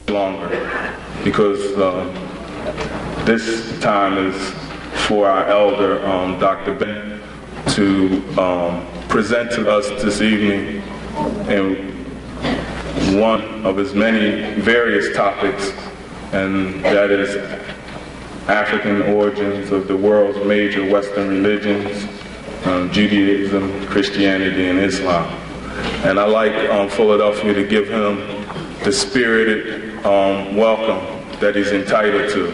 longer, because this time is for our elder, Dr. Ben, to present to us this evening in one of his many various topics, and that is African origins of the world's major Western religions, Judaism, Christianity, and Islam. And I'd like Philadelphia to give him the spirited welcome that he's entitled to.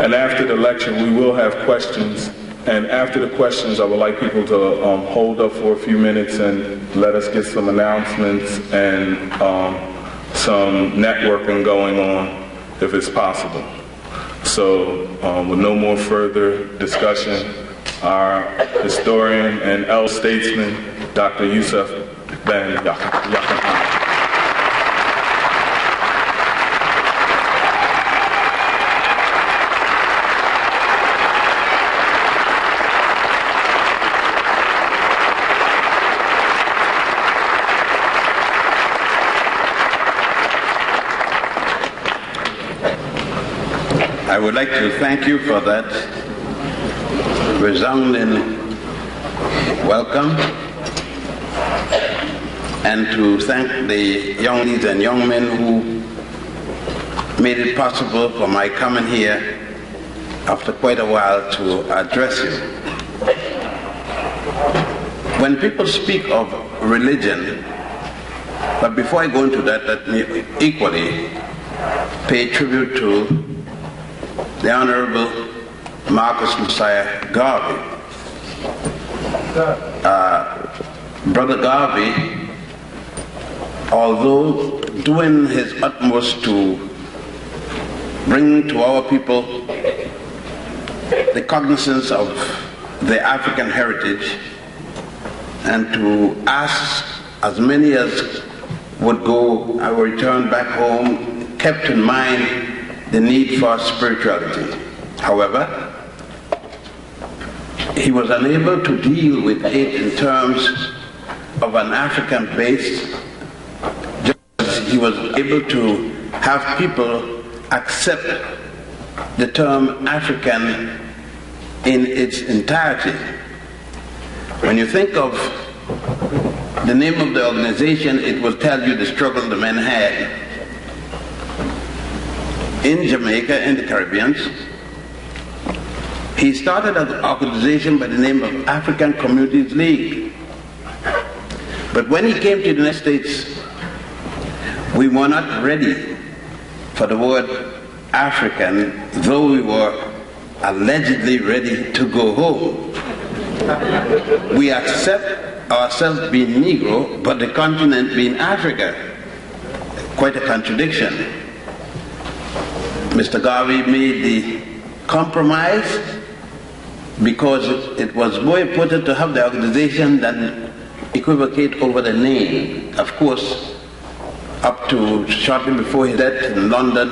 And after the lecture, we will have questions. And after the questions, I would like people to hold up for a few minutes and let us get some announcements and some networking going on, if it's possible. So, with no more further discussion, our historian and elder statesman, Dr. Yusuf Ben Yakin. I would like to thank you for that resounding welcome, and to thank the young ladies and young men who made it possible for my coming here after quite a while to address you. When people speak of religion, but before I go into that, let me equally pay tribute to the Honorable Marcus Messiah Garvey. Brother Garvey, although doing his utmost to bring to our people the cognizance of the African heritage and to ask as many as would go and return back home, kept in mind the need for spirituality. However, he was unable to deal with it in terms of an African base, just as he was able to have people accept the term African in its entirety. When you think of the name of the organization, it will tell you the struggle the men had in Jamaica, in the Caribbean. He started an organization by the name of African Communities League. But when he came to the United States, we were not ready for the word African, though we were allegedly ready to go home. We accept ourselves being Negro, but the continent being Africa. Quite a contradiction. Mr. Garvey made the compromise because it was more important to have the organization than equivocate over the name. Of course, up to shortly before his death in London,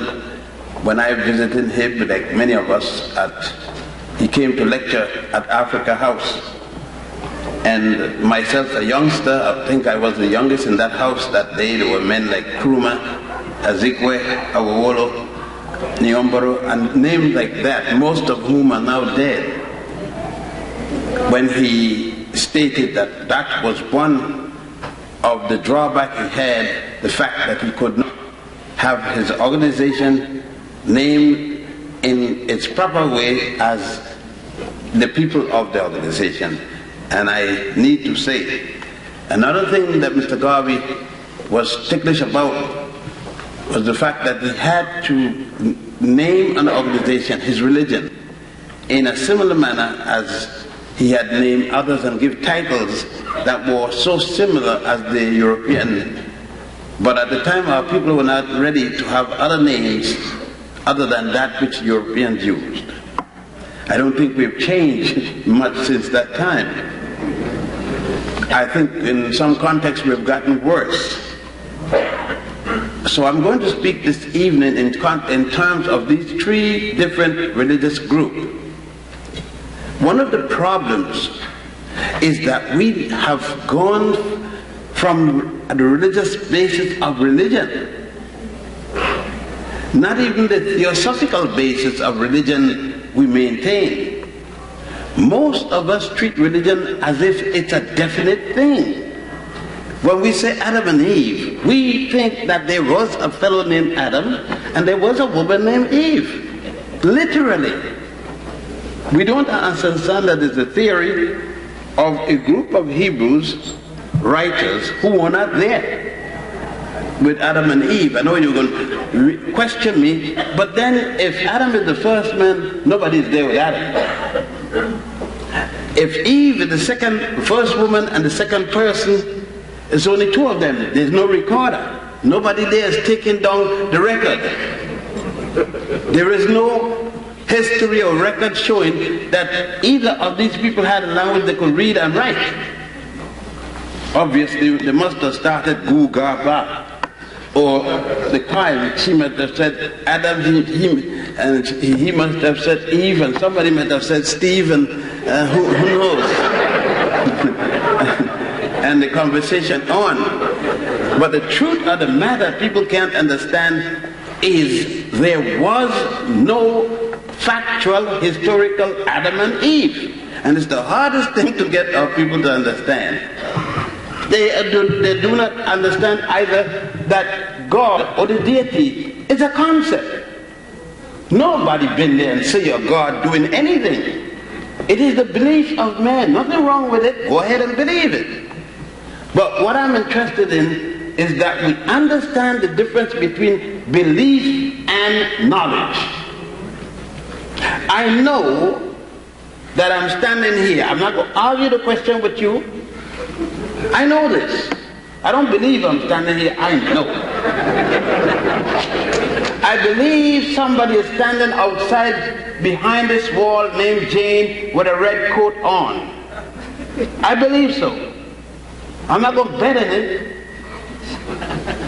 when I visited him, like many of us, he came to lecture at Africa House. And myself, a youngster, I think I was the youngest in that house that day. There were men like Krumah, Azikwe, Awolo, Nyomboro, and names like that, most of whom are now dead. When he stated that that was one of the drawbacks he had, the fact that he could not have his organization named in its proper way as the people of the organization. And I need to say, another thing that Mr. Garvey was ticklish about was the fact that he had to name an organization, his religion, in a similar manner as he had named others, and give titles that were so similar as the European. But at the time, our people were not ready to have other names other than that which Europeans used. I don't think we've changed much since that time. I think in some contexts we've gotten worse. So I'm going to speak this evening in terms of these three different religious groups. One of the problems is that we have gone from the religious basis of religion not even the theosophical basis of religion we maintain. Most of us treat religion as if it's a definite thing. When we say Adam and Eve, we think that there was a fellow named Adam and there was a woman named Eve. Literally. We don't understand that it's a theory of a group of Hebrews writers who were not there with Adam and Eve. I know you're going to question me, but then if Adam is the first man, nobody's there with Adam. If Eve is the first woman and the second person, it's only two of them. There's no recorder. Nobody there is taking down the record. There is no history or record showing that either of these people had a language they could read and write. Obviously, they must have started Gu Ga Ba, or the child. She must have said Adam, and he must have said Eve, and somebody might have said Steve, and who knows? And the conversation on. But the truth of the matter people can't understand is there was no factual, historical Adam and Eve. And it's the hardest thing to get our people to understand. They do not understand either that God or the deity is a concept. Nobody been there and see a God doing anything. It is the belief of man. Nothing wrong with it. Go ahead and believe it. But what I'm interested in is that we understand the difference between belief and knowledge. I know that I'm standing here. I'm not going to argue the question with you. I know this. I don't believe I'm standing here. I know. I believe somebody is standing outside behind this wall named Jane with a red coat on. I believe so. I'm not going to bet on it.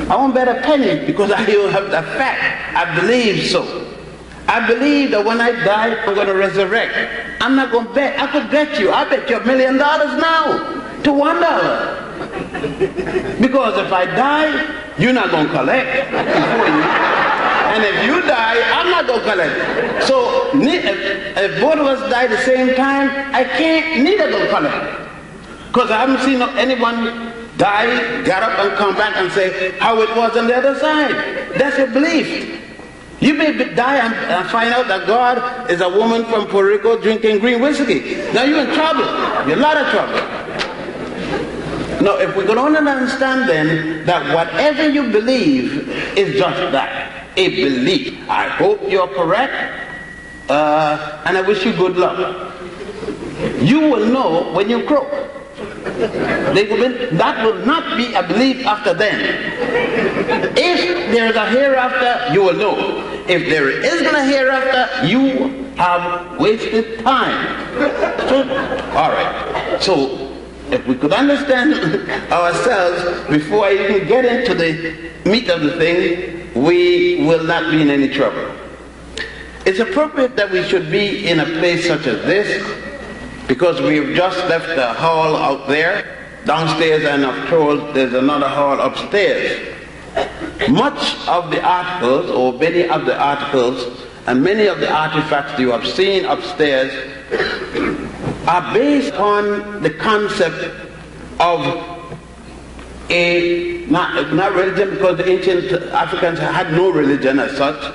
I won't bet a penny because I don't have the fact. I believe so. I believe that when I die, I'm going to resurrect. I'm not going to bet. I could bet you. I bet you $1 million now to $1. Because if I die, you're not going to collect before you. And if you die, I'm not going to collect. So if both of us die at the same time, I can't neither going to collect. Because I haven't seen anyone die, get up and come back and say how it was on the other side. That's a belief. You may die and find out that God is a woman from Puerto Rico drinking green whiskey. Now you're in trouble. You're in a lot of trouble. Now, if we could only understand then that whatever you believe is just that, a belief. I hope you're correct, and I wish you good luck. You will know when you croak. That will not be a belief after then. If there is a hereafter, you will know. If there isn't a hereafter, you have wasted time. So, all right. So, if we could understand ourselves before I even get into the meat of the thing, we will not be in any trouble. It's appropriate that we should be in a place such as this, because we've just left the hall out there, downstairs, and of course there's another hall upstairs. Much of the articles, or many of the articles, and many of the artifacts you have seen upstairs are based on the concept of not religion, because the ancient Africans had no religion as such,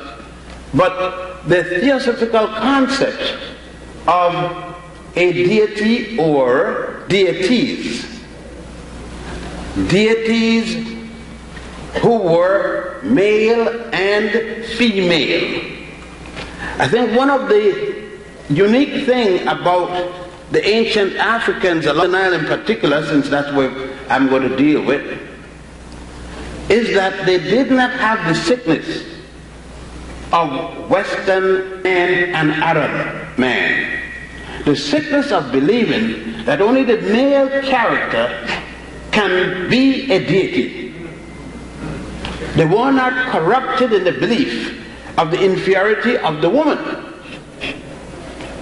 but the theosophical concept of a deity or deities. Deities who were male and female. I think one of the unique things about the ancient Africans, along the Nile in particular, since that's what I'm going to deal with, is that they did not have the sickness of Western man and Arab man. The sickness of believing that only the male character can be a deity. They were not corrupted in the belief of the inferiority of the woman.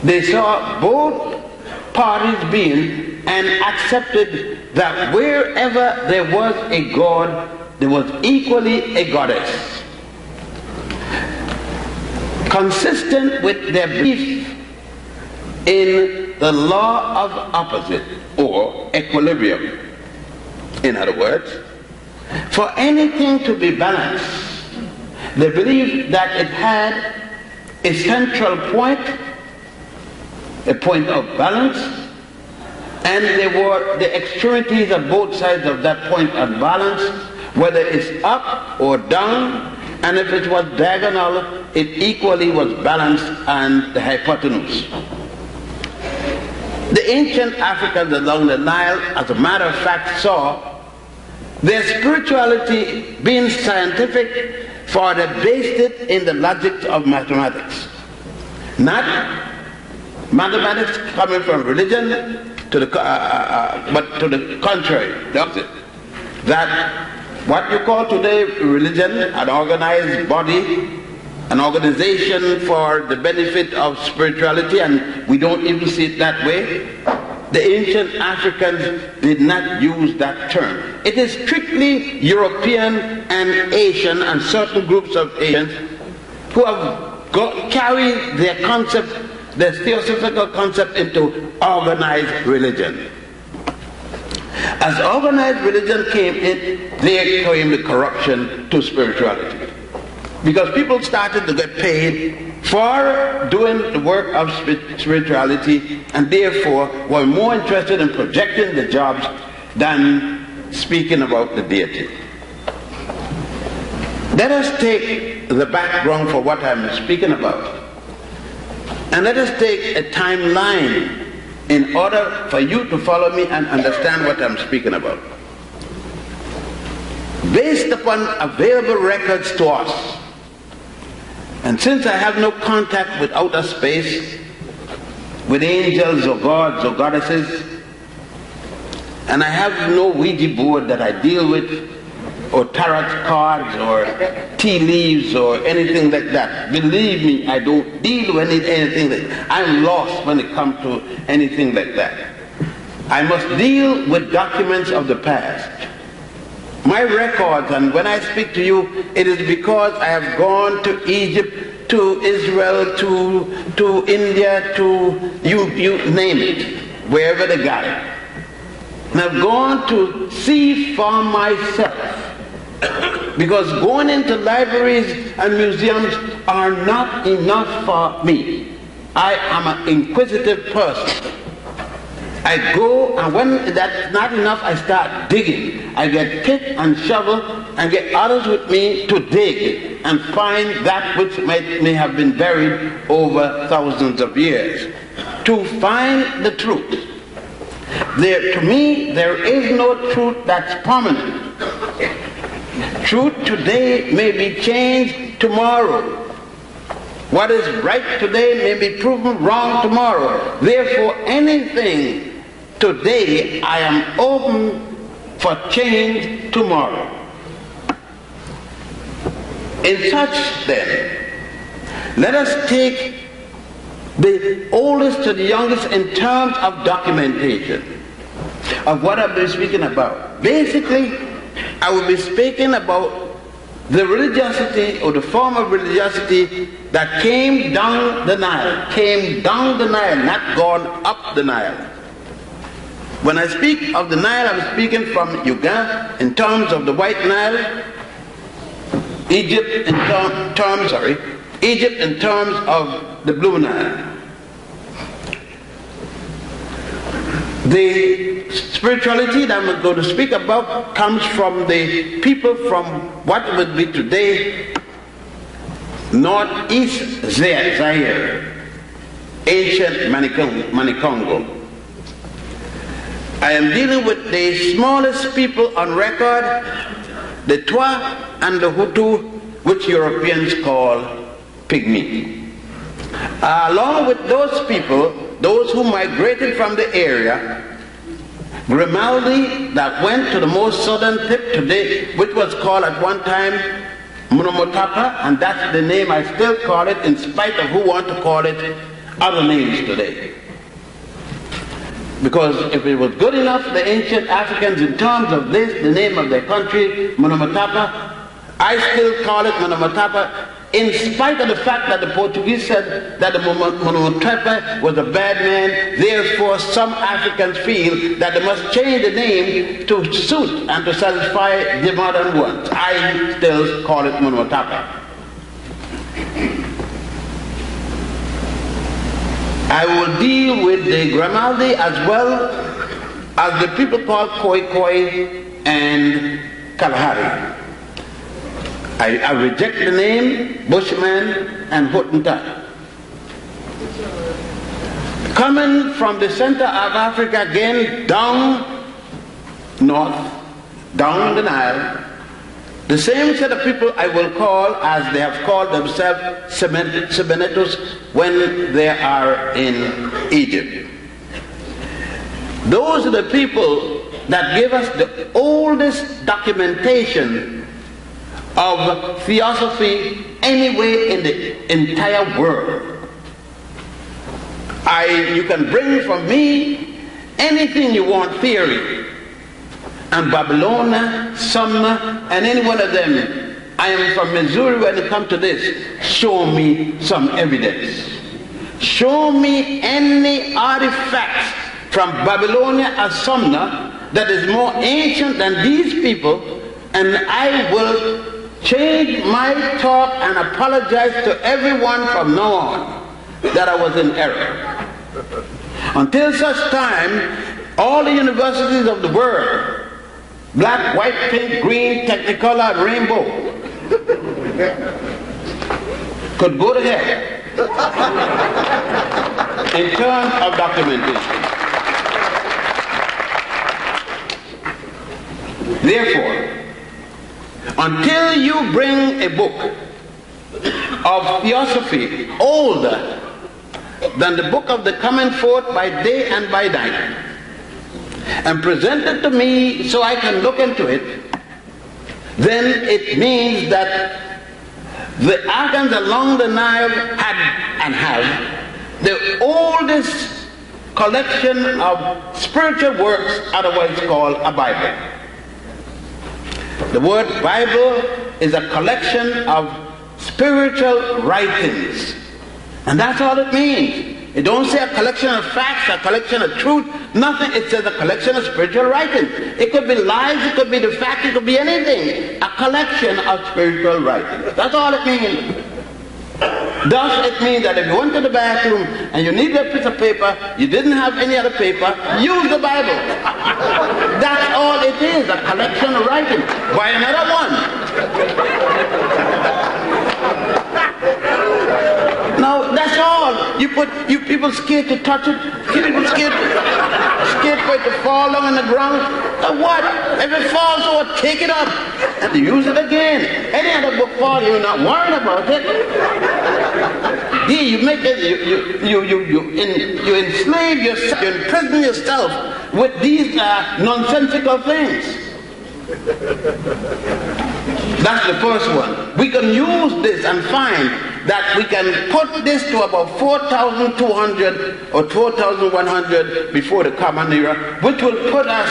They saw both parties being and accepted that wherever there was a god, there was equally a goddess. consistent with their belief in the law of opposite, or equilibrium. In other words, for anything to be balanced, they believed that it had a central point, a point of balance, and there were the extremities of both sides of that point of balance, whether it's up or down, and if it was diagonal, it equally was balanced and the hypotenuse. The ancient Africans along the Nile, as a matter of fact, saw their spirituality being scientific, for they based it in the logic of mathematics. Not mathematics coming from religion, but to the contrary, the opposite. That what you call today religion, an organized body, an organization for the benefit of spirituality, and we don't even see it that way. The ancient Africans did not use that term. It is strictly European and Asian and certain groups of Asians who have carried their concept, their theosophical concept, into organized religion. As organized religion came in, there came the corruption to spirituality. Because people started to get paid for doing the work of spirituality, and therefore were more interested in projecting the jobs than speaking about the deity. Let us take the background for what I'm speaking about, and let us take a timeline in order for you to follow me and understand what I'm speaking about. Based upon available records to us, and since I have no contact with outer space, with angels or gods or goddesses, and I have no Ouija board that I deal with, or tarot cards or tea leaves or anything like that. Believe me, I don't deal with anything like that. I'm lost when it comes to anything like that. I must deal with documents of the past. My records, and when I speak to you, it is because I have gone to Egypt, to Israel, to India, to you name it, wherever they got it. And I've gone to see for myself. Because going into libraries and museums are not enough for me. I am an inquisitive person. I go, and when that's not enough, I start digging. I get pick and shovel and get others with me to dig and find that which may have been buried over thousands of years. To find the truth. To me, there is no truth that's permanent. Truth today may be changed tomorrow. What is right today may be proven wrong tomorrow. Therefore, anything today, I am open for change tomorrow. In such then, let us take the oldest to the youngest in terms of documentation of what I've been speaking about. Basically, I will be speaking about the religiosity or the form of religiosity that came down the Nile, not gone up the Nile. When I speak of the Nile, I'm speaking from Uganda in terms of the White Nile, Egypt in terms of the Blue Nile. The spirituality that I'm going to speak about comes from the people from what would be today northeast Zaire, ancient Manicongo. I am dealing with the smallest people on record, the Twa and the Hutu, which Europeans call Pygmy. Along with those people, those who migrated from the area, Grimaldi that went to the most southern tip today, which was called at one time Munomotapa, and that's the name I still call it in spite of who want to call it other names today. Because if it was good enough, the ancient Africans, in terms of this, the name of their country, Munomotapa, I still call it Munomotapa in spite of the fact that the Portuguese said that the Monomotape was a bad man, therefore some Africans feel that they must change the name to suit and to satisfy the modern ones. I still call it Monomotape. I will deal with the Grimaldi as well as the people called Khoi Khoi and Kalahari. I reject the name Bushman and Hottentot. Coming from the center of Africa again, down north, down the Nile, the same set of people I will call as they have called themselves Sebenetus when they are in Egypt. Those are the people that give us the oldest documentation of theosophy anywhere in the entire world. You can bring from me anything you want, theory, and Babylonia, Sumer, and any one of them. I am from Missouri when it comes to this. Show me some evidence. Show me any artifacts from Babylonia or Sumer that is more ancient than these people, and I will change my talk and apologize to everyone from now on that I was in error. Until such time, all the universities of the world, black, white, pink, green, technicolor, and rainbow, could go to hell in terms of documentation. Therefore, until you bring a book of theosophy older than the book of the coming forth by day and by night, and present it to me so I can look into it, then it means that the Africans along the Nile had and have the oldest collection of spiritual works, otherwise called a Bible. The word Bible is a collection of spiritual writings. And that's all it means. It don't say a collection of facts, a collection of truth, nothing. It says a collection of spiritual writings. It could be lies, it could be the fact, it could be anything. A collection of spiritual writings. That's all it means. Thus it means that if you went to the bathroom and you needed a piece of paper, you didn't have any other paper, use the Bible. That's all it is, a collection of writings. Buy another one. Now that's all. You people scared to touch it. People scared for it to fall down on the ground. So what? If it falls, so what? Take it up and use it again. Any other book falls, you're not worried about it. You make it. You enslave yourself. You imprison yourself with these nonsensical things. That's the first one. We can use this and find that we can put this to about 4,200 or 4,100 before the Common Era, which will put us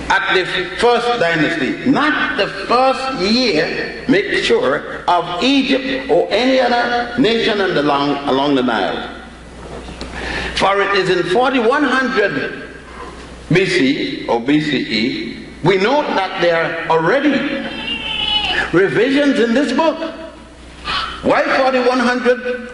at the first dynasty, not the first year, make sure, of Egypt or any other nation along the Nile. For it is in 4100 BC or BCE, we note that there are already revisions in this book. Why 4100?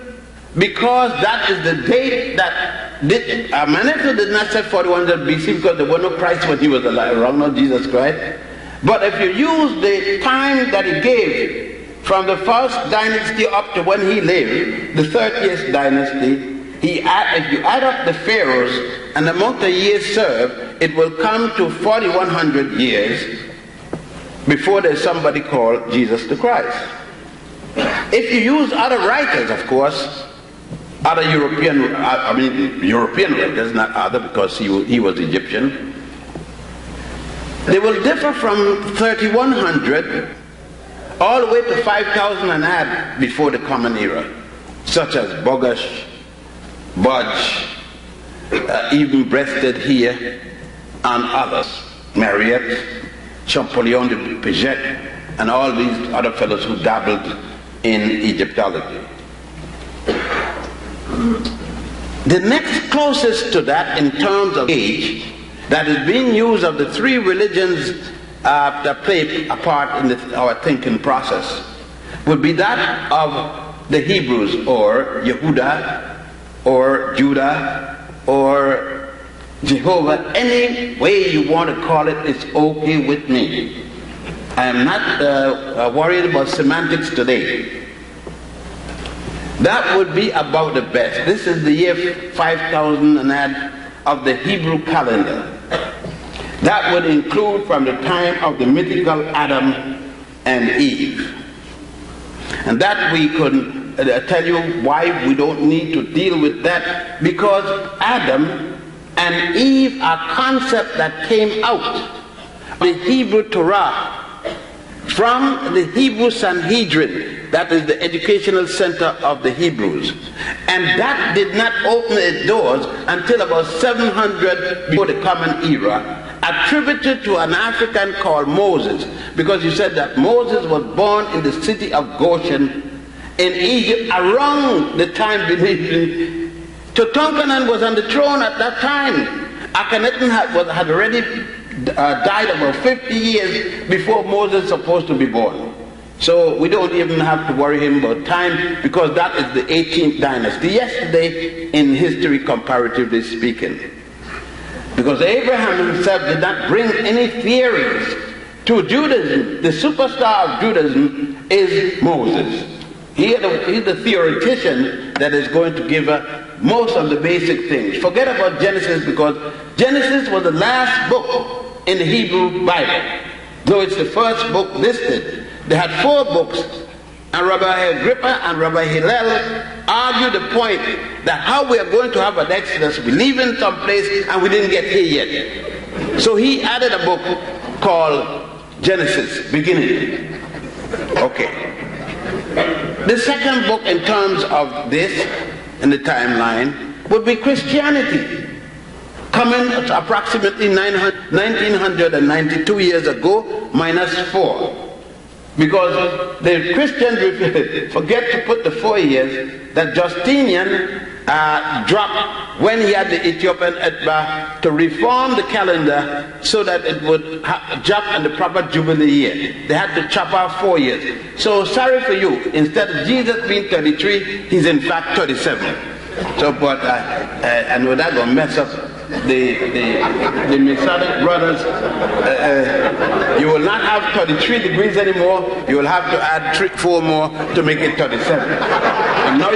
Because that is the date that Manetho did not say 4100 BC because there was no Christ when he was alive, wrong, not Jesus Christ. But if you use the time that he gave from the first dynasty up to when he lived, the 30th dynasty, if you add up the pharaohs and the amount of years served, it will come to 4100 years before there's somebody called Jesus the Christ. If you use other writers, of course, other European writers, not other because he was Egyptian, they will differ from 3100 all the way to 5000 and add before the Common Era, such as Bogash, Budge, even breasted here, and others, Mariette, Champollion de Piget, and all these other fellows who dabbled in Egyptology. The next closest to that in terms of age that is being used of the three religions that play a part in our thinking process would be that of the Hebrews, or Yehuda, or Judah, or Jehovah. Any way you want to call it is okay with me. I am not worried about semantics today. That would be about the best. This is the year 5000 and odd of the Hebrew calendar. That would include from the time of the mythical Adam and Eve. And that we could tell you why we don't need to deal with that, because Adam and Eve are concepts that came out of the Hebrew Torah from the Hebrew Sanhedrin, that is the educational center of the Hebrews. And that did not open its doors until about 700 before the Common Era, attributed to an African called Moses, because you said that Moses was born in the city of Goshen in Egypt around the time, believe me, Tutankhamun was on the throne at that time. Akhenaten had already died about 50 years before Moses was supposed to be born. So we don't even have to worry him about time, because that is the 18th dynasty. Yesterday in history, comparatively speaking. Because Abraham himself did not bring any theories to Judaism. The superstar of Judaism is Moses. He's the theoretician that is going to give most of the basic things. Forget about Genesis, because Genesis was the last book in the Hebrew Bible, though it's the first book listed. They had 4 books, and Rabbi Agrippa and Rabbi Hillel argued the point that how we are going to have an Exodus, we leave in some place and we didn't get here yet. So he added a book called Genesis, beginning. Okay. The second book in terms of this, in the timeline, would be Christianity, coming approximately 1992 years ago, minus 4. Because the Christians forget to put the 4 years that Justinian dropped when he had the Ethiopian Etba to reform the calendar so that it would jump on the proper Jubilee year. They had to chop off 4 years. So sorry for you, instead of Jesus being 33, he's in fact 37. So, but I know that's going to mess up the Masonic brothers. You will not have 33 degrees anymore. You will have to add 4 more to make it 37. And now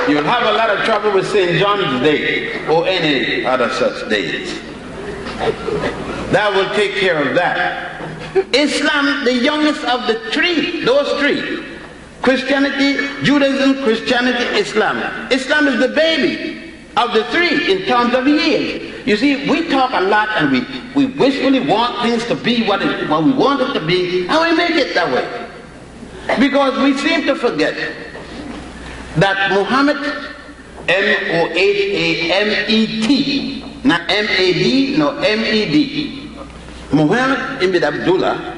you'll have a lot of trouble with St. John's Day or any other such days. That will take care of that. Islam, the youngest of the 3, those 3. Christianity, Judaism, Christianity, Islam. Islam is the baby of the 3 in terms of years. You see, we talk a lot and we wishfully want things to be what we want it to be, and we make it that way. Because we seem to forget that Muhammad, M-O-H-A-M-E-T, not M-A-D, no M-E-D. Muhammad ibn Abdullah,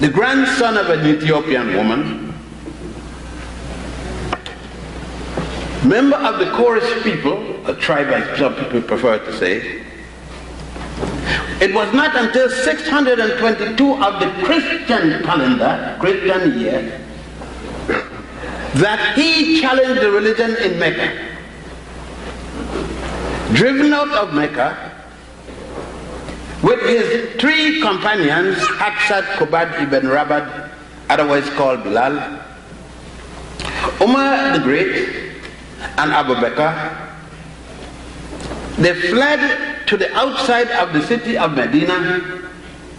the grandson of an Ethiopian woman, member of the Chorus people, a tribe as some people prefer to say. It was not until 622 of the Christian calendar, Christian year, that he challenged the religion in Mecca. Driven out of Mecca with his 3 companions, Haksad, Kubad ibn Rabad, otherwise called Bilal, Umar the Great, and Abu Bakr. They fled to the outside of the city of Medina,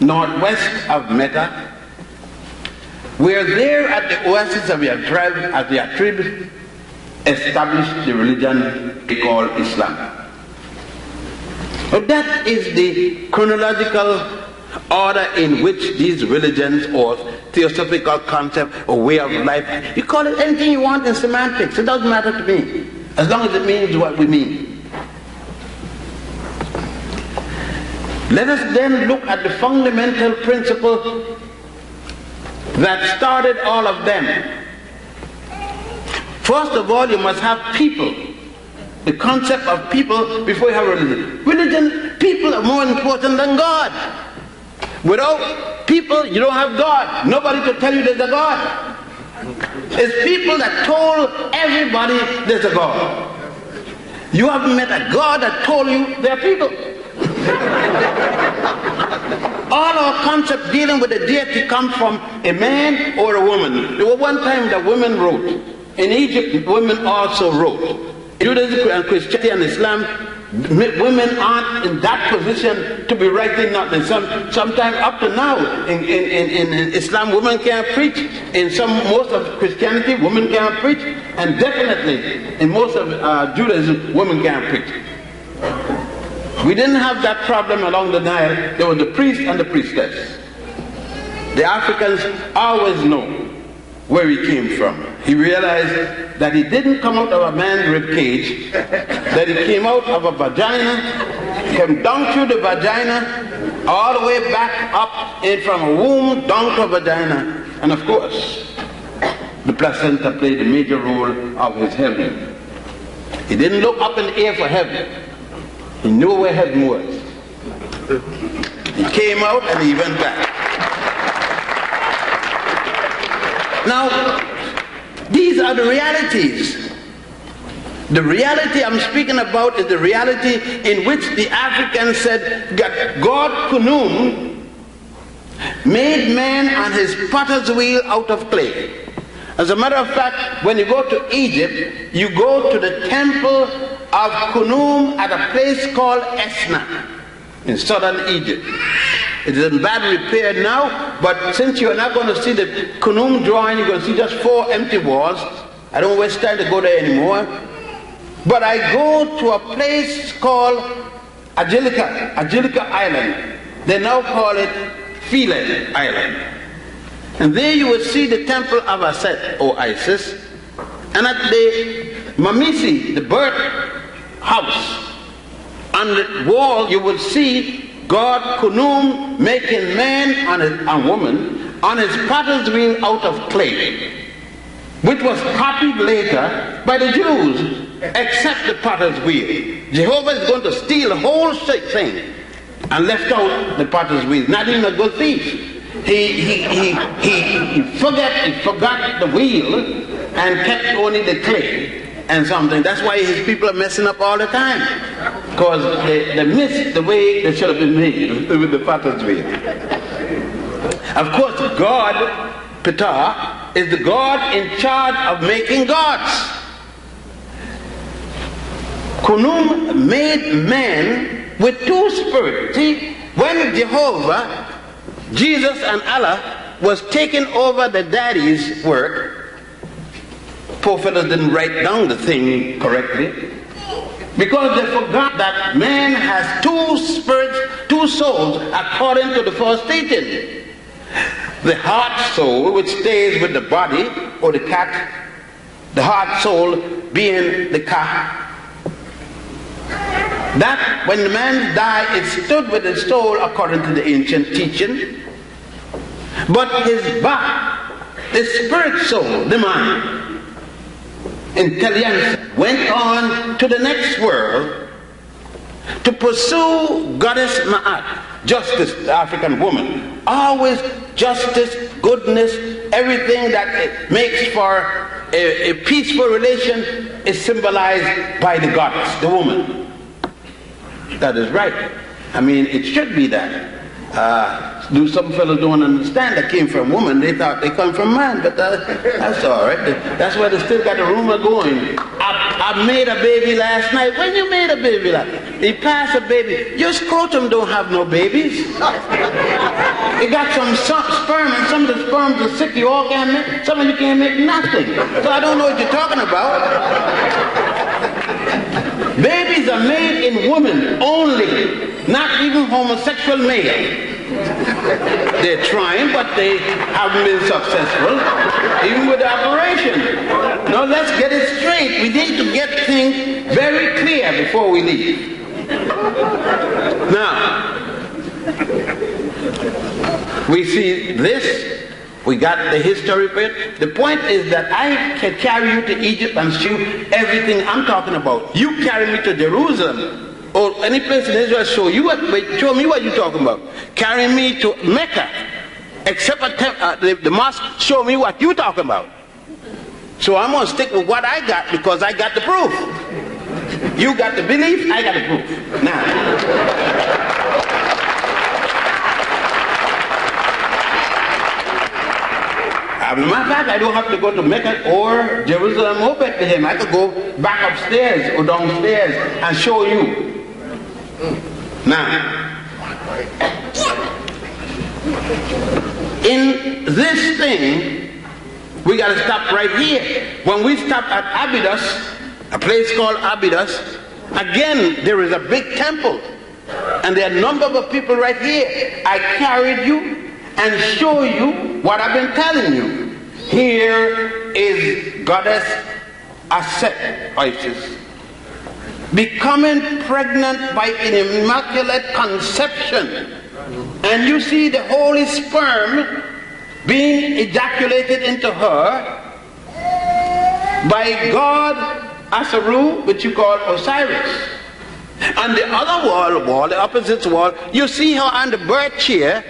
northwest of Mecca, where there at the oasis of Yatrib established the religion they call Islam. But that is the chronological order in which these religions or theosophical concept or way of life, you call it anything you want in semantics, it doesn't matter to me, as long as it means what we mean. Let us then look at the fundamental principle that started all of them. First of all, you must have people. The concept of people before you have religion. Religion, people are more important than God. Without people, you don't have God. Nobody to tell you there's a God. It's people that told everybody there's a God. You haven't met a God that told you there are people. All our concepts dealing with the deity come from a man or a woman. There was one time that women wrote. In Egypt, women also wrote. Judaism and Christianity and Islam, women aren't in that position to be writing nothing. Sometimes up to now, in Islam, women can't preach. In most of Christianity, women can't preach. And definitely, in most of Judaism, women can't preach. We didn't have that problem along the Nile. There was the priest and the priestess. The Africans always know where he came from. He realized that he didn't come out of a man's rib cage, that he came out of a vagina, came down through the vagina, all the way back up in from a womb down to a vagina. And of course, the placenta played a major role of his heaven. He didn't look up in the air for heaven. He knew where heaven was. He came out and he went back. Now, these are the realities. The reality I'm speaking about is the reality in which the Africans said God Kunum made man on his potter's wheel out of clay. As a matter of fact, when you go to Egypt, you go to the temple of Kunum at a place called Esna in southern Egypt. It is in bad repair now, but since you're not going to see the Kunum drawing, you're going to see just 4 empty walls. I don't waste time to go there anymore. But I go to a place called Agilica Island. They now call it Philae Island. And there you will see the temple of Aset, or Isis. And at the Mamisi, the birth house, on the wall you will see God Kunum making man and woman on his potter's wheel out of clay, which was copied later by the Jews, except the potter's wheel. Jehovah is going to steal the whole thing and left out the potter's wheel. Not even a good thief. He forgot the wheel and kept only the clay and something. That's why his people are messing up all the time, because they missed the way they should have been made with the potter's wheel. Of course, God, Ptah, is the God in charge of making gods. Kunum made man with 2 spirits. See, when Jehovah, Jesus and Allah was taking over the daddy's work, poor fellows didn't write down the thing correctly, because they forgot that man has 2 spirits, 2 souls, according to the first teaching. The heart soul, which stays with the body, or the cat, the heart soul being the cat. That when the man died, it stood with his soul according to the ancient teaching. But his body, the spirit soul, the mind, intelligence, went on to the next world to pursue goddess Ma'at, justice, the African woman. Always justice, goodness, everything that it makes for a peaceful relation is symbolized by the goddess, the woman. That is right. I mean, it should be that. Some fellows don't understand that came from woman. They thought they come from man, but that's all right. That's why they still got the rumor going. I made a baby last night. When you made a baby last night? He passed a baby. Your scrotum don't have no babies. It got some sperm, and some of the sperms are sick. You all can't make. Some of you can't make nothing. So I don't know what you're talking about. Babies are made in women only, not even homosexual male. They're trying, but they haven't been successful, even with the operation. Now let's get it straight. We need to get things very clear before we leave. Now, We see this. We got the history of it. The point is that I can carry you to Egypt and show you everything I'm talking about. You carry me to Jerusalem or any place in Israel, show me what you're talking about. Carry me to Mecca, except the mosque, show me what you're talking about. So I'm going to stick with what I got because I got the proof. You got the belief, I got the proof. Now, as a matter of fact, I don't have to go to Mecca or Jerusalem or Bethlehem. I could go back upstairs or downstairs and show you. Now, in this thing, we got to stop right here. When we stop at Abydos, a place called Abydos, again, there is a big temple. And there are a number of people right here. I carried you and show you what I've been telling you. Here is goddess Isis becoming pregnant by an immaculate conception. And you see the holy sperm being ejaculated into her by God Asaru, which you call Osiris. On the other wall, the opposite wall, you see her on the birth chair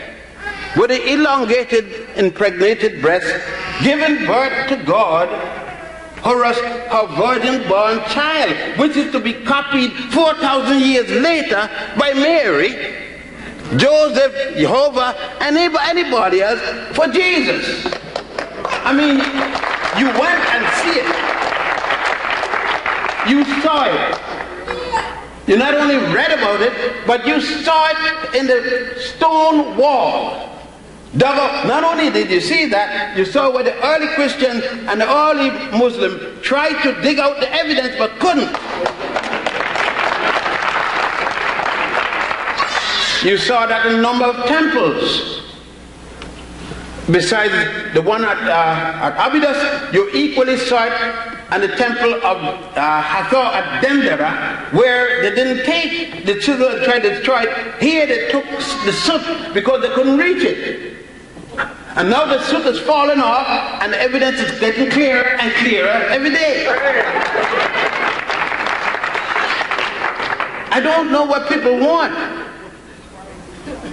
with the elongated, impregnated breast, giving birth to God, her virgin-born child, which is to be copied 4,000 years later by Mary, Joseph, Jehovah, and anybody else for Jesus. I mean, you went and see it. You saw it. You not only read about it, but you saw it in the stone wall. Dug up. Not only did you see that, you saw where the early Christian and the early Muslim tried to dig out the evidence but couldn't. You saw that in a number of temples. Besides the one at Abydos, you equally saw it at the temple of Hathor at Dendera, where they didn't take the chisel and tried to destroy it. Here they took the soot because they couldn't reach it. And now the soot is falling off and the evidence is getting clearer and clearer every day. I don't know what people want.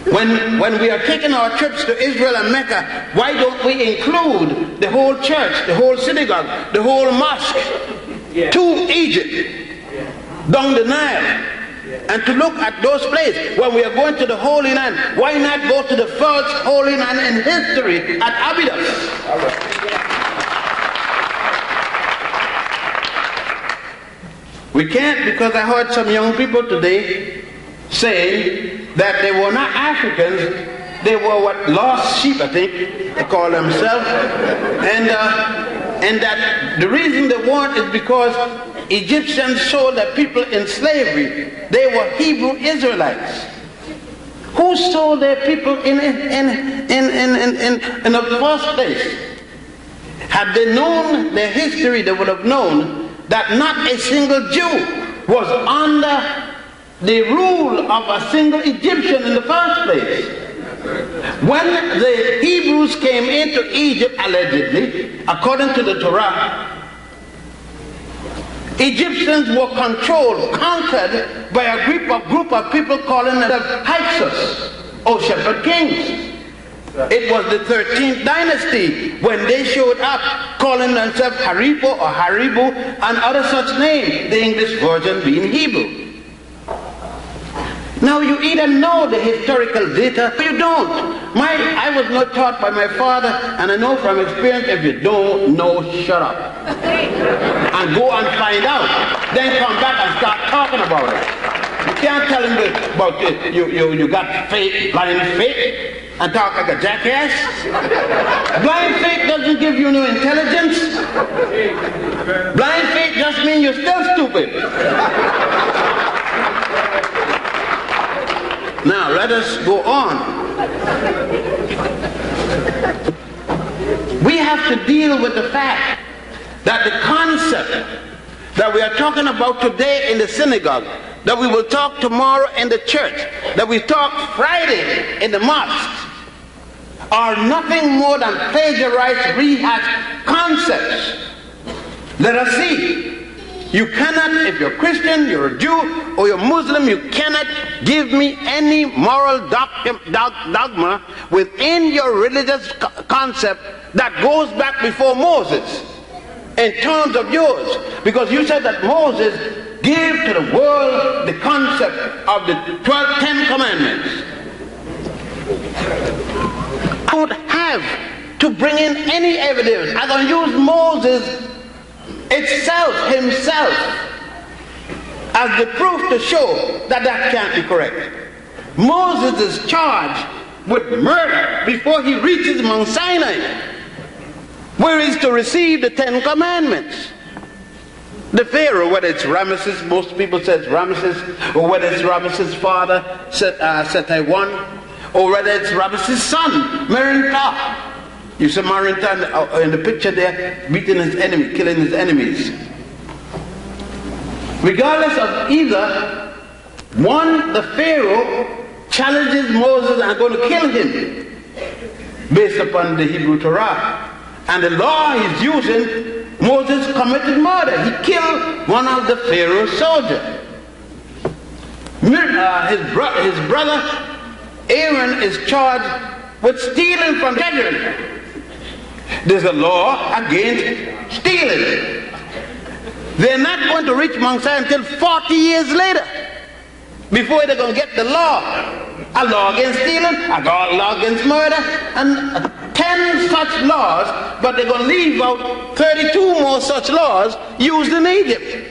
When we are taking our trips to Israel and Mecca, why don't we include the whole church, the whole synagogue, the whole mosque to Egypt, down the Nile, and to look at those places when we are going to the Holy Land? Why not go to the first Holy Land in history at Abydos? We can't, because I heard some young people today saying that they were not Africans, they were what, lost sheep, I think they call themselves, and that the reason they weren't is because Egyptians sold their people in slavery. They were Hebrew Israelites. Who sold their people in the first place? Had they known their history, they would have known that not a single Jew was under the rule of a single Egyptian in the first place. When the Hebrews came into Egypt, allegedly, according to the Torah, Egyptians were controlled, conquered by a group of people calling themselves Hyksos, or shepherd kings. It was the 13th dynasty when they showed up calling themselves Haribo or Haribu and other such names, the English version being Hebrew. Now you either know the historical data or you don't. I was not taught by my father, and I know from experience, if you don't know, shut up. And go and find out. Then come back and start talking about it. You can't tell him about it. You got faith, blind faith, and talk like a jackass. Blind faith doesn't give you no intelligence. Blind faith just means you're still stupid. Now let us go on. We have to deal with the fact that the concept that we are talking about today in the synagogue, that we will talk tomorrow in the church, that we talk Friday in the mosque, are nothing more than plagiarized, rehashed concepts. Let us see. You cannot, if you're Christian, you're a Jew, or you're Muslim, you cannot give me any moral dogma within your religious concept that goes back before Moses in terms of yours. Because you said that Moses gave to the world the concept of the 10 commandments. I don't have to bring in any evidence. I'm going to use Moses himself as the proof to show that that can't be correct. Moses is charged with murder before he reaches Mount Sinai, where he's to receive the 10 commandments. The Pharaoh, whether it's Ramesses, most people say it's Ramesses, or whether it's Ramesses' father, Setai I, or whether it's Ramesses' son, Merinta. You see Merinta in the picture there, beating his enemy, killing his enemies. Regardless of either, one, the Pharaoh challenges Moses and going to kill him based upon the Hebrew Torah. And the law he's using, Moses committed murder. He killed one of the Pharaoh's soldiers. His brother Aaron is charged with stealing from the treasury. There's a law against stealing. They're not going to reach Mount Sinai until 40 years later before they're going to get the law. A law against stealing, a law against murder, and 10 such laws, but they're going to leave out 32 more such laws used in Egypt.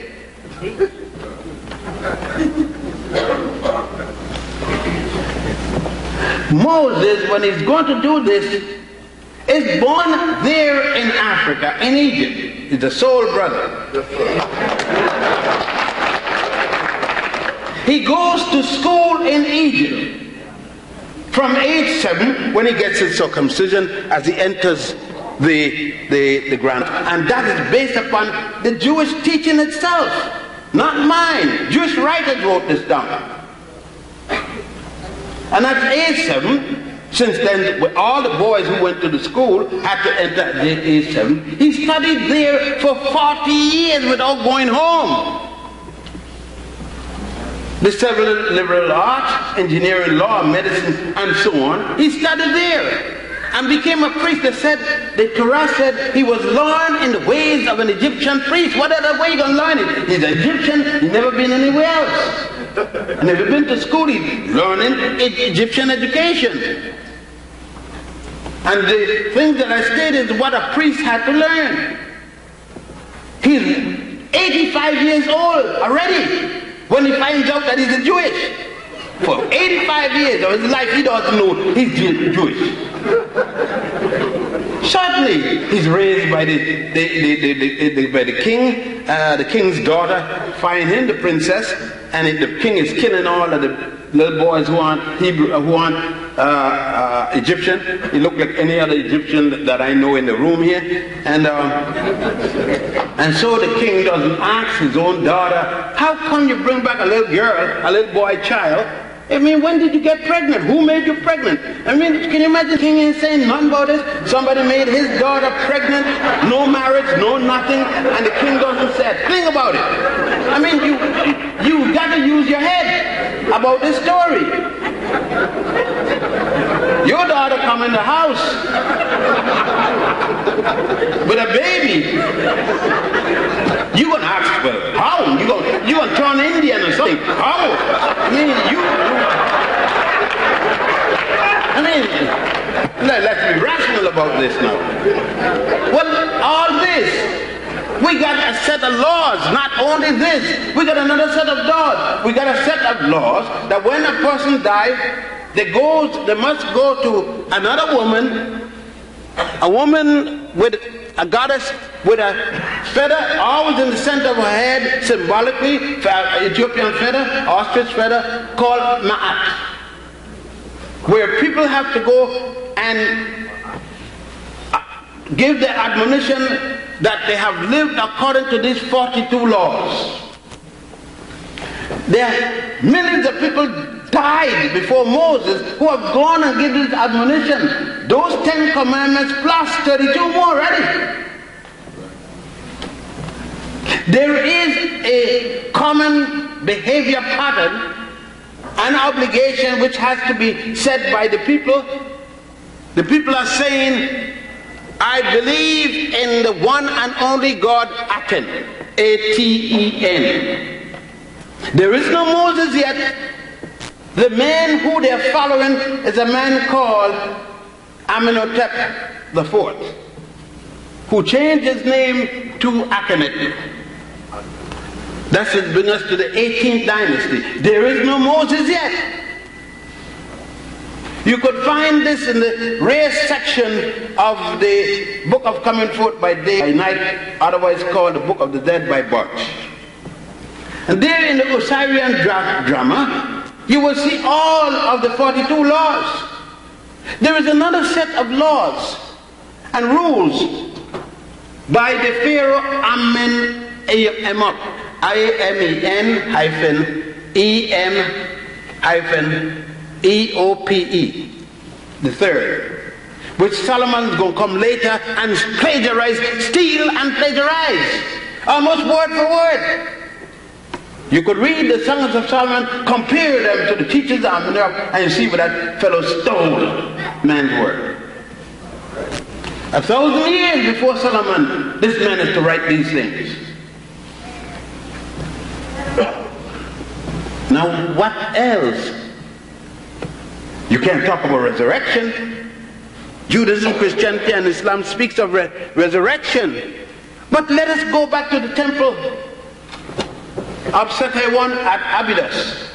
Moses, when he's going to do this, is born there in Africa, in Egypt. He's the sole brother. He goes to school in Egypt from age 7 when he gets his circumcision as he enters the ground. And that is based upon the Jewish teaching itself, not mine. Jewish writers wrote this down. And at age 7, since then, all the boys who went to the school had to enter at age 7. He studied there for 40 years without going home. The several liberal arts, engineering, law, medicine, and so on. He studied there and became a priest. They said, the Torah said he was learned in the ways of an Egyptian priest. What other way you going to learn it? He's an Egyptian, he's never been anywhere else. Never been to school, he's learning Egyptian education. And the thing that I stated is what a priest had to learn. He's 85 years old already when he finds out that he's a Jewish. For 85 years of his life he doesn't know he's Jewish. Certainly he's raised by the king. The king's daughter find him, the princess, and the king is killing all of the little boys who aren't Hebrew, who aren't Egyptian. He looked like any other Egyptian that I know in the room here. And so the king doesn't ask his own daughter, how come you bring back a little girl, a little boy child? I mean, when did you get pregnant? Who made you pregnant? I mean, can you imagine the king ain't saying nothing about it? Somebody made his daughter pregnant, no marriage, no nothing, and the king doesn't say a thing about it. I mean, you got to use your head about this story. Your daughter come in the house with a baby. You gonna ask, well, how? You gonna turn Indian or something? How? I mean, let's be rational about this now. Well, all this, we got a set of laws. Not only this, we got another set of laws. We got a set of laws that when a person dies, they must go to another woman, a woman with a goddess with a feather always in the center of her head, symbolically, Ethiopian feather, ostrich feather, called Ma'at, where people have to go and give the admonition that they have lived according to these 42 laws. Millions of people died before Moses who have gone and given this admonition. those 10 commandments plus 32 more already. There is a common behavior pattern, an obligation which has to be set by the people. The people are saying, I believe in the one and only God, Aten, A-T-E-N. There is no Moses yet. The man who they are following is a man called Amenhotep IV, who changed his name to Akhenaten. That should bring us to the 18th dynasty. There is no Moses yet. You could find this in the rare section of the Book of Coming Forth by Day by Night, otherwise called the Book of the Dead by Butch. And there in the Osirian drama, you will see all of the 42 laws. There is another set of laws and rules by the Pharaoh Amenemop, I-M-E-N-E-M-E-O-P-E, the third, which Solomon is going to come later and plagiarize, steal and plagiarize, almost word for word. You could read the Songs of Solomon, compare them to the teachers of Amenhotep, and you see where that fellow stole man's word. 1,000 years before Solomon, this man is to write these things. Now, what else? You can't talk about resurrection. Judaism, Christianity, and Islam speaks of resurrection. But let us go back to the temple of Setewan at Abydos,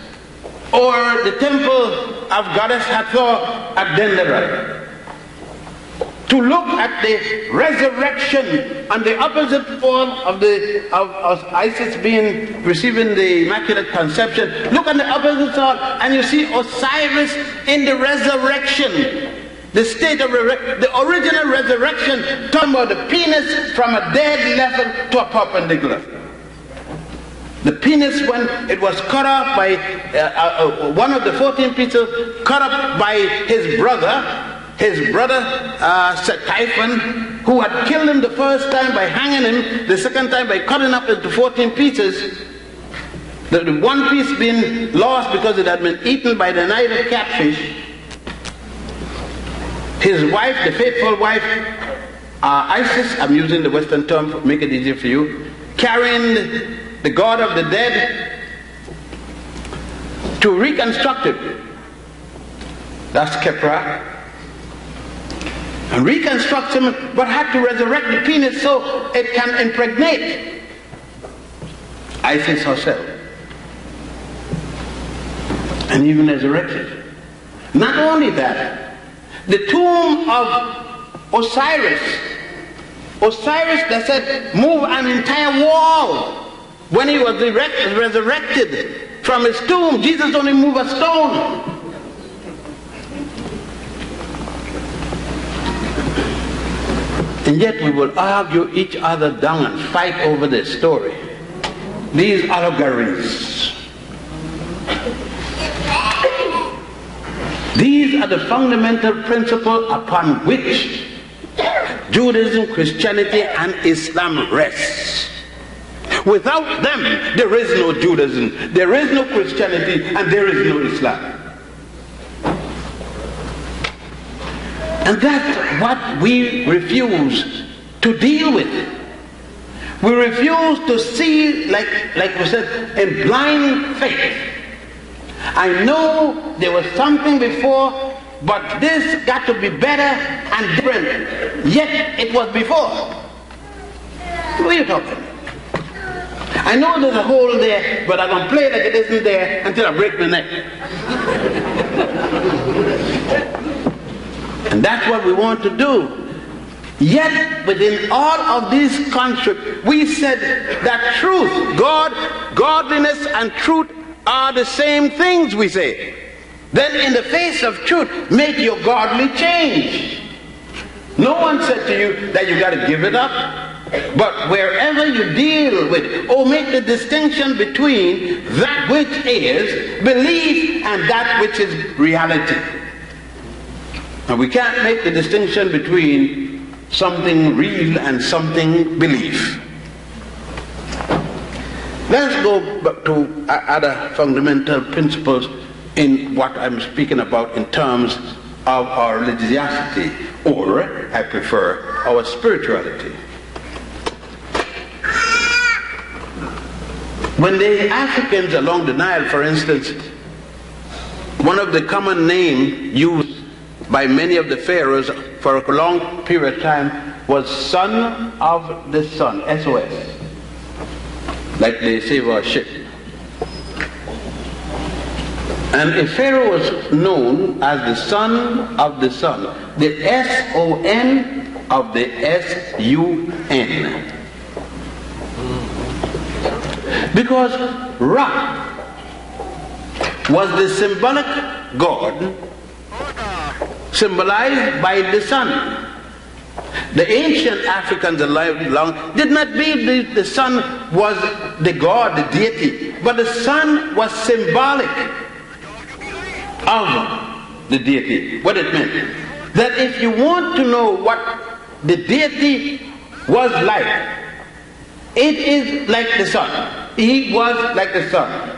or the temple of Goddess Hathor at Dendera, to look at the resurrection and the opposite form of Isis receiving the Immaculate Conception. Look at the opposite side, and you see Osiris in the resurrection, the state of the original resurrection, talking about the penis from a dead level to a perpendicular. The penis, when it was cut off by one of the 14 pieces, cut off by his brother Typhon, who had killed him the first time by hanging him, the second time by cutting up into 14 pieces, the one piece being lost because it had been eaten by the night of catfish. His wife, the faithful wife, Isis, I'm using the Western term to make it easier for you, carrying the god of the dead to reconstruct it. That's Kepra. And reconstruct him, but had to resurrect the penis so it can impregnate Isis herself. And even resurrected. Not only that, the tomb of Osiris that said move an entire wall. When he was resurrected from his tomb, Jesus only moved a stone. And yet we will argue each other down and fight over this story. These allegories. These are the fundamental principles upon which Judaism, Christianity, and Islam rests. Without them, there is no Judaism, there is no Christianity, and there is no Islam. And that's what we refuse to deal with. We refuse to see, like we said, in blind faith. I know there was something before, but this got to be better and different. Yet it was before. What are you talking? I know there's a hole there, but I'm going to play like it isn't there until I break my neck. And that's what we want to do. Yet, within all of these constructs, we said that truth, godliness and truth are the same things, we say. Then in the face of truth, make your godly change. No one said to you that you got to give it up. But wherever you deal with it, or make the distinction between that which is belief and that which is reality. And we can't make the distinction between something real and something belief. Let's go back to other fundamental principles in what I'm speaking about in terms of our religiosity, or I prefer our spirituality. When the Africans along the Nile, for instance, one of the common names used by many of the pharaohs for a long period of time was Son of the Sun, SOS, like they say for a ship. And a pharaoh was known as the Son of the Sun, the S-O-N of the S-U-N. Because Ra was the symbolic God symbolized by the sun. The ancient Africans alive long did not believe the sun was the God, the deity, but the sun was symbolic of the deity. What it meant? That if you want to know what the deity was like, it is like the sun. He was like the sun.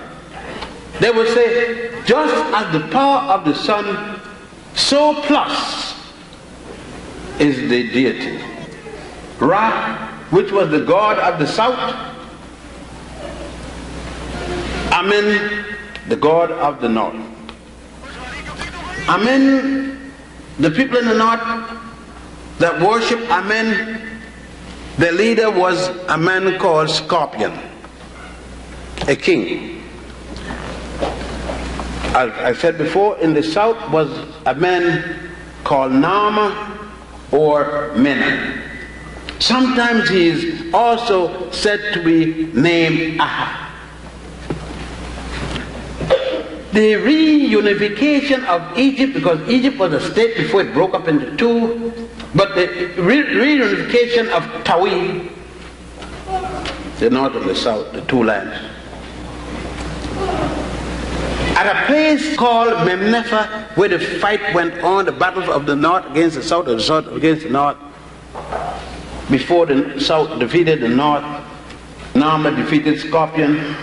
They would say, just as the power of the sun, so plus is the deity. Ra, which was the god of the south, Amen, the god of the north. Amen, the people in the north that worship Amen, the leader was a man called Scorpion, a king. As I said before, in the south was a man called Nama or Mena. Sometimes he is also said to be named Aha. The reunification of Egypt, because Egypt was a state before it broke up into two, but the reunification of Tawi, the north and the south, the two lands, at a place called Memnefa, where the fight went on, the battles of the north against the south, or the south against the north, before the south defeated the north, Nama defeated Scorpion.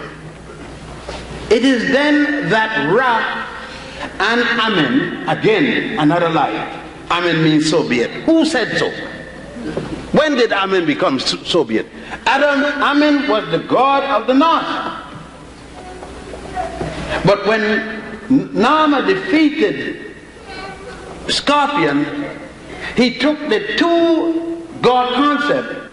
It is then that Ra and Amen, again another lie. Amen means so be it. Who said so? When did Amen become so be it? Amen was the god of the north. But when Nama defeated Scorpion, he took the two God concept,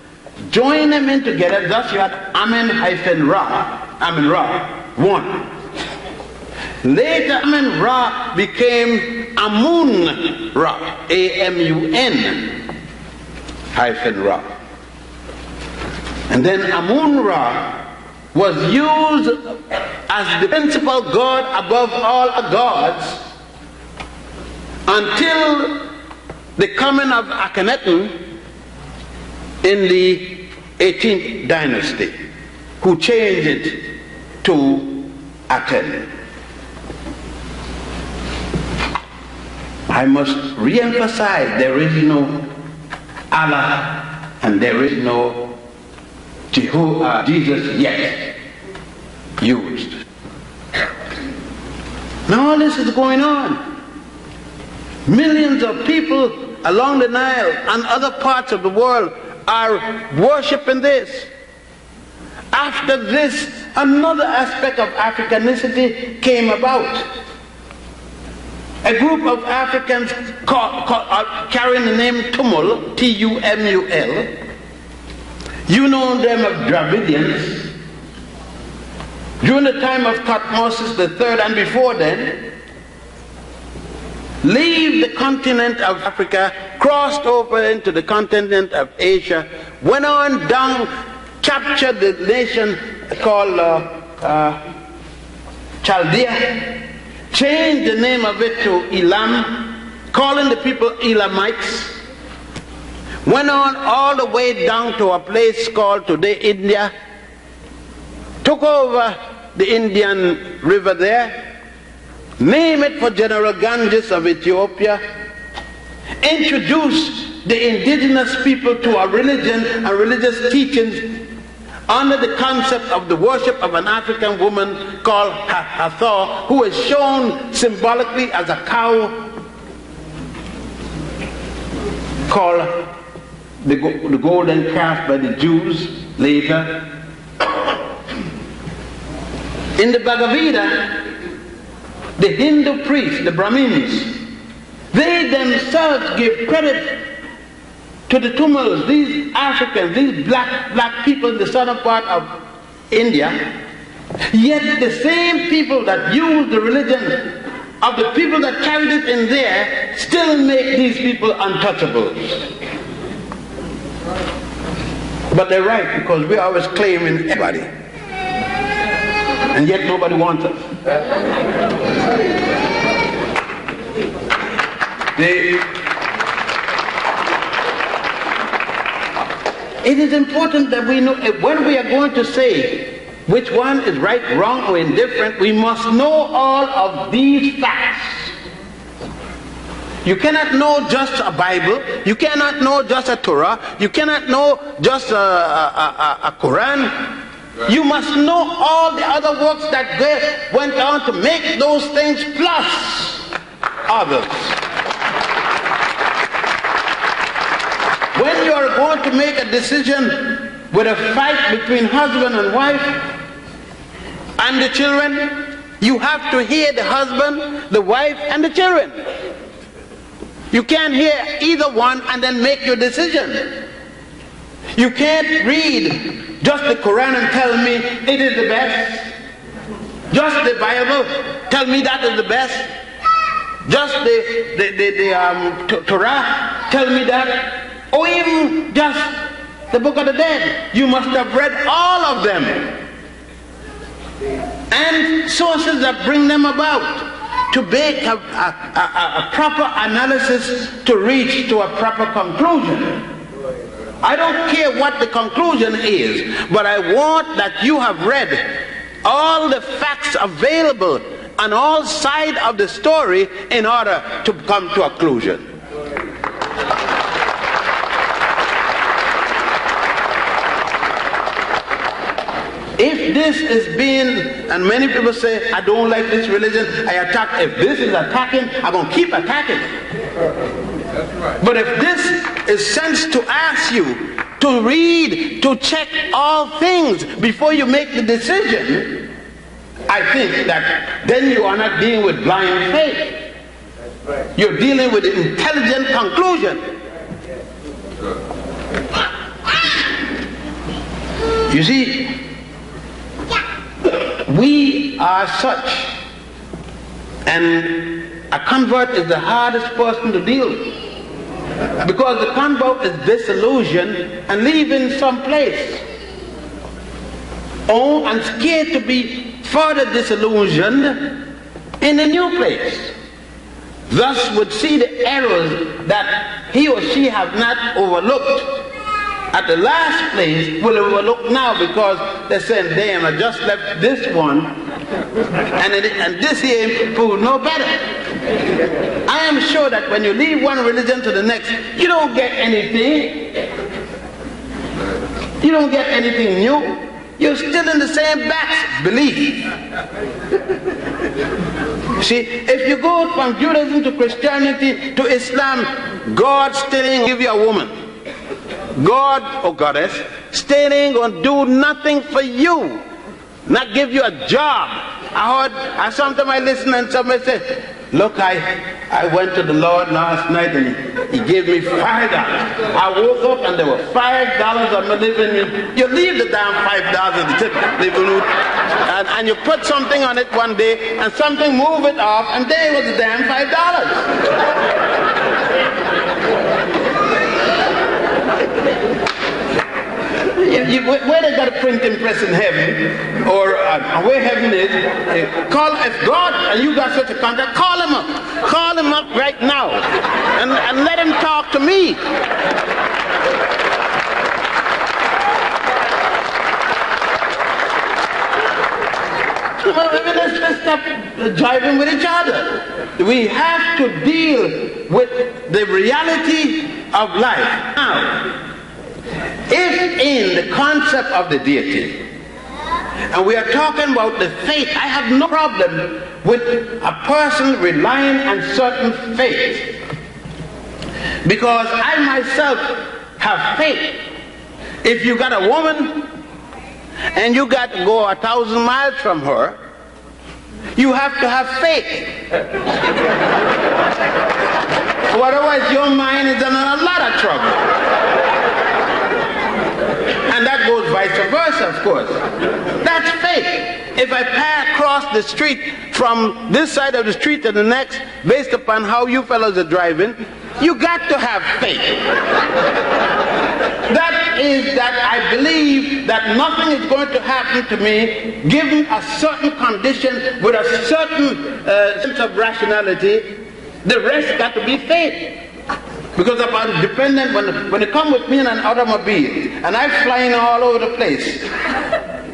joined them in together, thus you had Amen-Ra, Amen-Ra, one. Later Amen-Ra became Amun-Ra, A-M-U-N-Ra. And then Amun-Ra was used as the principal god above all gods until the coming of Akhenaten in the 18th dynasty, who changed it to Aten. I must re-emphasize, there is no Allah and there is no Jesus yet used. Now all this is going on. Millions of people along the Nile and other parts of the world are worshiping this. After this, another aspect of Africanicity came about. A group of Africans carrying the name Tumul, T-U-M-U-L. You know them as Dravidians. During the time of Thutmose III and before then, leave the continent of Africa, crossed over into the continent of Asia, went on down, captured the nation called Chaldea, changed the name of it to Elam, calling the people Elamites, went on all the way down to a place called today India, took over the Indian River there, named it for General Ganges of Ethiopia, introduced the indigenous people to a religion and religious teachings under the concept of the worship of an African woman called Hathor, who is shown symbolically as a cow called the golden calf by the Jews later. In the Bhagavad Gita, the Hindu priests, the Brahmins, they themselves give credit to the Tamils, these Africans, these black people in the southern part of India. Yet the same people that use the religion of the people that carried it in there still make these people untouchables. But they're right, because we're always claiming everybody. And yet nobody wants us. It is important that we know, when we are going to say which one is right, wrong, or indifferent, we must know all of these facts. You cannot know just a Bible, you cannot know just a Torah, you cannot know just a Quran. You must know all the other works that went on to make those things plus others. When you are going to make a decision with a fight between husband and wife and the children, you have to hear the husband, the wife, and the children. You can't hear either one and then make your decision. You can't read just the Quran and tell me it is the best. Just the Bible, tell me that is the best. Just the Torah, tell me that. Or even just the Book of the Dead. You must have read all of them. And sources that bring them about to make a proper analysis to reach to a proper conclusion. I don't care what the conclusion is, but I want that you have read all the facts available on all sides of the story in order to come to a conclusion. If this is being, and many people say, I don't like this religion, I attack. If this is attacking, I'm going to keep attacking. That's right. But if this is sent to ask you to read, to check all things before you make the decision, I think that then you are not dealing with blind faith. You're dealing with an intelligent conclusion. You see, we are such, and a convert is the hardest person to deal with, because the convert is disillusioned and leaving some place, and scared to be further disillusioned in a new place. Thus would see the errors that he or she have not overlooked at the last place will overlook now, because they're saying, damn, I just left this one and this here proved no better. I am sure that when you leave one religion to the next, you don't get anything. You don't get anything new. You're still in the same belief. See, if you go from Judaism to Christianity to Islam, God still ain't give you a woman. God or goddess still ain't gonna do nothing for you, not give you a job. I sometimes I listen and somebody say, look, I went to the Lord last night and he gave me $5. I woke up and there were $5 on my living room. You leave the damn $5 in the living room and you put something on it one day and something move it off and there was the damn $5. Where they got a printing press in heaven, or where heaven is, if God, and you got such a contact, call him up right now, and let him talk to me. us stop driving with each other. We have to deal with the reality of life. Now, if in the concept of the deity, and we are talking about the faith, I have no problem with a person relying on certain faith, because I myself have faith. If you got a woman and you got to go 1,000 miles from her, you have to have faith. Otherwise your mind is in a lot of trouble. And that goes vice versa, of course. That's faith. If I cross the street from this side of the street to the next, based upon how you fellows are driving, you got to have faith. That is that I believe that nothing is going to happen to me given a certain condition with a certain sense of rationality. The rest got to be faith. Because I'm dependent when they come with me in an automobile and I'm flying all over the place.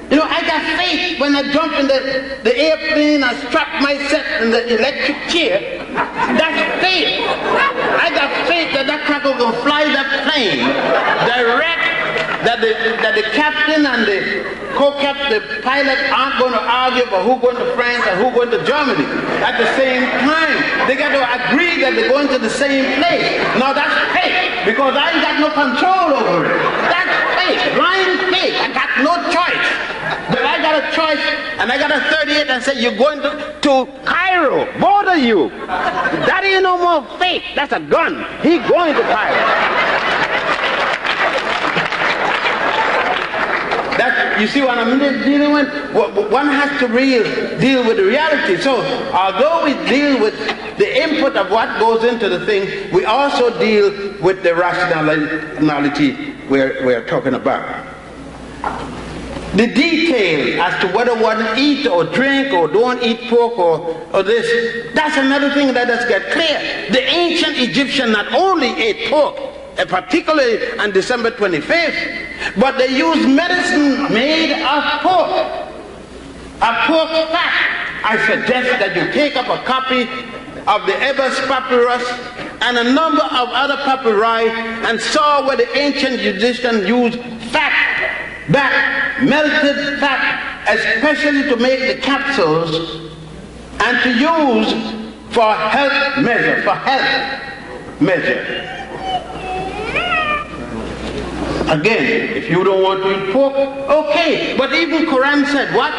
You know, I got faith when I jump in the airplane, I strap myself in the electric chair. That's faith. I got faith that that cracker will fly that plane direct, that the captain and the co-captain, the pilot aren't going to argue about who going to France and who going to Germany. At the same time, they got to agree that they're going to the same place. Now that's faith, because I ain't got no control over it. That's faith, blind faith. I got no choice. But I got a choice, and I got a 38 and say, you're going to Cairo, both of you. That ain't no more faith. That's a gun. He going to Cairo. That, you see what I'm dealing with? One has to deal with the reality. So, although we deal with the input of what goes into the thing, we also deal with the rationality we're talking about. The detail as to whether one eat or drink or don't eat pork or this, that's another thing that does get clear. The ancient Egyptian not only ate pork, particularly on December 25th, but they used medicine made of pork. A pork fat. I suggest that you take up a copy of the Ebers Papyrus and a number of other papyri and saw where the ancient Egyptians used fat, melted fat, especially to make the capsules and to use for health measure, Again, if you don't want to eat pork, okay. But even Quran said what?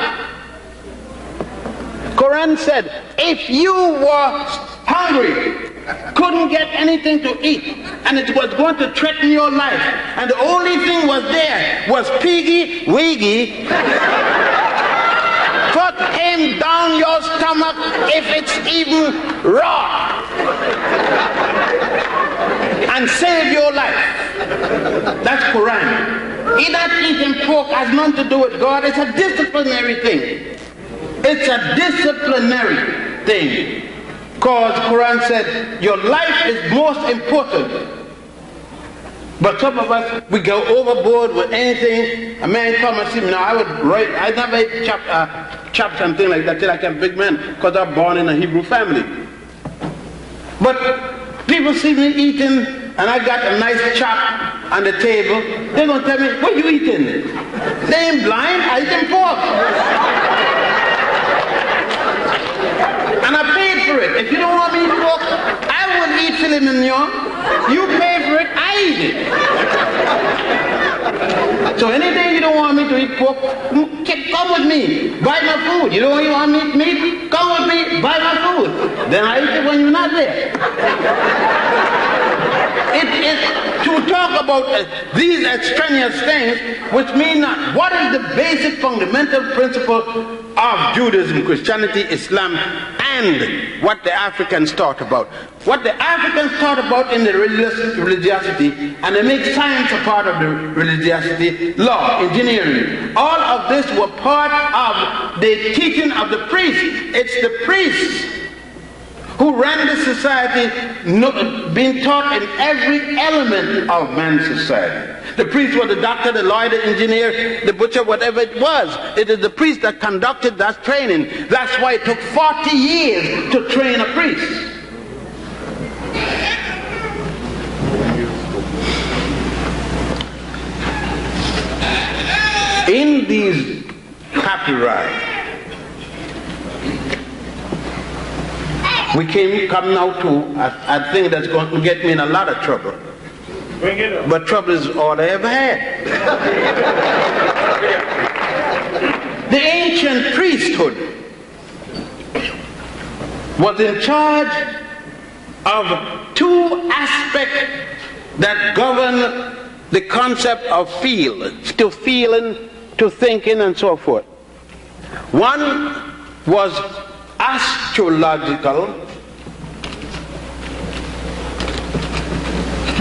Quran said, if you were hungry, couldn't get anything to eat, and it was going to threaten your life, and the only thing was there was piggy wiggy, put him down your stomach if it's even raw, and save your life. That's Quran. Not eating pork has nothing to do with God. It's a disciplinary thing. It's a disciplinary thing. Because Quran said your life is most important. But some of us, we go overboard with anything. A man come and see me now. I never ate chops and things like that till I became a big man, because I'm born in a Hebrew family. But people see me eating, and I got a nice chop on the table. They're going to tell me, what you eating? They ain't blind, I eating pork. And I paid for it. If you don't want me to eat pork, I wouldn't eat filet mignon. You pay for it, I eat it. So anything you don't want me to eat pork, come with me, buy my food. You don't want me to eat meat, come with me, buy my food. Then I eat it when you're not there. It is to talk about these extraneous things, which mean not what is the basic fundamental principle of Judaism, Christianity, Islam, and what the Africans taught about. What the Africans taught about in the religiosity, and they make science a part of the religiosity, law, engineering. All of this were part of the teaching of the priests. It's the priests who ran the society, being taught in every element of man's society. The priest was the doctor, the lawyer, the engineer, the butcher, whatever it was. It is the priest that conducted that training. That's why it took 40 years to train a priest. In these papyri, we come now to a thing that's going to get me in a lot of trouble. Bring it up. But trouble is all I ever had. The ancient priesthood was in charge of two aspects that govern the concept of feel, to feeling, to thinking, and so forth. One was astrological,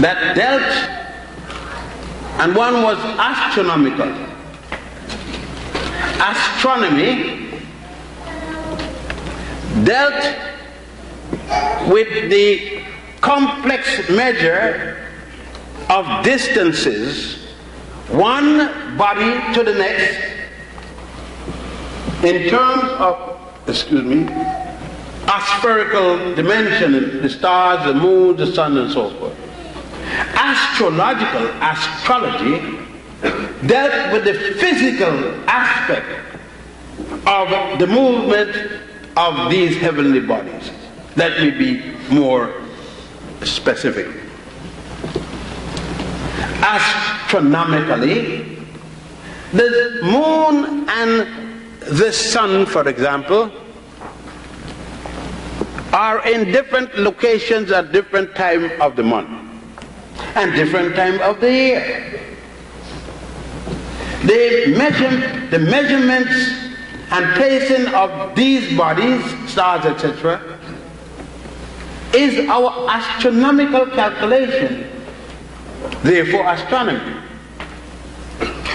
that dealt, and one was astronomical. Astronomy dealt with the complex measure of distances, one body to the next, in terms of, spherical dimension, the stars, the moon, the sun, and so forth. Astrology dealt with the physical aspect of the movement of these heavenly bodies. Let me be more specific. Astronomically, the moon and the sun, for example, are in different locations at different time of the month and different time of the year. The measurements and placing of these bodies, stars, etc., is our astronomical calculation, therefore astronomy.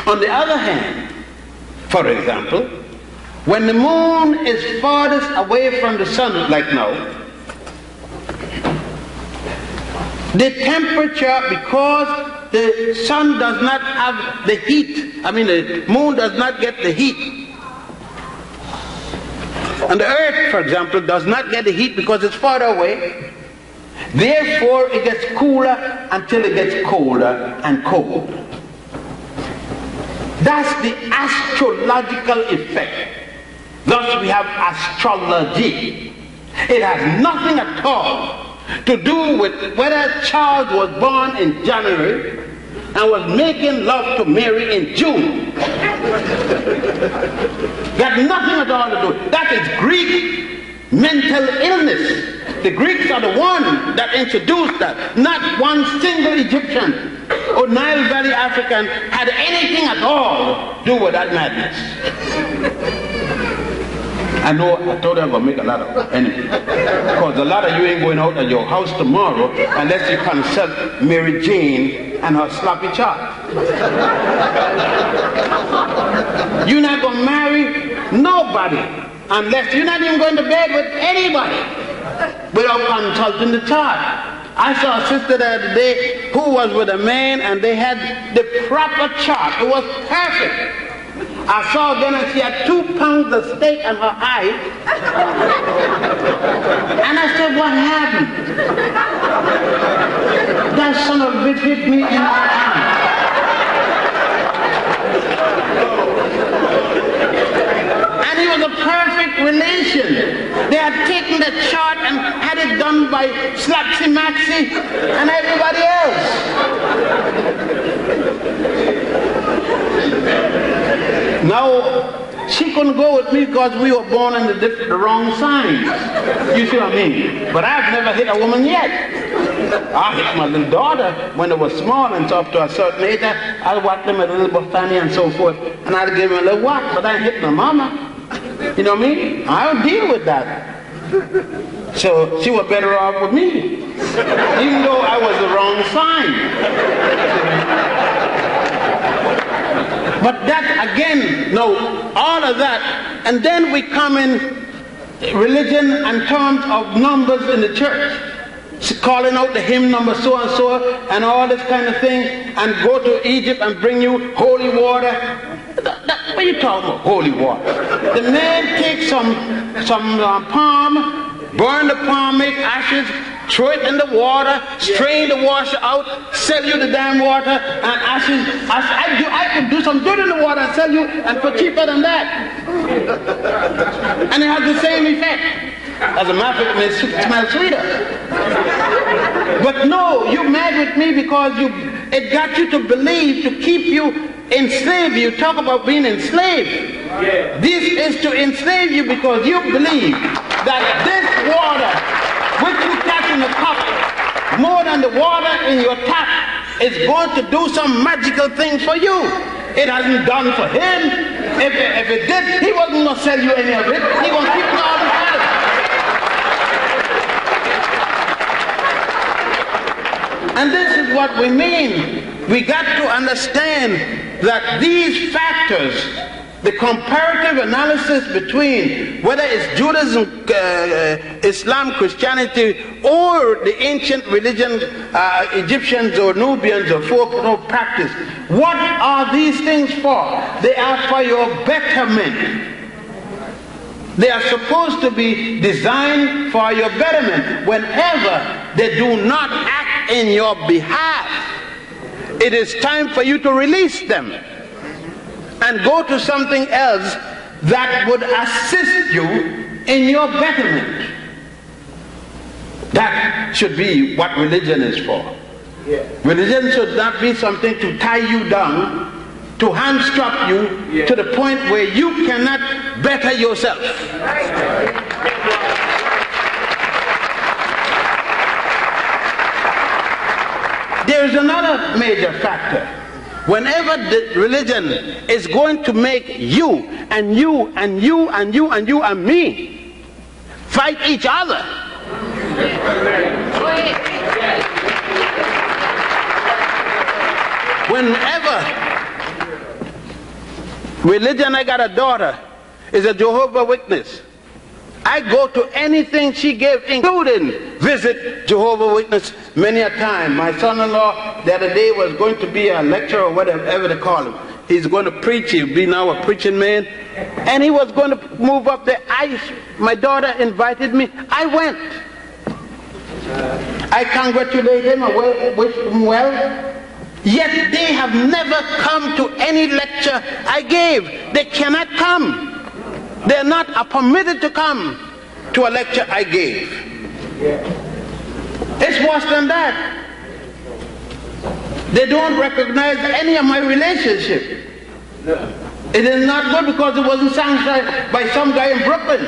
On the other hand, for example, when the moon is farthest away from the sun, like now, the temperature, because the sun does not have the heat, the moon does not get the heat, and the earth, for example, does not get the heat because it's farther away, therefore it gets cooler until it gets colder and cold. That's the astrological effect. Thus we have astrology. It has nothing at all to do with whether a child was born in January and was making love to Mary in June. Got nothing at all to do. That is Greek mental illness. The Greeks are the one that introduced that. Not one single Egyptian or Nile Valley African had anything at all to do with that madness. I know I told you I'm going to make a lot of enemies. Because a lot of you ain't going out of your house tomorrow unless you consult Mary Jane and her sloppy chart. You're not going to marry nobody unless you're not even going to bed with anybody without consulting the chart. I saw a sister the other day who was with a man and they had the proper chart. It was perfect. I saw again and she had 2 pounds of steak on her eye. And I said, what happened? That son of a bitch hit me in my eye. And he was a perfect relation. They had taken the chart and had it done by Slapsy Maxy and everybody else. Now, she couldn't go with me because we were born in the wrong signs. You see what I mean? But I've never hit a woman yet. I hit my little daughter when they were small and so up to a certain age. I'll whack them a little buffani and so forth. And I'll give them a little whack, but I ain't hit my mama. You know what I mean? I don't deal with that. So she was better off with me. Even though I was the wrong sign. But that again, no, all of that, and then we come in religion and terms of numbers in the church. calling out the hymn number so and so and all this kind of thing, and go to Egypt and bring you holy water. What are you talking about, holy water? The man takes some palm, burn the palm, make ashes, throw it in the water, strain the water out, sell you the damn water and ashes. I could do some good in the water and sell you, and for cheaper than that. And it has the same effect. As a matter of fact, it smells sweeter. But no, you're mad with me because it got you to believe, to keep you enslaved. You talk about being enslaved. Yeah. This is to enslave you because you believe that this water, which you catch in the cup, more than the water in your tap, is going to do some magical thing for you. It hasn't done for him. If it did, he wasn't going to sell you any of it. He was keeping all the water. And this is what we mean. We got to understand that these factors, the comparative analysis between whether it's Judaism, Islam, Christianity, or the ancient religion, Egyptians or Nubians or folklore practice, what are these things for? They are for your betterment. They are supposed to be designed for your betterment. Whenever they do not act in your behalf, it is time for you to release them and go to something else that would assist you in your betterment. That should be what religion is for. Religion should not be something to tie you down, to hamstrap you to the point where you cannot better yourself. There is another major factor. Whenever the religion is going to make you and you and you and you and you and me fight each other, whenever religion, I got a daughter, is a Jehovah's Witness, I go to anything she gave, including visit Jehovah's Witness many a time. My son-in-law the other day was going to be a lecturer or whatever they call him. He's going to preach. He'll be now a preaching man. And he was going to move up there. My daughter invited me. I went. I congratulate him. I wish him well. Yet they have never come to any lecture I gave. They cannot come. They're not permitted to come to a lecture I gave. It's worse than that. They don't recognize any of my relationship. It is not good because it wasn't sanctioned by some guy in Brooklyn.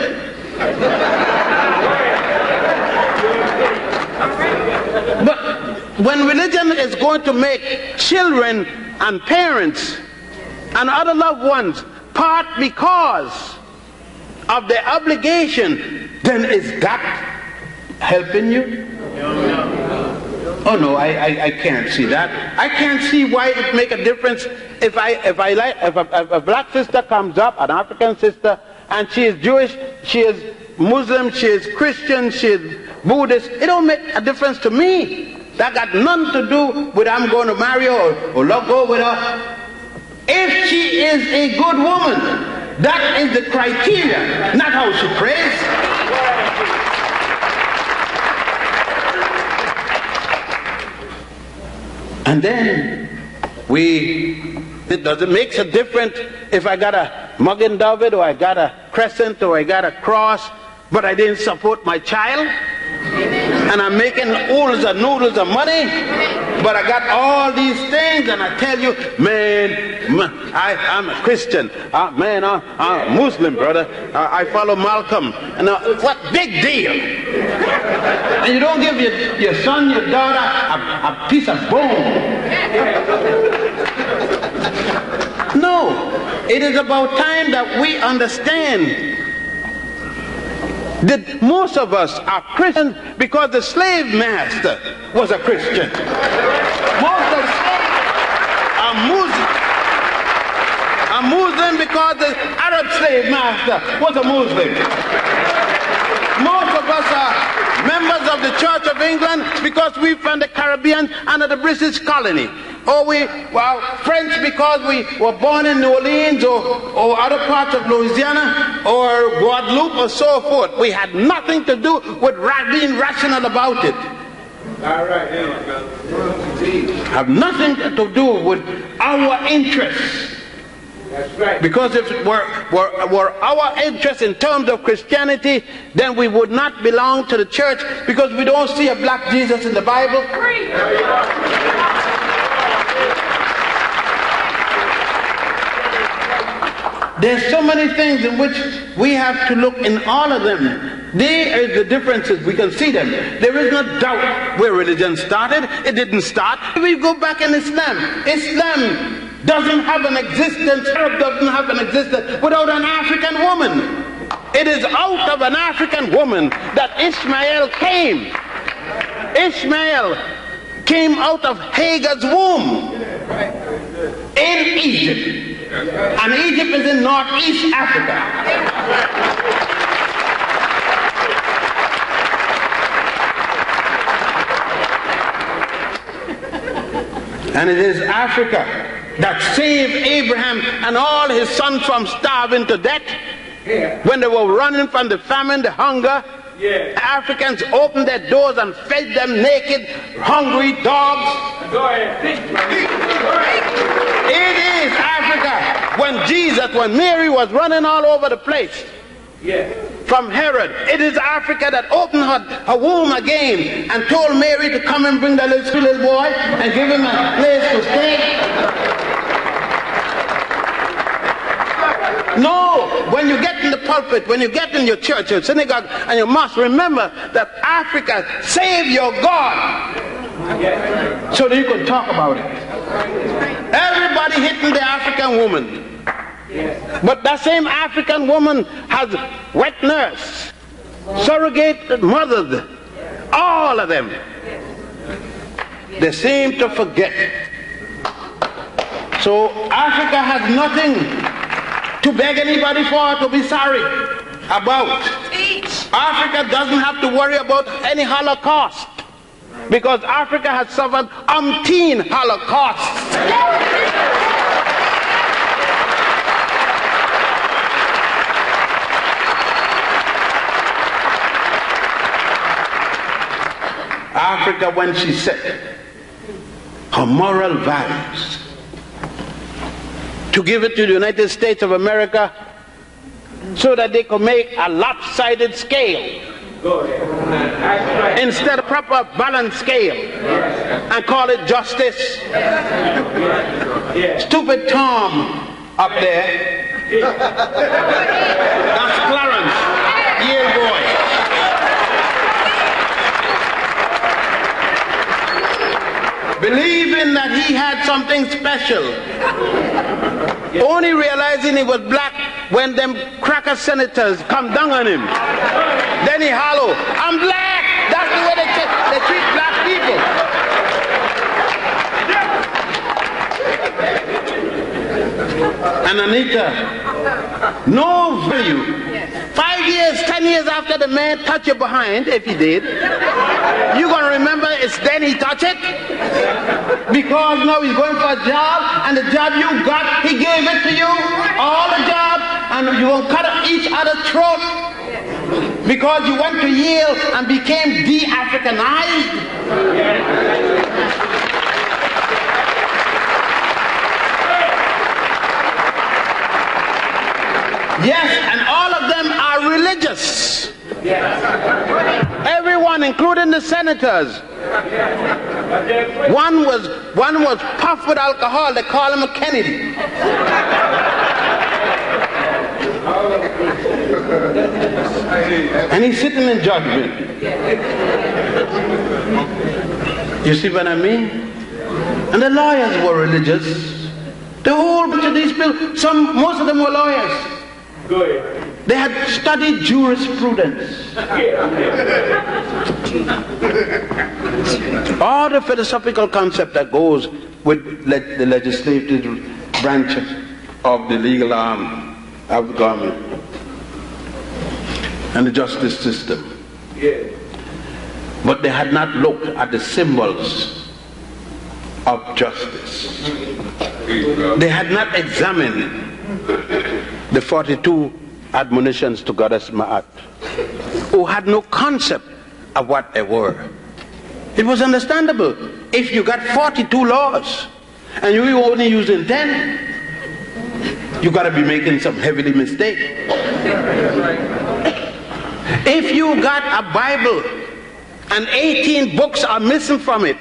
But when religion is going to make children and parents and other loved ones part because of their obligation, then is that helping you? Oh no, I can't see that. I can't see why it make a difference if a black sister comes up, an African sister, and she is Jewish, she is Muslim, she is Christian, she is Buddhist. It don't make a difference to me. That got nothing to do with I'm going to marry her or not go with her. If she is a good woman, that is the criteria, not how she prays. And then it makes a difference if I got a Magen David or I got a crescent or I got a cross, but I didn't support my child. And I'm making oodles and noodles of money, but I got all these things, and I tell you, man, I'm a Christian, I'm a Muslim, brother, I follow Malcolm, and what big deal? And you don't give your son, your daughter a piece of bone. No, it is about time that we understand that most of us are Christians because the slave master was a Christian. Most of us are Muslim because the Arab slave master was a Muslim. Most of us are members of the Church of England because we're from the Caribbean under the British colony. Or we were French because we were born in New Orleans or other parts of Louisiana or Guadeloupe or so forth. We had nothing to do with being rational about it. All right. Have nothing to do with our interests. That's right. Because if it were our interest in terms of Christianity, then we would not belong to the church, because we don't see a black Jesus in the Bible. There's so many things in which we have to look in all of them. There are the differences. We can see them. There is no doubt where religion started. It didn't start. We go back in Islam. Islam doesn't have an existence, Arab doesn't have an existence without an African woman. It is out of an African woman that Ishmael came. Ishmael came out of Hagar's womb in Egypt. And Egypt is in northeast Africa. And it is Africa that saved Abraham and all his sons from starving to death. When they were running from the famine, the hunger, Africans opened their doors and fed them naked, hungry dogs. Go ahead. It is Africa. When Mary was running all over the place from Herod, it is Africa that opened her womb again and told Mary to come and bring the little boy and give him a place to stay. No, when you get in the pulpit, when you get in your church or synagogue, and you must remember that Africa saved your God so that you can talk about it. Everybody hitting the African woman. But that same African woman has wet nurse, surrogate mothered, all of them. They seem to forget. So Africa has nothing to beg anybody for, to be sorry about. Africa doesn't have to worry about any Holocaust, because Africa has suffered umpteen Holocausts. Africa, when she set her moral values to give it to the United States of America so that they could make a lopsided scale instead of proper balanced scale and call it justice. Stupid Tom up there, that's Clarence, Yale boy. Believing that he had something special, only realizing he was black when them cracker senators come down on him. Then he hollow, I'm black. That's the way they treat black people. And Anita, no value. 5 years, 10 years after the man touched you behind, if he did, you're going to remember it's then he touched it? Because now he's going for a job, and the job you got, he gave it to you, all the job, and you're going to cut up each other's throat because you went to Yale and became de-Africanized? Yes, and all of them are religious. Everyone, including the senators. One was puffed with alcohol. They call him a Kennedy. And he's sitting in judgment. You see what I mean? And the lawyers were religious. The whole bunch of these people, most of them were lawyers. They had studied jurisprudence. All the philosophical concept that goes with the legislative branch of the legal arm of the government. and the justice system. Yes. But they had not looked at the symbols of justice. They had not examined the 42 admonitions to Goddess Ma'at, who had no concept of what they were. It was understandable. If you got 42 laws and you were only using 10, you got to be making some heavily mistake. If you got a Bible and 18 books are missing from it,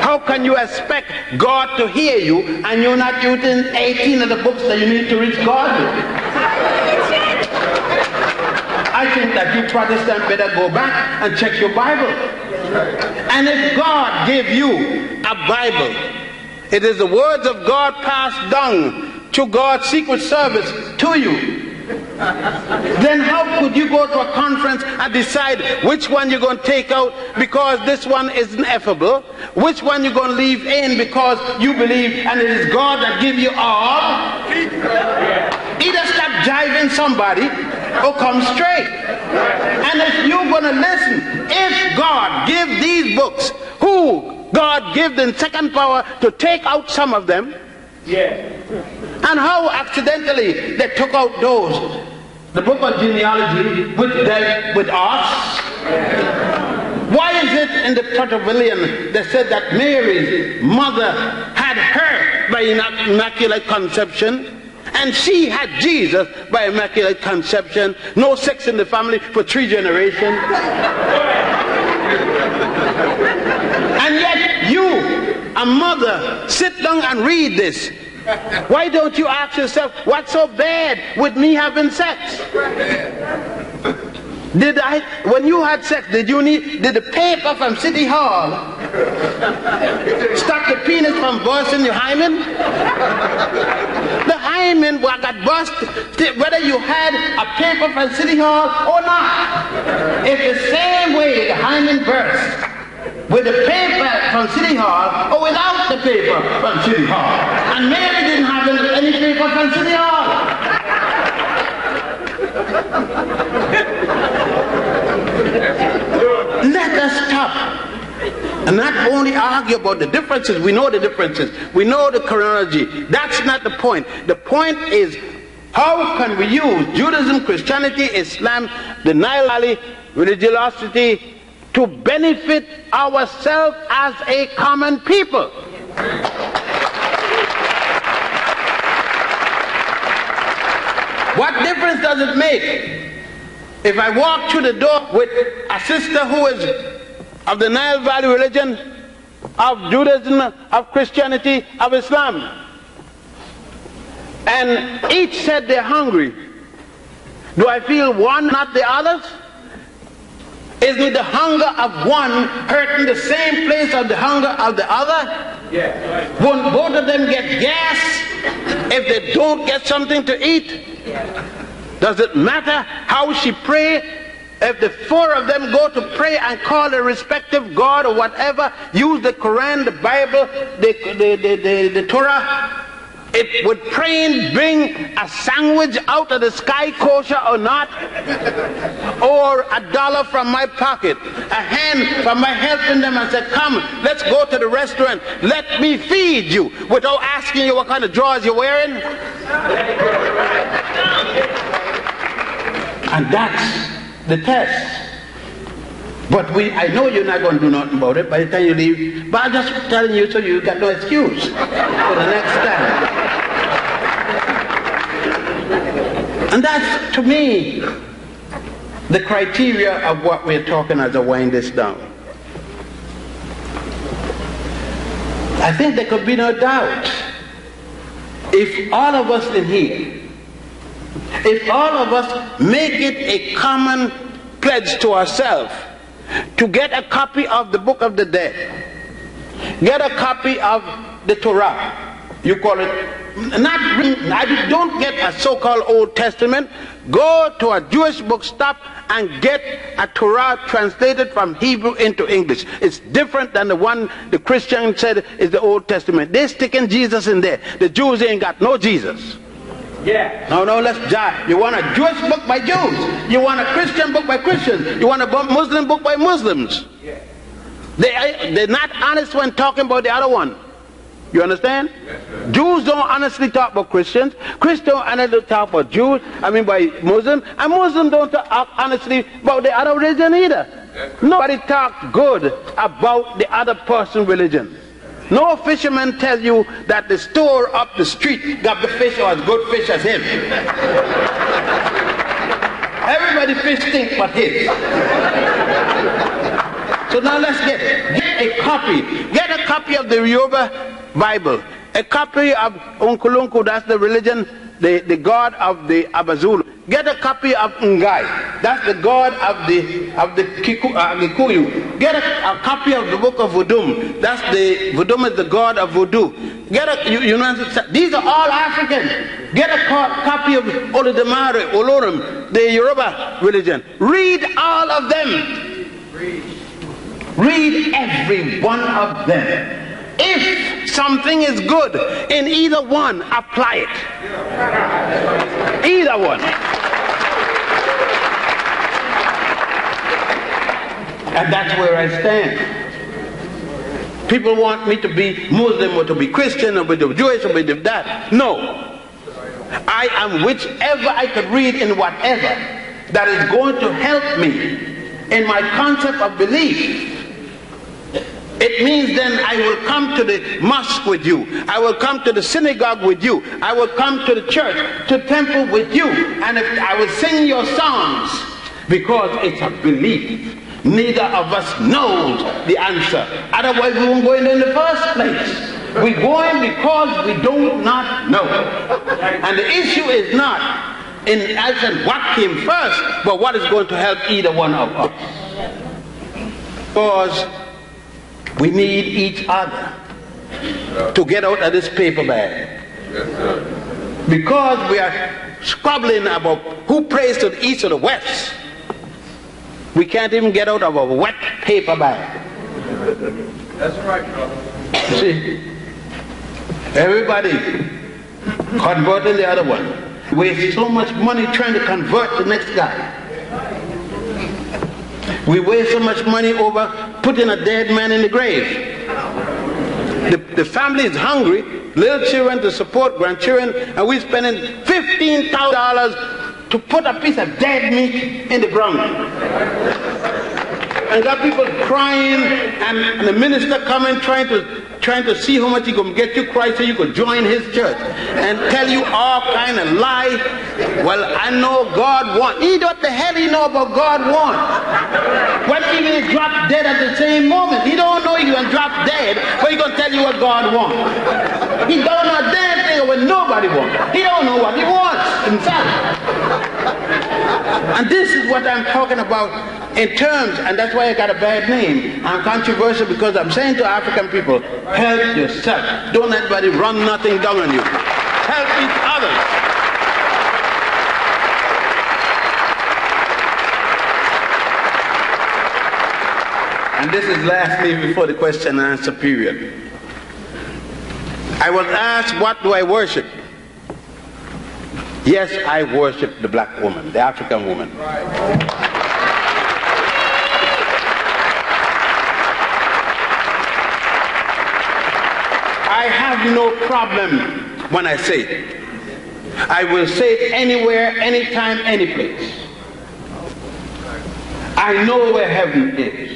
how can you expect God to hear you and you're not using 18 of the books that you need to reach God with? I think that you Protestants better go back and check your Bible. And if God gave you a Bible, it is the words of God passed down to God's secret service to you. Then how could you go to a conference and decide which one you're going to take out because this one is ineffable, which one you're going to leave in because you believe and it is God that gives you all? Either stop jiving somebody or come straight. And if you're going to listen, if God give these books, who God give them second power to take out some of them, and how accidentally they took out those, the book of genealogy which dealt with us. Why is it in the Protopavilion they said that Mary's mother had her by immaculate conception and she had Jesus by immaculate conception, no sex in the family for 3 generations? And yet you, a mother, sit down and read this. Why don't you ask yourself, what's so bad with me having sex? When you had sex, did the paper from City Hall stop the penis from bursting your hymen? The hymen got burst whether you had a paper from City Hall or not. It's the same way the hymen burst, with the paper from City Hall or without the paper from City Hall. And Mary didn't have any paper from City Hall. Let us stop and not only argue about the differences. We know the differences. We know the chronology. That's not the point. The point is, how can we use Judaism, Christianity, Islam, the Nile Valley, religiosity to benefit ourselves as a common people? What difference does it make if I walk through the door with a sister who is of the Nile Valley religion, of Judaism, of Christianity, of Islam, and each said they're hungry? Do I feel one, not the others? Isn't the hunger of one hurting the same place of the hunger of the other? Yeah. Won't both of them get gas if they don't get something to eat? Does it matter how she pray? If the 4 of them go to pray and call their respective God or whatever, use the Quran, the Bible, the Torah, would praying bring a sandwich out of the sky kosher or not? Or $1 from my pocket, a hand from my helping them and said, come, let's go to the restaurant, let me feed you, without asking you what kind of drawers you're wearing? And that's the test. But I know you're not going to do nothing about it by the time you leave, but I'm just telling you so you got no excuse for the next time. And that's, to me, the criteria of what we're talking as I wind this down. I think there could be no doubt if all of us in here, if all of us make it a common pledge to ourselves to get a copy of the Book of the Dead, get a copy of the Torah, you call it, don't get a so-called Old Testament, go to a Jewish bookstop and get a Torah translated from Hebrew into English. It's different than the one the Christian said is the Old Testament. They're sticking Jesus in there. The Jews ain't got no Jesus. Yeah. No, let's jive. You want a Jewish book by Jews. You want a Christian book by Christians. You want a Muslim book by Muslims. Yeah. They're not honest when talking about the other one. You understand? Jews don't honestly talk about Christians. Christians don't honestly talk about Jews, by Muslims. And Muslims don't talk honestly about the other religion either. Nobody talks good about the other person's religion. No fisherman tells you that the store up the street got the fish or as good fish as him. Everybody fish stink but his. So now let's get a copy. Get a copy of the Yoruba Bible. A copy of Unkulunku, that's the religion, the god of the Abazulu. Get a copy of Ngai, that's the god of the Kikuyu. Get a copy of the book of Vudum. Vudum is the god of voodoo. These are all African. Get a copy of Olodumare, Olorum, the Yoruba religion. Read all of them. Read every one of them. If something is good in either one, apply it. Either one. And that's where I stand. People want me to be Muslim or to be Christian or to be Jewish or to be that. No. I am whichever I could read in whatever that is going to help me in my concept of belief. It means then I will come to the mosque with you. I will come to the synagogue with you. I will come to the church, to the temple with you. And I will sing your songs because it's a belief. Neither of us knows the answer. Otherwise we won't go in the first place. We're going because we do not know. And the issue is not in what came first, but what is going to help either one of us. Because we need each other to get out of this paper bag. Because we are squabbling about who prays to the east or the west, we can't even get out of a wet paper bag. That's right, brother. You see, everybody converting the other one. Waste so much money trying to convert the next guy. We waste so much money over putting a dead man in the grave. The family is hungry, little children to support grandchildren, and we're spending $15,000 to put a piece of dead meat in the ground. And got people crying, and the minister coming trying to see how much he can get you cry so you could join his church and tell you all kind of lie. Well, I know God wants. What the hell he know about God wants? When he will drop dead at the same moment. He don't know he's going to drop dead, but he's going to tell you what God wants. He don't know a damn thing of what nobody wants. He don't know what he wants himself. And this is what I'm talking about in terms, and that's why I got a bad name. I'm controversial because I'm saying to African people, help yourself. Don't let anybody run nothing down on you. Help each other. And this is lastly before the question and answer period. I was asked, what do I worship? Yes, I worship the black woman, the African woman. I have no problem when I say it. I will say it anywhere, anytime, any place. I know where heaven is.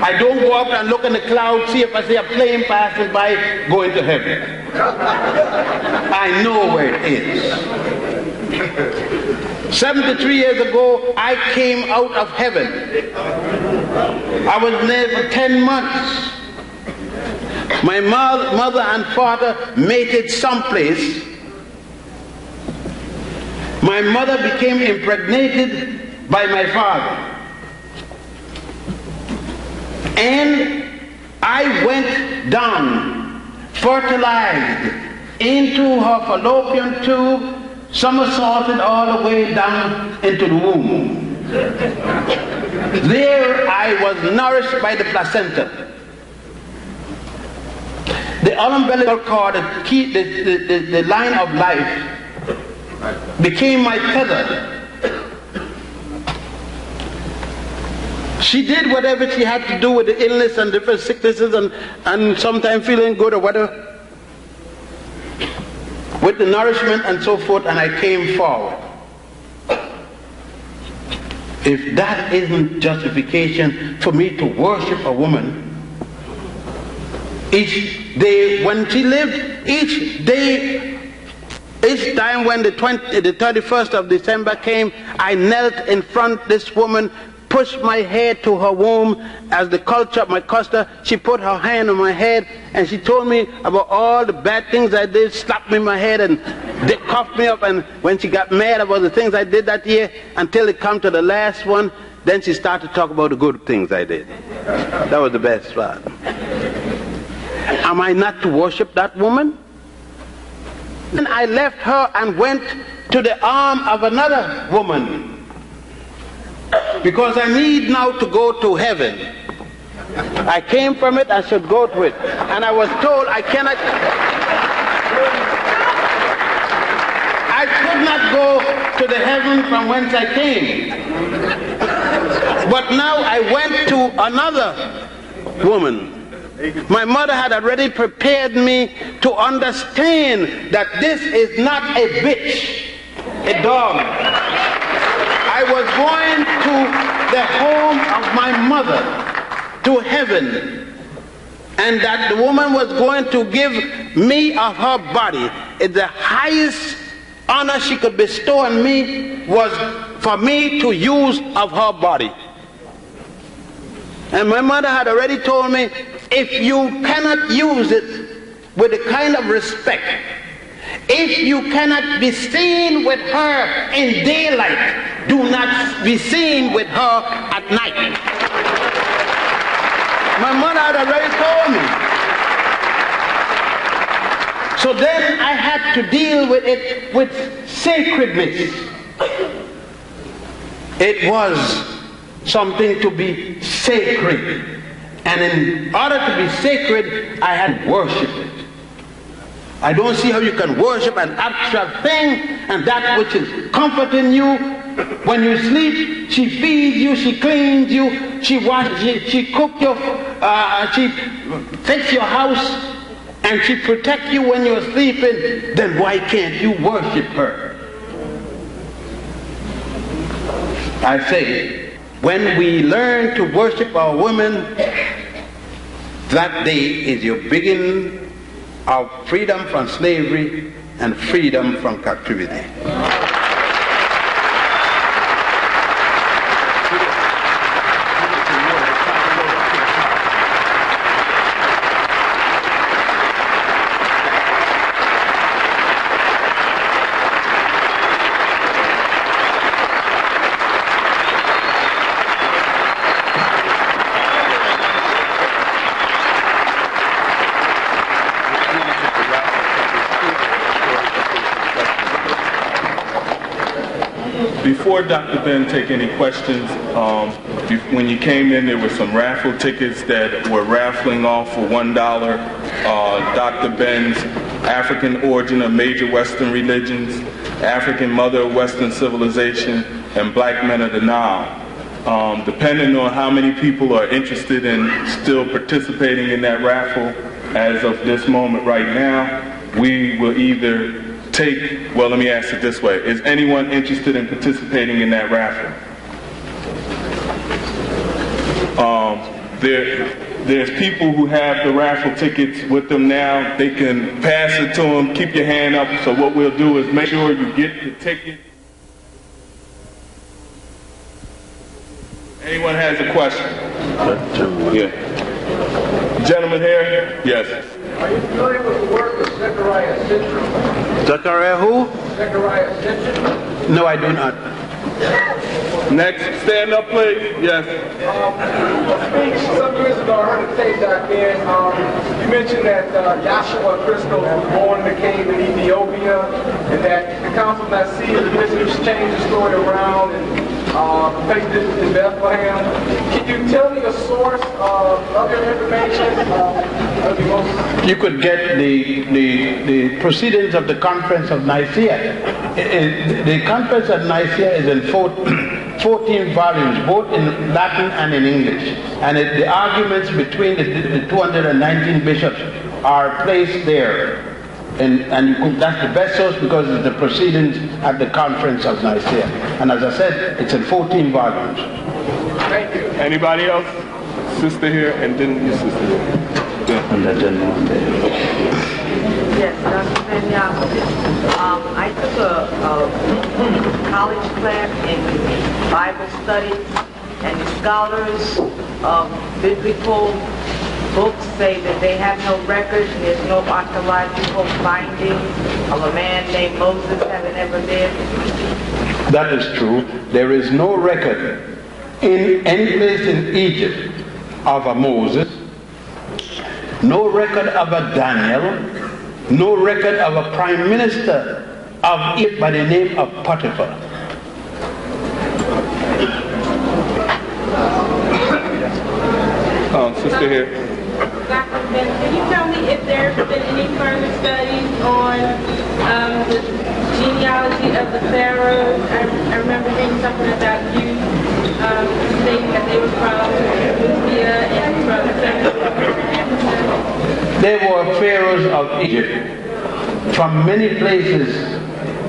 I don't go up and look in the clouds, see if I see a plane passing by, going to heaven. I know where it is. 73 years ago, I came out of heaven. I was there for 10 months. My mother and father mated someplace. My mother became impregnated by my father. And I went down, fertilized into her fallopian tube, somersaulted all the way down into the womb. There I was nourished by the placenta. The umbilical cord, the line of life, became my tether. She did whatever she had to do with the illness and different sicknesses and sometimes feeling good or whatever, with the nourishment and so forth, and I came forward. If that isn't justification for me to worship a woman, each day when she lived, each time when the 31st of December came, I knelt in front of this woman, pushed my head to her womb as the culture of my custom. She put her hand on my head and she told me about all the bad things I did, slapped me in my head and they cuffed me up, and when she got mad about the things I did that year, until it come to the last one, then she started to talk about the good things I did. That was the best part. Am I not to worship that woman? And I left her and went to the arm of another woman, because I need now to go to heaven. I came from it, I should go to it. And I was told I could not go to the heaven from whence I came. But now I went to another woman. My mother had already prepared me to understand that this is not a bitch, a dog. I was going to the home of my mother, to heaven, and that the woman was going to give me of her body. The highest honor she could bestow on me was for me to use of her body. And my mother had already told me, if you cannot use it with the kind of respect, if you cannot be seen with her in daylight, do not be seen with her at night. My mother had already told me. So then I had to deal with it with sacredness. It was something to be sacred. And in order to be sacred, I had to worship it. I don't see how you can worship an abstract thing, and that which is comforting you. When you sleep, she feeds you, she cleans you, she washes you, she cooks you, she takes your house, and she protects you when you're sleeping. Then why can't you worship her? I say, when we learn to worship our women, that day is your beginning of freedom from slavery and freedom from captivity. Before Dr. Ben take any questions, when you came in, there were some raffle tickets that were raffling off for $1. Dr. Ben's African Origin of Major Western Religions, African Mother of Western Civilization, and Black Men of the Nile. Depending on how many people are interested in still participating in that raffle, as of this moment right now, we will either take, well, let me ask it this way. Is anyone interested in participating in that raffle? There's people who have the raffle tickets with them now. They can pass it to them. Keep your hand up. So what we'll do is make sure you get the ticket. Anyone has a question? Yeah. Gentleman here? Yes. Are you familiar with the work of Zechariah Sitchin? Zechariah who? Zechariah Sitchin? No, I do not. Next, stand up, please. Yes. Some years ago, I heard a tape back then. You mentioned that Joshua Crystal was born in the cave in Ethiopia, and that the Council of Nicaea, the bishops changed the story around and placed it in Bethlehem. Can you tell me the source of your information? You could get the proceedings of the Conference of Nicaea The Conference at Nicaea is in 14 volumes, both in Latin and in English. And the arguments between the 219 bishops are placed there. And that's the best source because it's the proceedings at the Conference of Nicaea. And as I said, it's in 14 volumes. Thank you. Anybody else? Sister here, and then your sister here. Yeah. And that gentleman there. Yes, Dr. Benyama. I took a college class in Bible studies, and the scholars of biblical books say that they have no record, there's no archaeological findings of a man named Moses having ever lived. That is true. There is no record in any place in Egypt of a Moses, no record of a Daniel, no record of a prime minister of Egypt by the name of Potiphar. Sister here. Dr. Ben, can you tell me if there's been any further studies on the genealogy of the pharaohs? I remember reading something about you stating that they were from Lucia and from There were pharaohs of Egypt from many places,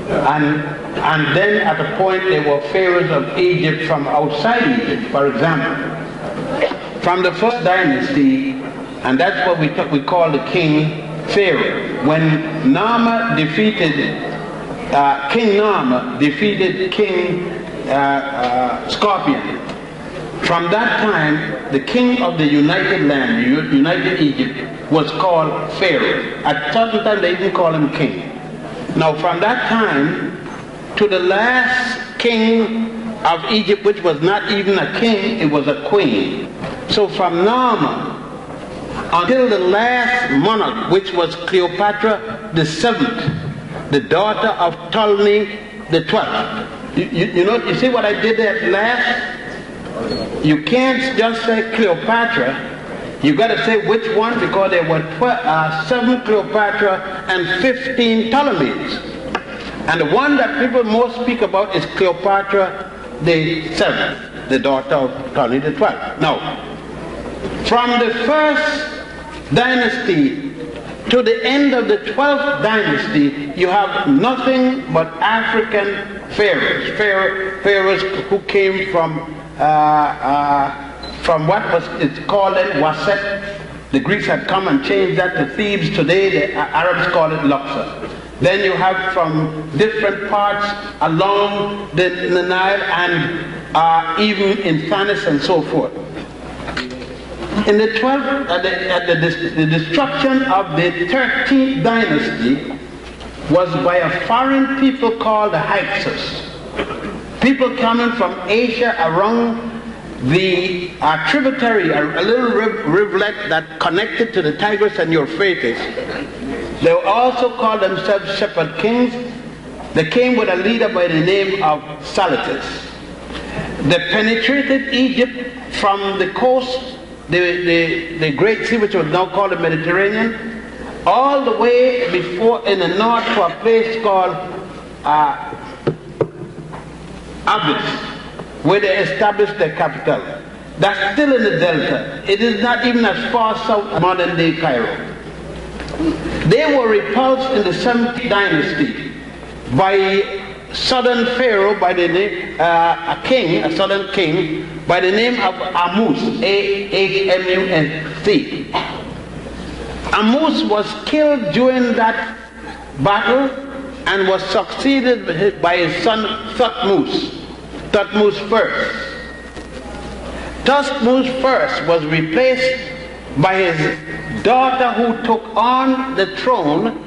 and then at a point there were pharaohs of Egypt from outside Egypt. For example, from the first dynasty, and that's what we call the king Pharaoh. When Nama defeated King Nama defeated King Scorpion. From that time, the king of the United Land, United Egypt, was called Pharaoh. At certain time, they even call him king. Now, from that time to the last king of Egypt, which was not even a king, it was a queen. So from Nama until the last monarch, which was Cleopatra the seventh, the daughter of Ptolemy the 12th. You see what I did there last? You can't just say Cleopatra. You got to say which one, because there were 7 Cleopatra and 15 Ptolemies. And the one that people most speak about is Cleopatra the 7th, the daughter of Ptolemy the 12th. Now, from the first dynasty to the end of the 12th dynasty, you have nothing but African pharaohs. Pharaohs who came from what was it's called Waset. The Greeks had come and changed that to Thebes. Today the Arabs call it Luxor. Then you have from different parts along the Nile and even in Thanis and so forth. In the 12th, the destruction of the 13th dynasty was by a foreign people called the Hyksos. People coming from Asia around the tributary, a little rivulet that connected to the Tigris and Euphrates. They also called themselves shepherd kings. They came with a leader by the name of Salatus. They penetrated Egypt from the coast, the Great Sea, which was now called the Mediterranean, all the way before in the north to a place called Abis, where they established their capital. That's still in the delta. It is not even as far south as modern day Cairo. They were repulsed in the 7th dynasty by southern pharaoh by the name, a southern king by the name of Amus, A-H-M-U-S-C. Amus was killed during that battle and was succeeded by his son Thutmose I. Thutmose I was replaced by his daughter, who took on the throne,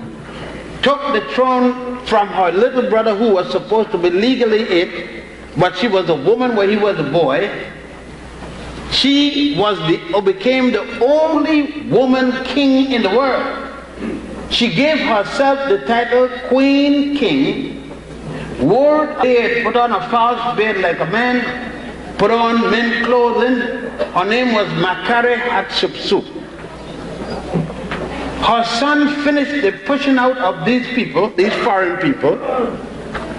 took the throne from her little brother, who was supposed to be legally it, but she was a woman where he was a boy. She became the only woman king in the world. She gave herself the title Queen King, wore a beard, put on a false beard like a man, put on men's clothing. Her name was Makare Hatshepsut. Her son finished the pushing out of these people, these foreign people,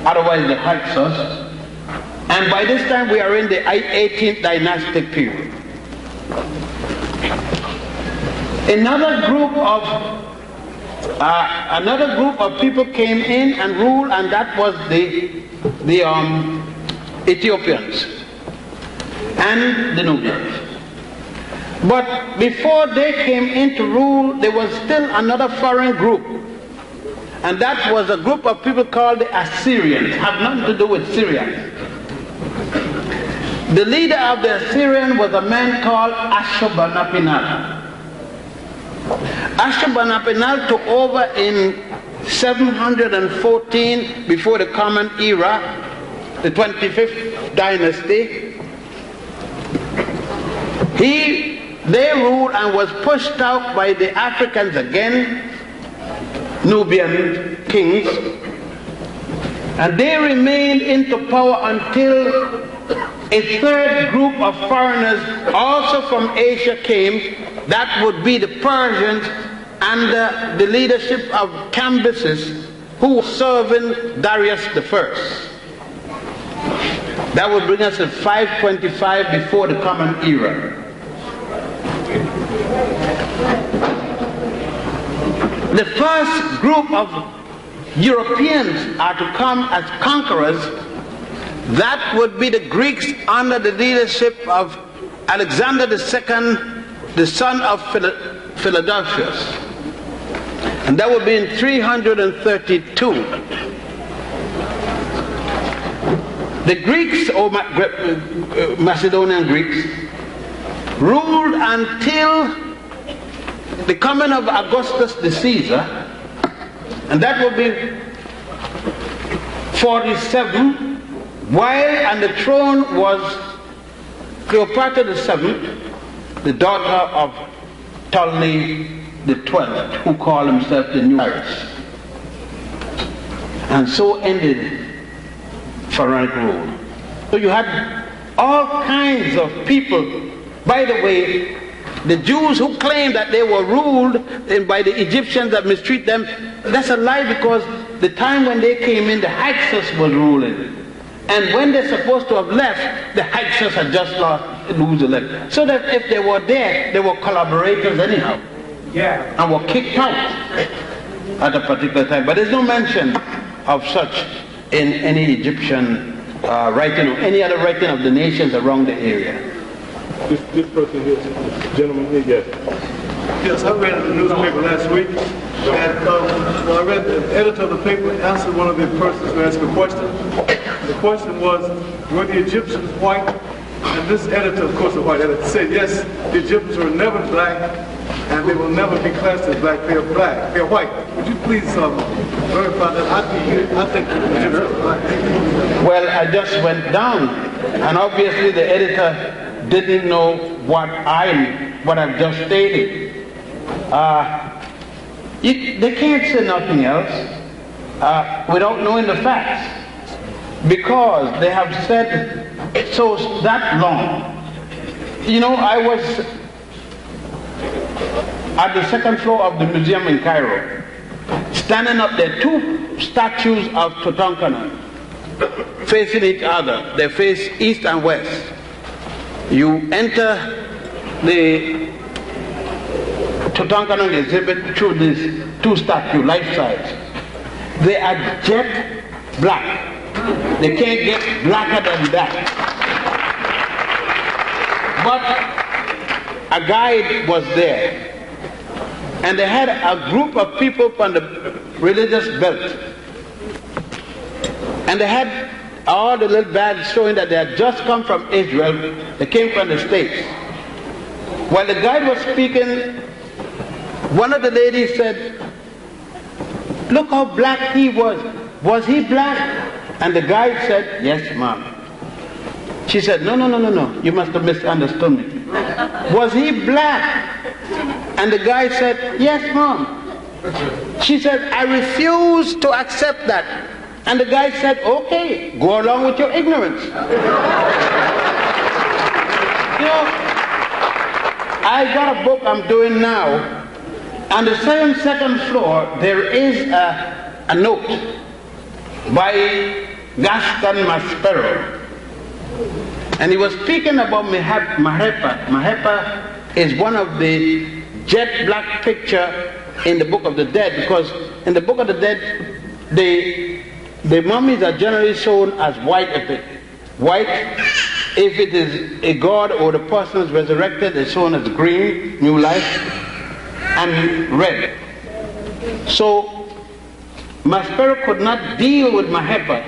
otherwise the Hyksos. And by this time we are in the 18th dynastic period. Another group of people came in and ruled, and that was the Ethiopians and the Nubians. But before they came in to rule, there was still another foreign group, and that was a group of people called the Assyrians. Have nothing to do with Syria. The leader of the Assyrian was a man called Ashurbanipal. Ashurbanipal took over in 714 before the Common Era, the 25th dynasty. They ruled and was pushed out by the Africans again, Nubian kings, and they remained into power until a third group of foreigners also from Asia came. That would be the Persians under the leadership of Cambyses, who was serving Darius I. That would bring us to 525 before the Common Era. The first group of Europeans are to come as conquerors. That would be the Greeks under the leadership of Alexander II, the son of Philadelphus. And that would be in 332. The Greeks, or Macedonian Greeks, ruled until the coming of Augustus the Caesar, and that would be 47, while on the throne was Cleopatra VII, the daughter of Ptolemy XII, who called himself the New Cyrus. And so ended pharaonic rule. So you had all kinds of people. By the way, the Jews who claimed that they were ruled by the Egyptians that mistreat them, that's a lie, because the time when they came in, the Hyksos was ruling. And when they're supposed to have left, the Hyksos had just lose the leg. So that if they were there, they were collaborators anyhow. Yeah. And were kicked out at a particular time. But there's no mention of such in any Egyptian writing or any other writing of the nations around the area. This person here, gentleman here, yes. Yes, I read in the newspaper last week that I read the editor of the paper answered one of the persons who asked a question. The question was, were the Egyptians white? And this editor, of course, the white editor, said, yes, the Egyptians were never black, and they will never be classed as black. They are black. They are white. Would you please verify that? I think the Egyptians are black. Well, I just went down, and obviously the editor didn't know what I've just stated. They can't say nothing else without knowing the facts, because they have said so that long. You know, I was at the second floor of the museum in Cairo, standing up there, two statues of Tutankhamun facing each other. They face east and west. You enter the Tutankhamun exhibit through these two statues, life-size. They are jet black. They can't get blacker than that. But a guide was there, and they had a group of people from the religious belt, and they had all the little bags showing that they had just come from Israel. They came from the States. While the guide was speaking, one of the ladies said, "Look how black he was. Was he black?" And the guide said, "Yes, ma'am." She said, No, you must have misunderstood me. "Was he black?" And the guy said, "Yes, ma'am." She said, "I refuse to accept that." And the guy said, "Okay, go along with your ignorance." You know, I got a book I'm doing now. On the same second floor, there is a note by Gaston Maspero. And he was speaking about Mahepa. Mahepa is one of the jet black picture in the Book of the Dead, because in the Book of the Dead, the mummies are generally shown as white. If it is a god or the person is resurrected, it's shown as green, new life, and red. So Maspero could not deal with Mahepa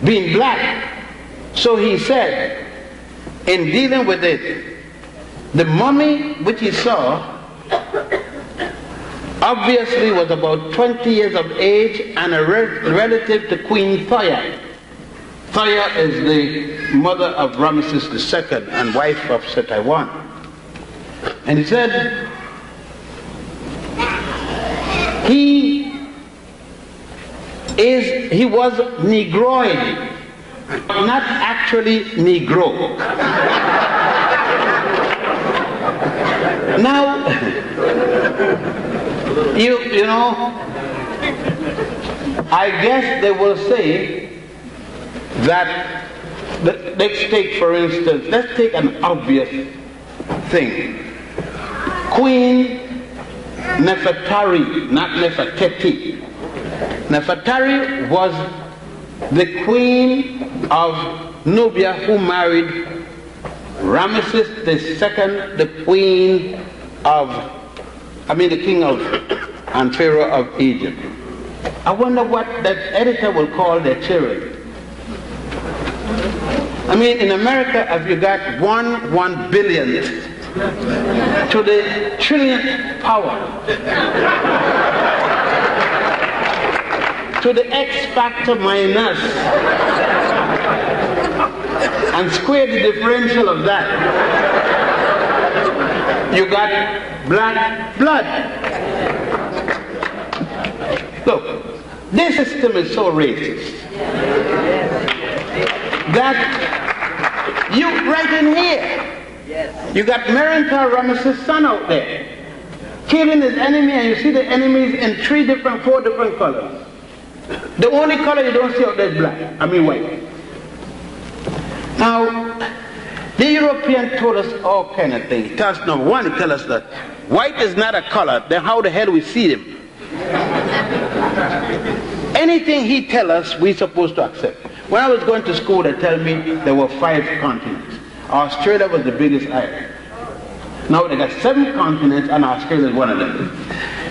being black. So he said, in dealing with it, the mummy which he saw obviously was about 20 years of age and a relative to Queen Thoya. Thoya is the mother of Ramesses II and wife of Setaiwan. And he said, he was Negroid, not actually Negro. Now, you know, I guess they will say that, let's take for instance, let's take an obvious thing. Queen Nefertari, not Nefertiti. Nefertari was the queen of Nubia who married Ramesses II, the queen of, the king of and pharaoh of Egypt. I wonder what that editor will call their children. In America, if you got 1 billionth to the trillionth power, to the X factor minus, and square the differential of that, you got black blood. Look, this system is so racist that you, right in here, you got Merentar Ramesses' son out there, killing his enemy, and you see the enemies in 4 different colors. The only color you don't see out there is black, white. Now, the European told us all kind of things. He tells us, number one, he tells us that white is not a color, then how the hell we see them? Anything he tells us, we're supposed to accept. When I was going to school, they tell me there were 5 continents. Australia was the biggest island. Now they got 7 continents, and Australia is one of them.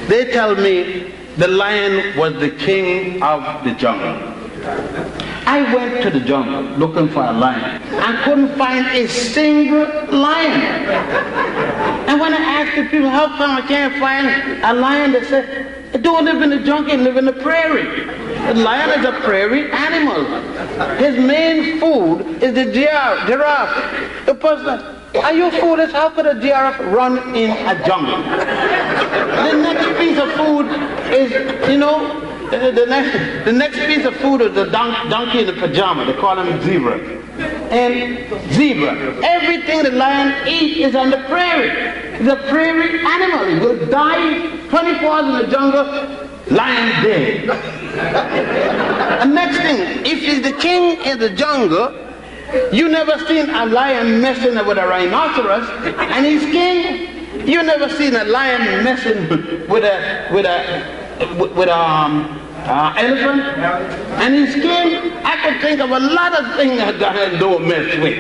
They tell me the lion was the king of the jungle. I went to the jungle looking for a lion and couldn't find a single lion. And when I asked the people, how come I can't find a lion, they said, I don't live in the jungle, I live in the prairie. The lion is a prairie animal. His main food is the giraffe. The person, are you foolish? How could a giraffe run in a jungle? The next piece of food is, the next piece of food is the donkey in the pajama. They call him zebra. And zebra, everything the lion eats is on the prairie. It's a prairie animal. He will die 24 hours in the jungle, lion dead. And next thing, if he's the king in the jungle, you never seen a lion messing with a rhinoceros, and he's king. You never seen a lion messing with elephant, and he's king. I could think of a lot of things that God don't mess with.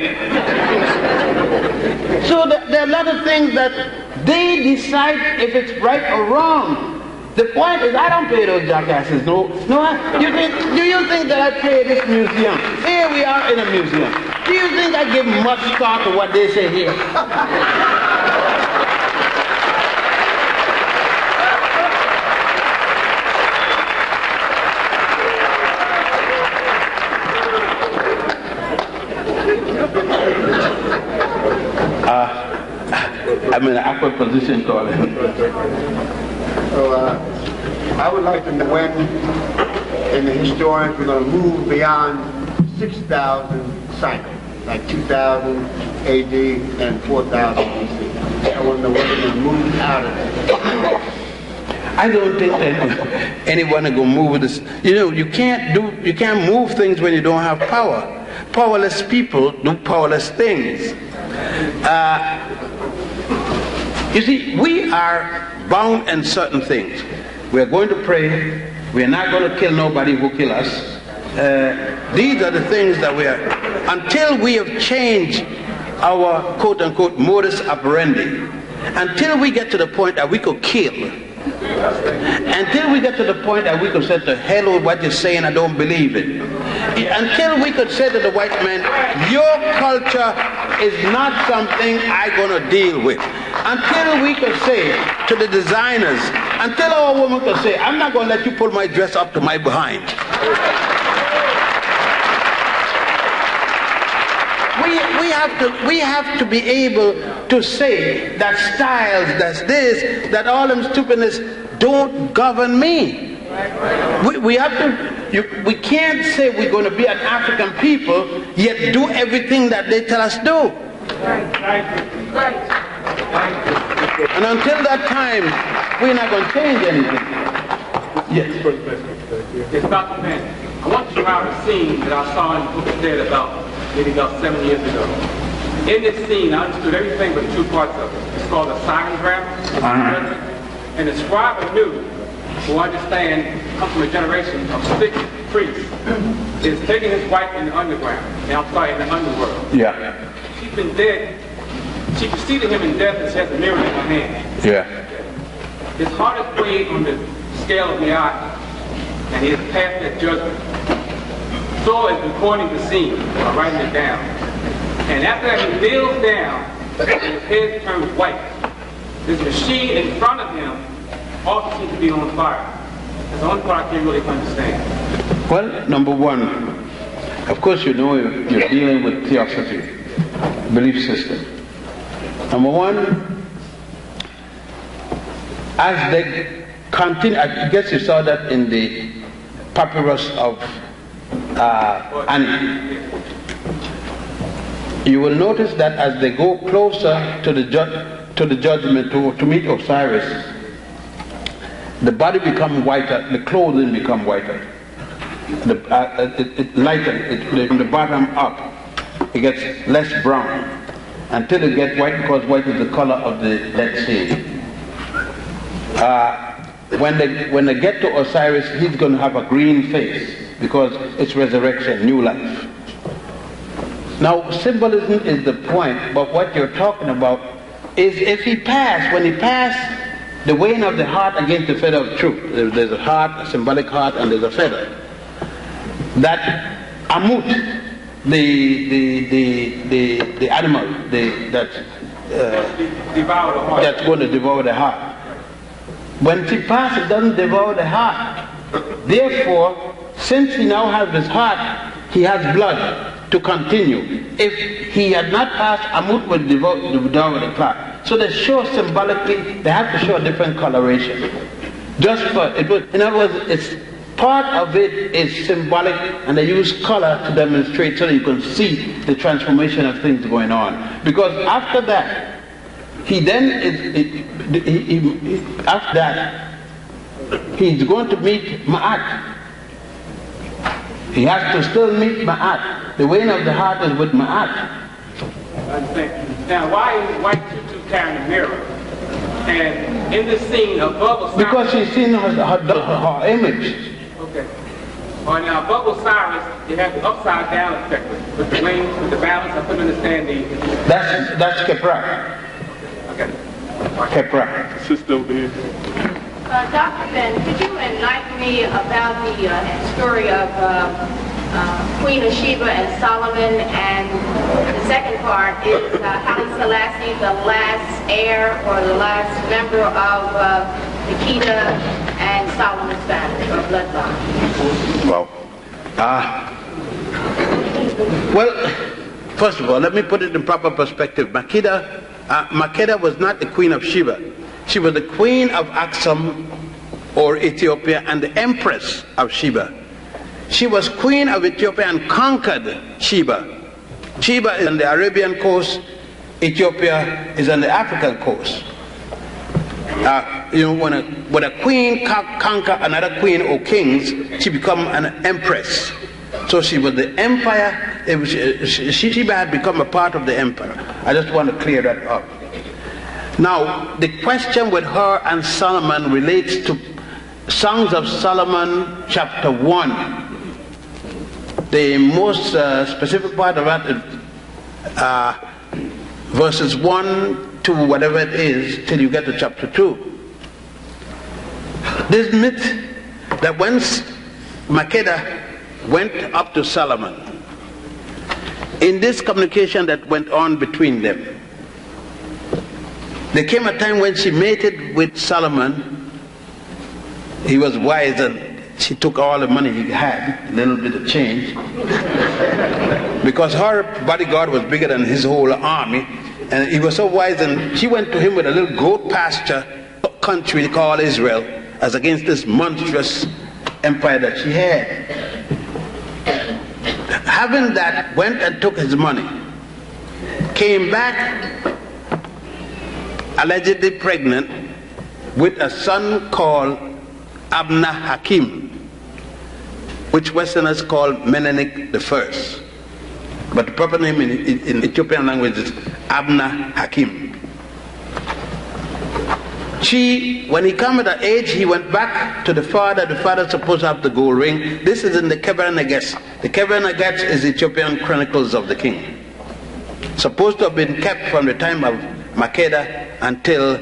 So there are a lot of things that they decide if it's right or wrong. The point is, I don't pay those jackasses. No. Do you think that I pay this museum? Here we are in a museum. Do you think I give much thought to what they say here? I'm in an awkward position, Colin. So I would like to know when in the historians we're going to move beyond 6,000 cycles, like 2000 AD and 4000 BC. I want to know when we're going to move out of that. I don't think that anyone is going to move this. You know, you can't move things when you don't have power. Powerless people do powerless things. You see, we are bound in certain things. We are going to pray. We are not going to kill nobody who kill us. These are the things that we are. Until we have changed our quote-unquote modus operandi, until we get to the point that we could kill, until we get to the point that we could say, to hell with what you're saying, I don't believe it. Until we could say to the white man, your culture is not something I'm going to deal with. Until we could say to the designers, until our woman could say, I'm not going to let you pull my dress up to my behind. We have to be able to say that styles, that's this, that all them stupidness don't govern me. We have to, we can't say we're going to be an African people, yet do everything that they tell us do. And until that time, we're not going to change anything. Yes. It's Dr. Ben. I want to describe a scene that I saw in the book of Dead maybe about 7 years ago. In this scene, I understood everything but two parts of it. It's called a sirengram. And the scribe anew, who understand, comes from a generation of strict priests, is taking his wife in the underground. Now I'm sorry, in the underworld. Yeah. She's been dead. She preceded him in death and she has a mirror in her hand. Yeah. His heart is weighed on the scale of the eye, and he has passed that judgment. Saul is recording the scene, or writing it down. And after that, he kneels down, and his head turns white. This machine in front of him also seems to be on fire. That's the only part I can't really understand. Well, number one, of course you know you're dealing with theosophy, belief system. Number one, as they continue, I guess you saw that in the papyrus of Annie. You will notice that as they go closer to the judgment, to meet Osiris, the body becomes whiter, the clothing become whiter. It lightens, from the bottom up, it gets less brown until it gets white, because white is the color of the Dead Sea. When they get to Osiris, he's going to have a green face because it's resurrection, new life. Now, symbolism is the point, but what you're talking about is if he passed, when he passed the weighing of the heart against the feather of truth. There's a heart, a symbolic heart, and there's a feather. That Amut, the animal that's going to devour the heart. When he passes, it doesn't devour the heart. Therefore, since he now has his heart, he has blood to continue. If he had not passed, Amut would devour the clock. So they show symbolically, they have to show a different coloration. Just for, in other words, it's part of it is symbolic, and they use color to demonstrate so that you can see the transformation of things going on. Because after that, after that, he's going to meet Ma'at. He has to still meet Ma'at. The weighing of the heart is with Ma'at. Now, why is white tutu carrying a mirror? And in this scene, above Osiris... Because she's seen her image. Okay. Well, now, above Osiris, you have the upside down effect with the wings, with the balance. I couldn't understand the... That's Kepra. Okay. Kepra. Sister over here. Dr. Ben, could you enlighten me about the story of Queen of Sheba and Solomon, and the second part is Haile Selassie, the last heir or the last member of the Kedah and Solomon's family, or bloodline? Well, first of all, let me put it in proper perspective. Makeda was not the Queen of Sheba. She was the Queen of Aksum, or Ethiopia, and the Empress of Sheba. She was Queen of Ethiopia and conquered Sheba. Sheba is on the Arabian coast, Ethiopia is on the African coast. when a queen conquer another queen or kings, she become an empress. So she was the empire. Sheba had become a part of the empire. I just want to clear that up. Now, the question with her and Solomon relates to Songs of Solomon chapter 1. The most specific part of that is verses 1 to whatever it is till you get to chapter 2. This myth that once Makeda went up to Solomon, in this communication that went on between them, there came a time when she mated with Solomon. He was wise and she took all the money he had, a little bit of change, because her bodyguard was bigger than his whole army, and he was so wise, and she went to him with a little goat pasture country called Israel, as against this monstrous empire that she had. Having that, went and took his money, came back allegedly pregnant with a son called Abna Hakim, which Westerners call Menelik I. But the proper name in Ethiopian language is Abna Hakim. When he came at age, he went back to the father. The father supposed to have the gold ring. This is in the Keber Neges. The Keber Neges is Ethiopian Chronicles of the King. Supposed to have been kept from the time of Makeda until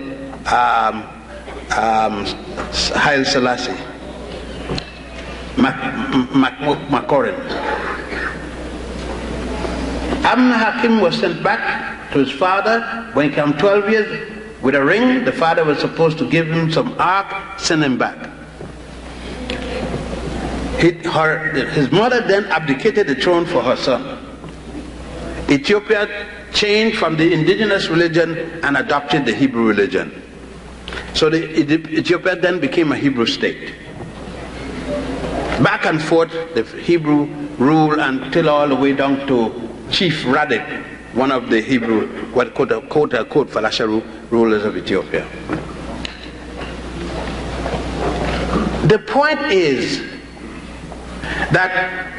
Haile Selassie, Makorin. Abna Hakim was sent back to his father when he came 12 years with a ring. The father was supposed to give him some ark, send him back. His mother then abdicated the throne for her son. Ethiopia changed from the indigenous religion and adopted the Hebrew religion. So Ethiopia then became a Hebrew state. Back and forth, the Hebrew rule until all the way down to Chief Radik, one of the Hebrew, what quote Falasha rulers of Ethiopia. The point is that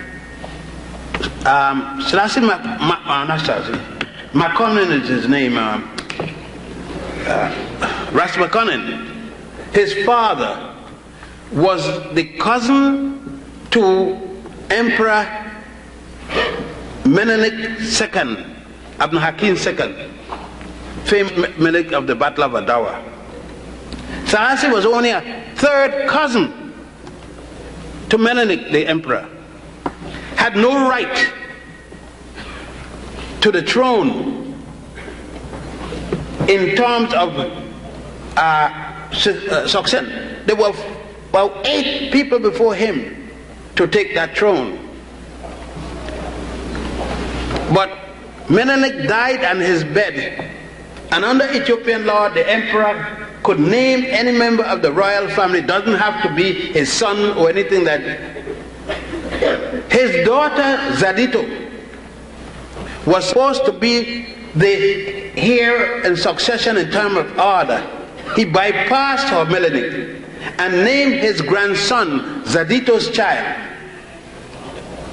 Selassie Makonnen is his name, Ras Makonnen, his father was the cousin to Emperor Menelik II, Abna Hakim II, famed Menelik of the Battle of Adawa. Selassie was only a third cousin to Menelik the emperor, had no right to the throne in terms of succession. There were about 8 people before him to take that throne. But Menelik died on his bed, and under Ethiopian law the emperor could name any member of the royal family. It doesn't have to be his son or anything that. His daughter Zadito was supposed to be the heir in succession in terms of order. He bypassed her Menelik and named his grandson Zadito's child.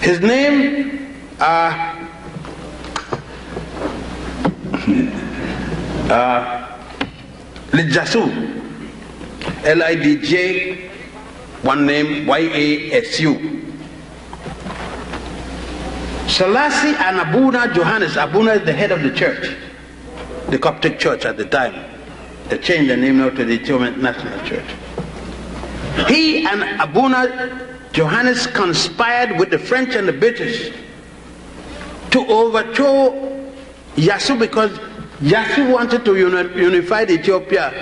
His name Lidjasu, Lidj, one name Yasu. Selassie and Abuna Johannes. Abuna is the head of the church, the Coptic church at the time. They changed the name now to the Ethiopian National Church. He and Abuna Johannes conspired with the French and the British to overthrow Yasu, because Yasu wanted to unify Ethiopia.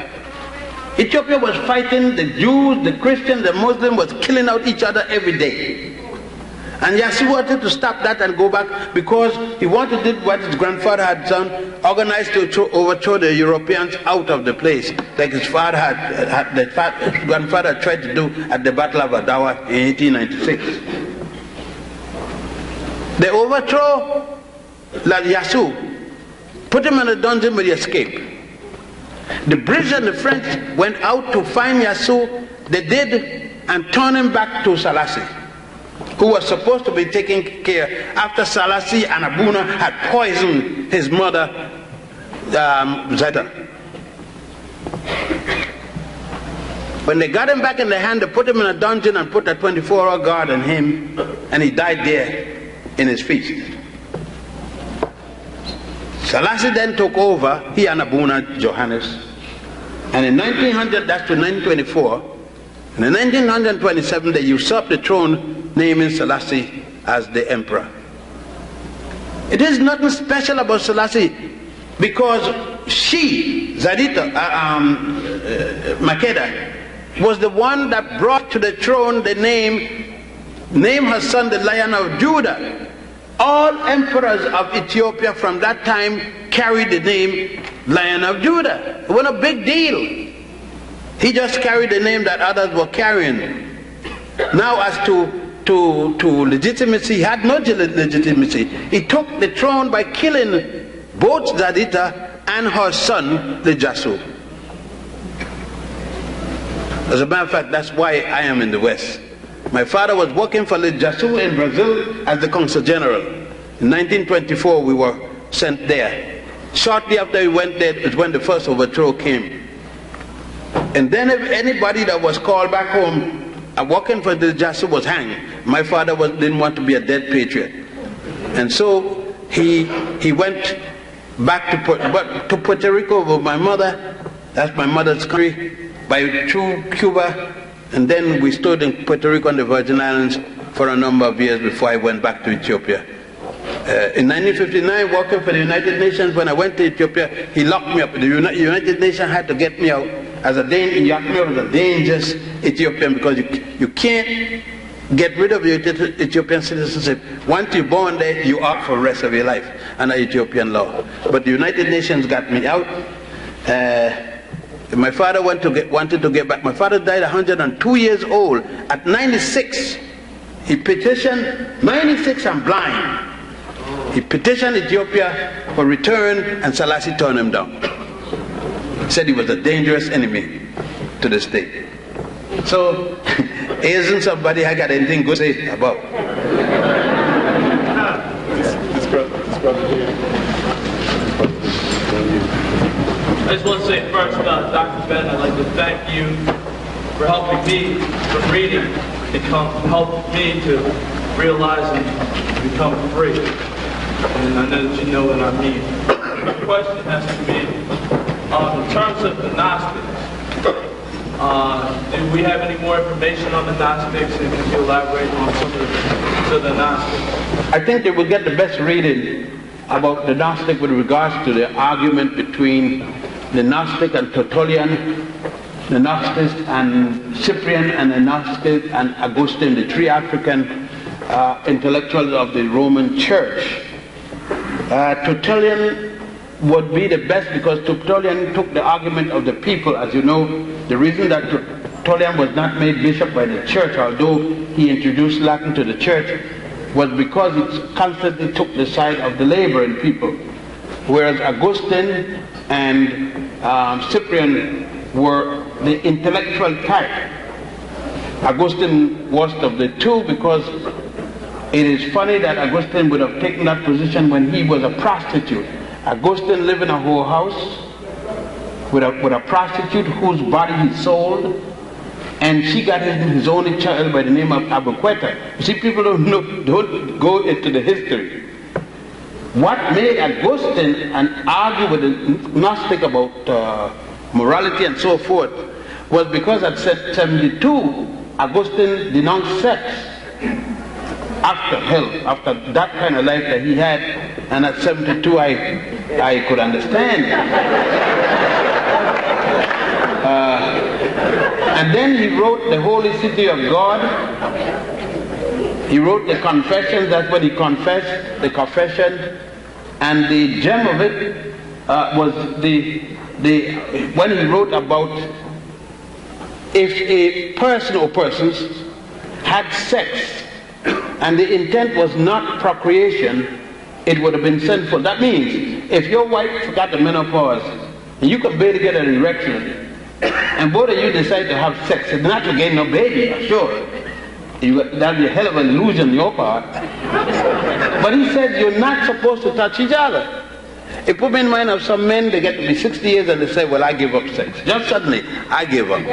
Ethiopia was fighting the Jews, the Christians, the Muslims, was killing out each other every day. And Yasu wanted to stop that and go back, because he wanted to do what his grandfather had done, organized to overthrow the Europeans out of the place, like his father his grandfather tried to do at the Battle of Adawa in 1896. They overthrow Yasu, put him in a dungeon, but he escaped. The British and the French went out to find Yasu. They did, and turned him back to Selassie, who was supposed to be taking care after Selassie and Abuna had poisoned his mother, Zeta. When they got him back in their hand, they put him in a dungeon and put a 24-hour guard on him, and he died there in his feast. Selassie then took over, he and Abuna Johannes, and in 1900, that's to 1924, and in 1927 they usurped the throne, naming Selassie as the emperor. It is nothing special about Selassie, because she, Zadita, Makeda, was the one that brought to the throne the name her son the Lion of Judah. All emperors of Ethiopia from that time carried the name Lion of Judah. It wasn't a big deal. He just carried the name that others were carrying. Now as to legitimacy, he had no legitimacy. He took the throne by killing both Zadita and her son, the Jasu. As a matter of fact, that's why I am in the West. My father was working for the Jasu in Brazil as the consul general. In 1924, we were sent there. Shortly after we went there is when the first overthrow came. And then if anybody that was called back home working for the Jasu was hanged. My father didn't want to be a dead patriot. And so he went back to Puerto Rico with my mother. That's my mother's country, through Cuba. And then we stood in Puerto Rico and the Virgin Islands for a number of years before I went back to Ethiopia. In 1959, working for the United Nations, when I went to Ethiopia, he locked me up. The United Nations had to get me out as a dangerous Ethiopian, because you can't get rid of your Ethiopian citizenship. Once you're born there, you are for the rest of your life under Ethiopian law. But the United Nations got me out. My father wanted to get back. My father died 102 years old. At 96, he petitioned, 96 and blind. He petitioned Ethiopia for return, and Selassie turned him down. He said he was a dangerous enemy to the state. So, isn't somebody I got anything good to say about? This brother here. I just want to say first, Dr. Ben, I'd like to thank you for helping me from reading and help me to realize and become free. And I know that you know what I mean. My question has to be, in terms of the Gnostics, do we have any more information on the Gnostics, and can you elaborate on some of the Gnostics? I think they will get the best reading about the Gnostic with regards to the argument between the Gnostic and Tertullian, the Gnostic and Cyprian, and the Gnostic and Augustine, the three African intellectuals of the Roman Church. Tertullian would be the best, because Tertullian took the argument of the people. As you know, the reason that Tertullian was not made bishop by the church, although he introduced Latin to the church, was because it constantly took the side of the laboring people. Whereas Augustine and Cyprian were the intellectual type. Augustine was of the two, because it is funny that Augustine would have taken that position when he was a prostitute. Augustine lived in a whole house with a prostitute whose body he sold, and she got his only child by the name of Abuqueta. You see, people don't go into the history. What made Augustine argue with the Gnostic about morality and so forth was because at 72, Augustine denounced sex after hell, after that kind of life that he had, and at 72 I could understand. And then he wrote the Holy City of God. He wrote the Confessions. That's what he confessed, the Confession. And the gem of it was when he wrote about if a person or persons had sex and the intent was not procreation, it would have been sinful. That means if your wife got the menopause and you can barely get an erection, and both of you decide to have sex, it's not to get no baby, sure. That'd be a hell of an illusion on your part. But he said you're not supposed to touch each other. It put me in mind of some men, they get to be 60 years and they say, well, I give up sex. Just suddenly, I give up.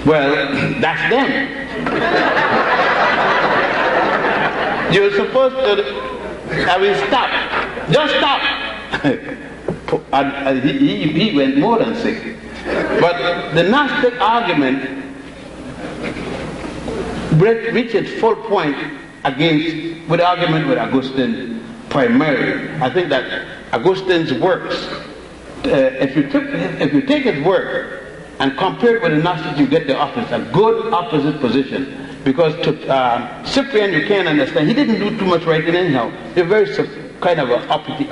Well, that's them. You're supposed to, I mean, stop. Just stop. And he went more than 60. But the Gnostic argument reached its full point against, with the argument with Augustine primarily. I think that Augustine's works, if you take his work and compare it with the Gnostics, you get the opposite, a good opposite position. Because to Cyprian, you can't understand. He didn't do too much writing anyhow. He's very kind of an uppity.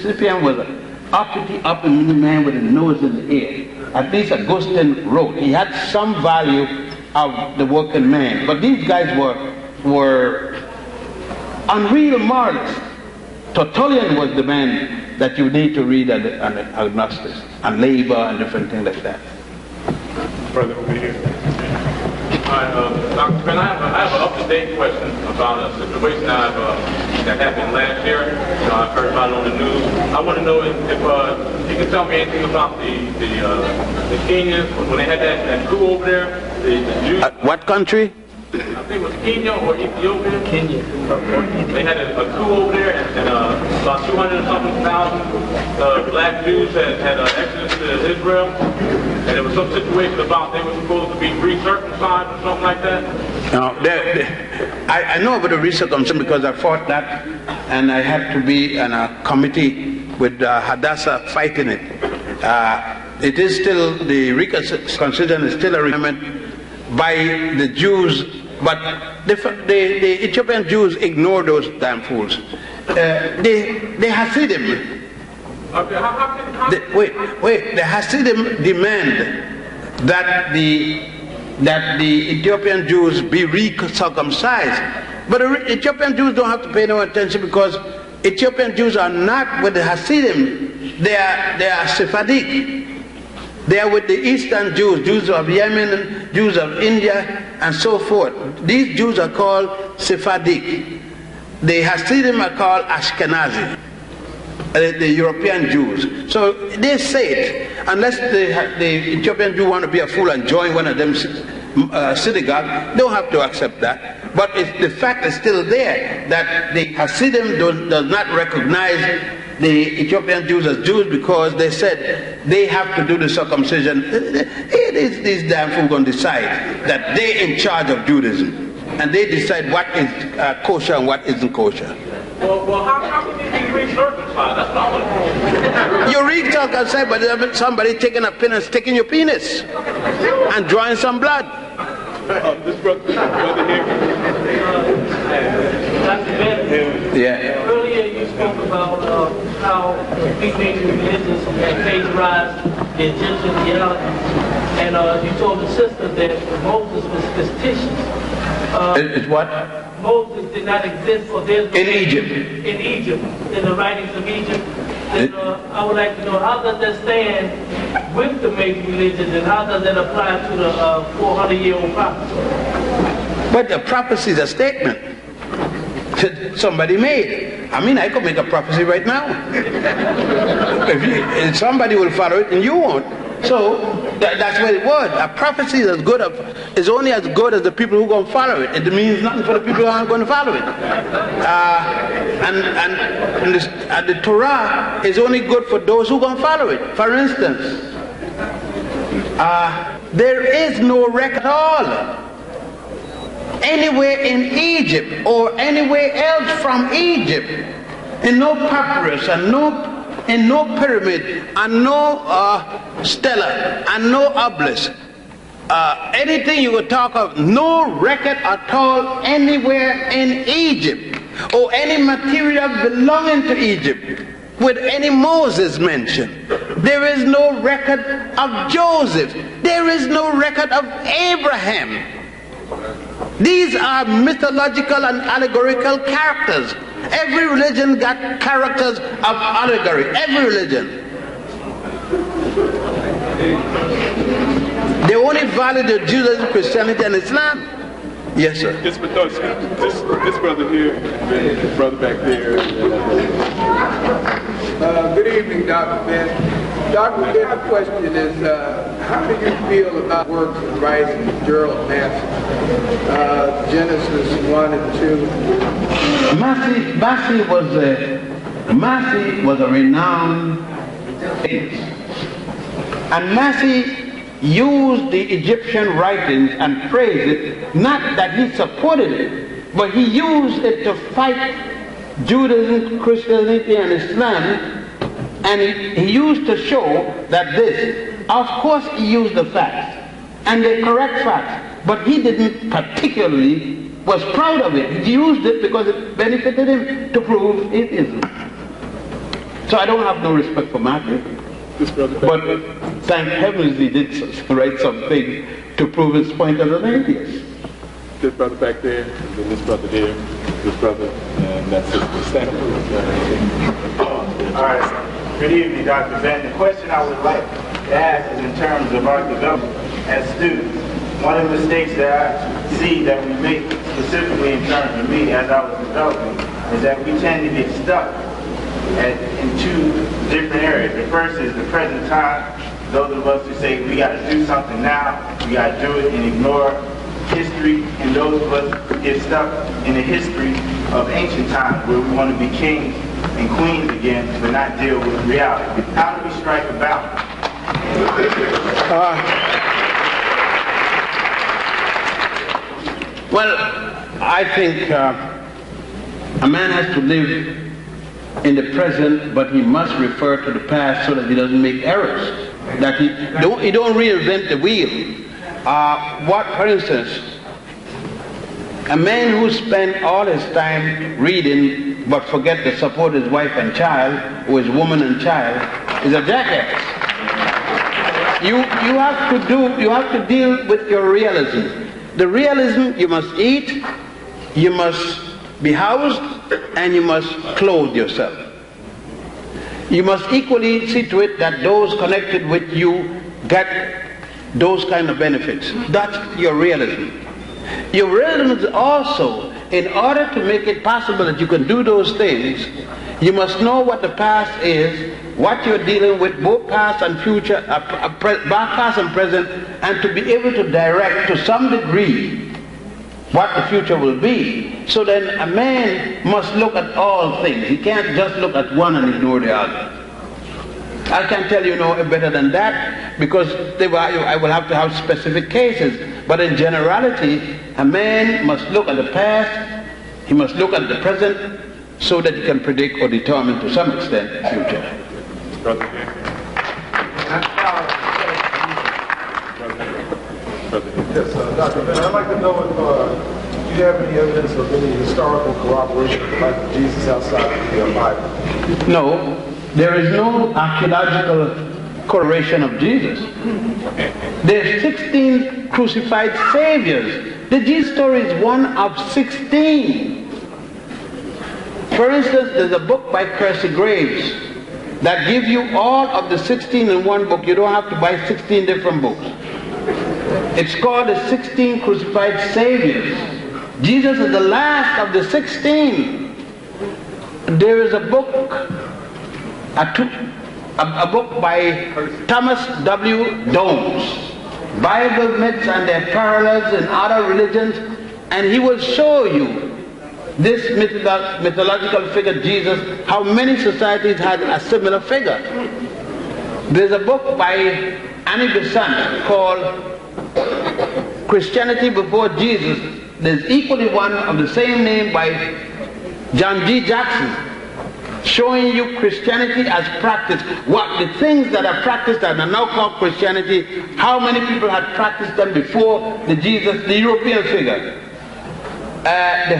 Cyprian was an uppity man with a nose in the air. At least Augustine wrote. He had some value of the working man. But these guys were unreal moralists. Tertullian was the man that you need to read on agnostics, and labor and different things like that. Brother over here. Dr. Ben, I have an up-to-date question about a situation that happened last year. I've heard about it on the news. I want to know if you can tell me anything about the Kenyans, when they had that coup over there, the Jews. What country? I think it was Kenya or Ethiopia. Kenya. They had a coup over there, and about 200-something-thousand black Jews had exodus to Israel. And there was some situation about they were supposed to be recircumcised or something like that. No, I know about the recircumcision because I fought that, and I had to be in a committee with Hadassah fighting it. It is still, the recircumcision is still a requirement by the Jews, but the Ethiopian Jews ignore those damn fools. The Hasidim, the Hasidim demand that the Ethiopian Jews be recircumcised, but the Ethiopian Jews don't have to pay no attention because Ethiopian Jews are not with the Hasidim. They are Sephardic. They are with the Eastern Jews, Jews of Yemen, Jews of India, and so forth. These Jews are called Sephardic. The Hasidim are called Ashkenazi, the European Jews. So they say it, unless the Ethiopian Jew want to be a fool and join one of them synagogue, they don't have to accept that. But the fact is still there that the Hasidim does not recognize the Ethiopian Jews as Jews because they said they have to do the circumcision. These damn fools going to decide that they're in charge of Judaism. And they decide what is kosher and what isn't kosher. Well, how can you be recircumcised? That's not what you recircumcised, but somebody taking a pin and sticking your penis and drawing some blood. This brother here. Dr. Ben, yeah. Earlier you spoke about how big major religions had plagiarized the Egyptian theology, and you told the sister that Moses was fictitious. It's what? Moses did not exist, or there's in Egypt. In Egypt, in the writings of Egypt. Then, I would like to know, how does that stand with the major religions, and how does that apply to the 400-year-old prophecy? But the prophecy is a statement somebody made. I mean, I could make a prophecy right now. If somebody will follow it and you won't. So that's what it was. A prophecy is only as good as the people who are going to follow it. It means nothing for the people who aren't going to follow it. And the Torah is only good for those who are going to follow it. For instance, there is no record at all anywhere in Egypt or anywhere else from Egypt, in no papyrus and in no pyramid and no stela and no obelisk, anything you would talk of, no record at all anywhere in Egypt or any material belonging to Egypt with any Moses mentioned. There is no record of Joseph. There is no record of Abraham. These are mythological and allegorical characters Every religion got characters of allegory. Every religion. They only value the Judaism, Christianity, and Islam. Yes, sir. It's because this brother here, the brother back there. Good evening, Dr. Ben. Dr. Ben, my question is, how do you feel about works and writings of Gerald Massey, Genesis 1 and 2? Massey was a renowned atheist. And Massey used the Egyptian writings and praised it, not that he supported it, but he used it to fight Judaism, Christianity, and Islam, and he used to show that this, of course he used the facts, and the correct facts, but he didn't particularly was proud of it. He used it because it benefited him to prove it isn't. So I don't have no respect for Matthew, but thank heavens he did write something to prove his point as an atheist. This brother back there, and then this brother there, this brother, and that's it. Stand up. All right. Good evening, Dr. Ben. The question I would like to ask is in terms of our development as students. One of the mistakes that I see that we make, specifically in terms of me as I was developing, is that we tend to get stuck in two different areas. The first is the present time. Those of us who say we got to do something now, we got to do it and ignore history, and those of us who get stuck in the history of ancient times where we want to be kings and queens again, but not deal with reality. How do we strike a balance? Well, I think a man has to live in the present, but he must refer to the past so that he doesn't make errors. That he don't reinvent the wheel. For instance, a man who spent all his time reading but forget to support his wife and child, or his woman and child, is a jackass. You have to deal with your realism. The realism, you must eat, you must be housed, and you must clothe yourself. You must equally see to it that those connected with you get those kind of benefits. That's your realism. Your realism is also, in order to make it possible that you can do those things, you must know what the past is, what you're dealing with, both past and future, past and present, and to be able to direct to some degree what the future will be. So then a man must look at all things. He can't just look at one and ignore the other. I can't tell you no better than that, because I will have to have specific cases. But in generality, a man must look at the past, he must look at the present, so that he can predict or determine to some extent the future. Yes, Dr. Ben, I'd like to know if you have any evidence of any historical corroboration of the life of Jesus outside of the Bible. No, there is no archaeological correlation of Jesus. There's 16 crucified saviors. The Jesus story is one of 16. For instance, there's a book by Percy Graves that gives you all of the 16 in one book. You don't have to buy 16 different books. It's called the 16 Crucified Saviors. Jesus is the last of the 16. There is a book by Thomas W. Dones, Bible Myths and Their Parallels in Other Religions, and he will show you this mythological figure, Jesus, how many societies had a similar figure. There's a book by Annie Besant called Christianity Before Jesus. There's equally one of the same name by John G. Jackson, showing you Christianity as practiced. What the things that are practiced and are now called Christianity, how many people had practiced them before the European figure. The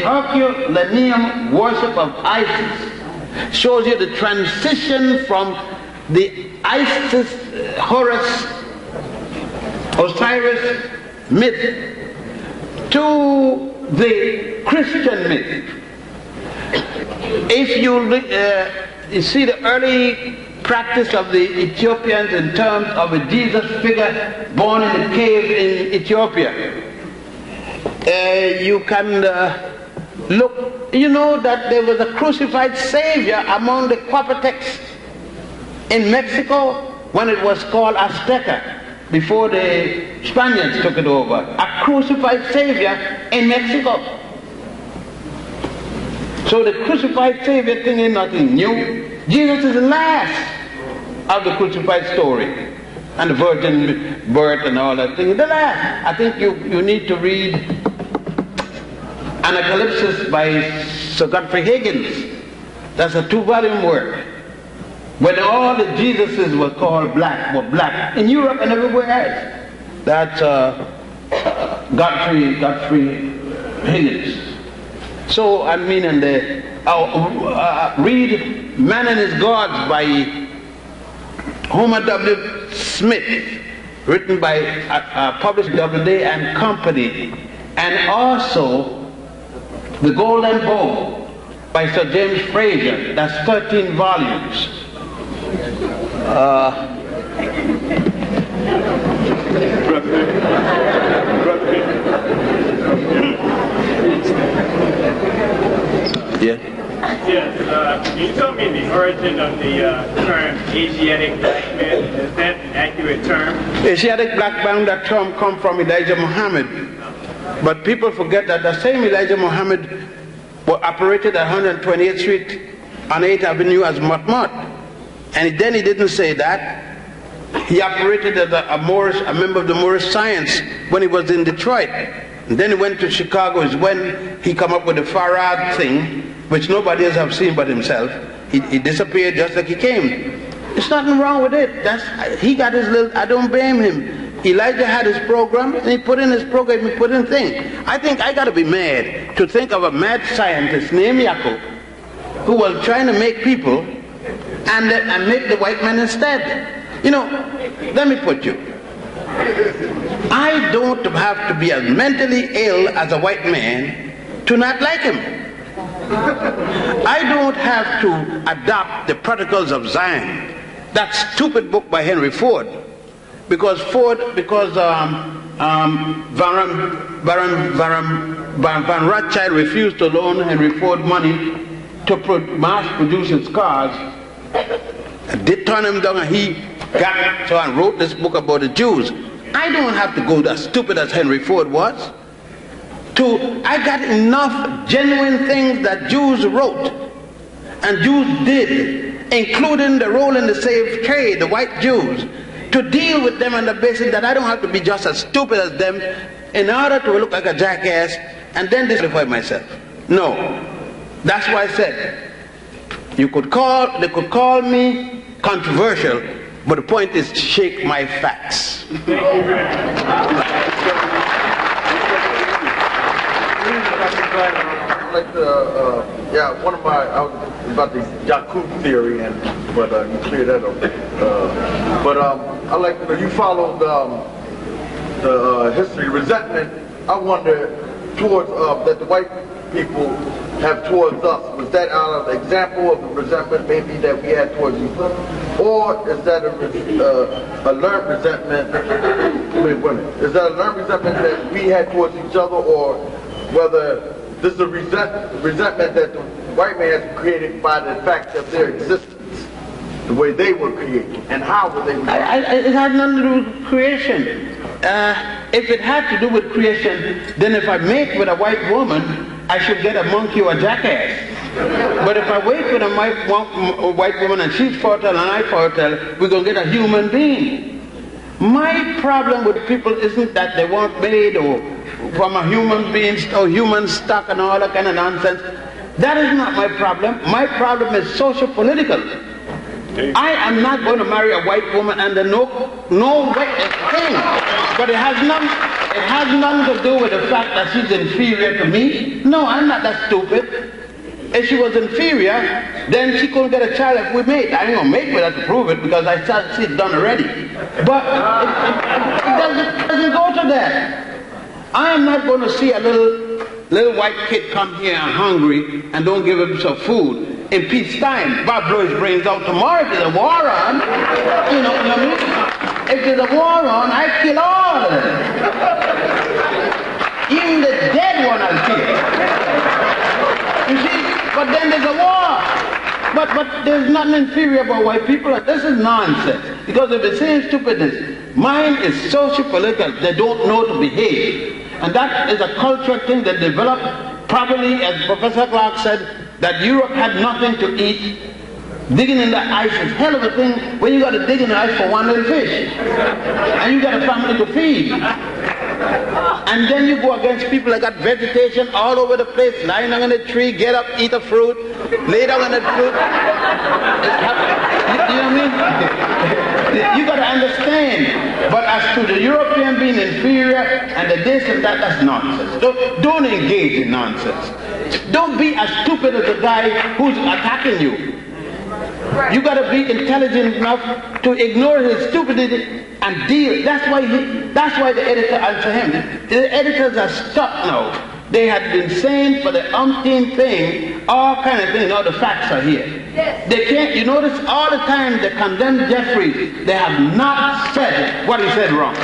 Herculaneum worship of Isis shows you the transition from the Isis, Horus, Osiris myth to the Christian myth. if you see the early practice of the Ethiopians in terms of a Jesus figure born in a cave in Ethiopia, you can look, you know that there was a crucified Savior among the Zapotecs in Mexico when it was called Azteca, before the Spaniards took it over. A crucified Savior in Mexico. So the crucified Savior thing is nothing new. Jesus is the last of the crucified story. And the virgin birth and all that thing. The last. I think you need to read Anacalypsis by Sir Godfrey Higgins. That's a 2-volume work. When all the Jesuses were called black, were black. In Europe and everywhere else. That's Godfrey Higgins. So, I mean, and read Man and His Gods by Homer W. Smith, written by published Doubleday and Company, and also The Golden Bow by Sir James Fraser. That's 13 volumes. Can you tell me the origin of the term Asiatic black man? Is that an accurate term? Asiatic black man, that term comes from Elijah Muhammad. But people forget that the same Elijah Muhammad operated at 128th Street on 8th Avenue as Motmot. And then he didn't say that. He operated as a member of the Moorish Science when he was in Detroit. And then he went to Chicago, is when he come up with the Farad thing, which nobody else have seen but himself. He disappeared just like he came. There's nothing wrong with it. He got his little, I don't blame him. Elijah had his program, and he put in his program, he put in thing. I think I got to be mad to think of a mad scientist named Yaakov who was trying to make people and make the white man instead. You know, let me put you. I don't have to be as mentally ill as a white man to not like him. I don't have to adopt the Protocols of Zion, that stupid book by Henry Ford, because Van Rothschild refused to loan Henry Ford money to mass produce his cars. They turned him down, and he got so and wrote this book about the Jews. I don't have to go as stupid as Henry Ford was. I got enough genuine things that Jews wrote and Jews did, including the role in the slave trade, the white Jews, to deal with them on the basis that I don't have to be just as stupid as them in order to look like a jackass and then disqualify myself. No. That's why I said they could call me controversial, but the point is to shake my facts. Thank you very much. I'd like to, I was about the Yakub theory, but you cleared that up. I like to know, you followed the history of resentment. I wonder, towards that the white people have towards us, was that out of the example of the resentment maybe that we had towards each other? Or is that a learned resentment, is that a learned resentment that we had towards each other, or whether this is a resentment that the white man has created by the fact of their existence, the way they were created, and how were they created? It had nothing to do with creation. If it had to do with creation, then if I mate with a white woman, I should get a monkey or a jackass. But if I wait with a white woman and she's fertile and I'm fertile, we're going to get a human being. My problem with people isn't that they weren't made or from a human being or human stock and all that kind of nonsense. That is not my problem. My problem is social-political. I am not going to marry a white woman under no thing. But it has nothing to do with the fact that she's inferior to me. No, I'm not that stupid. If she was inferior, then she couldn't get a child if we mate. I ain't gonna mate with her to prove it because I see it done already. But it doesn't go to that. I am not going to see a little little white kid come here and hungry and don't give him some food. In peacetime, Bob blow his brains out. Tomorrow if there's a war on, you know what I mean? If there's a war on, I kill all of them. Even the dead one I'll kill. You see, but then there's a war. But there's nothing inferior about white people. This is nonsense. Because if they're saying stupidness, mine is socio-political. They don't know to behave. And that is a cultural thing that developed probably, as Professor Clark said, that Europe had nothing to eat. Digging in the ice is hell of a thing when you got to dig in the ice for one little fish. And you got a family to feed. And then you go against people that got vegetation all over the place, lying down on a tree, get up, eat a fruit, lay down on the fruit. You know what I mean? You got to understand. But as to the European being inferior and the this and that, that's nonsense. Don't engage in nonsense. Don't be as stupid as the guy who's attacking you. You got to be intelligent enough to ignore his stupidity and deal. That's why the editor answered him. The editors are stuck now. They had been saying for the umpteenth thing, all kind of things. Now the facts are here. Yes. They can't. You notice all the time they condemn Jeffries. They have not said what he said wrong.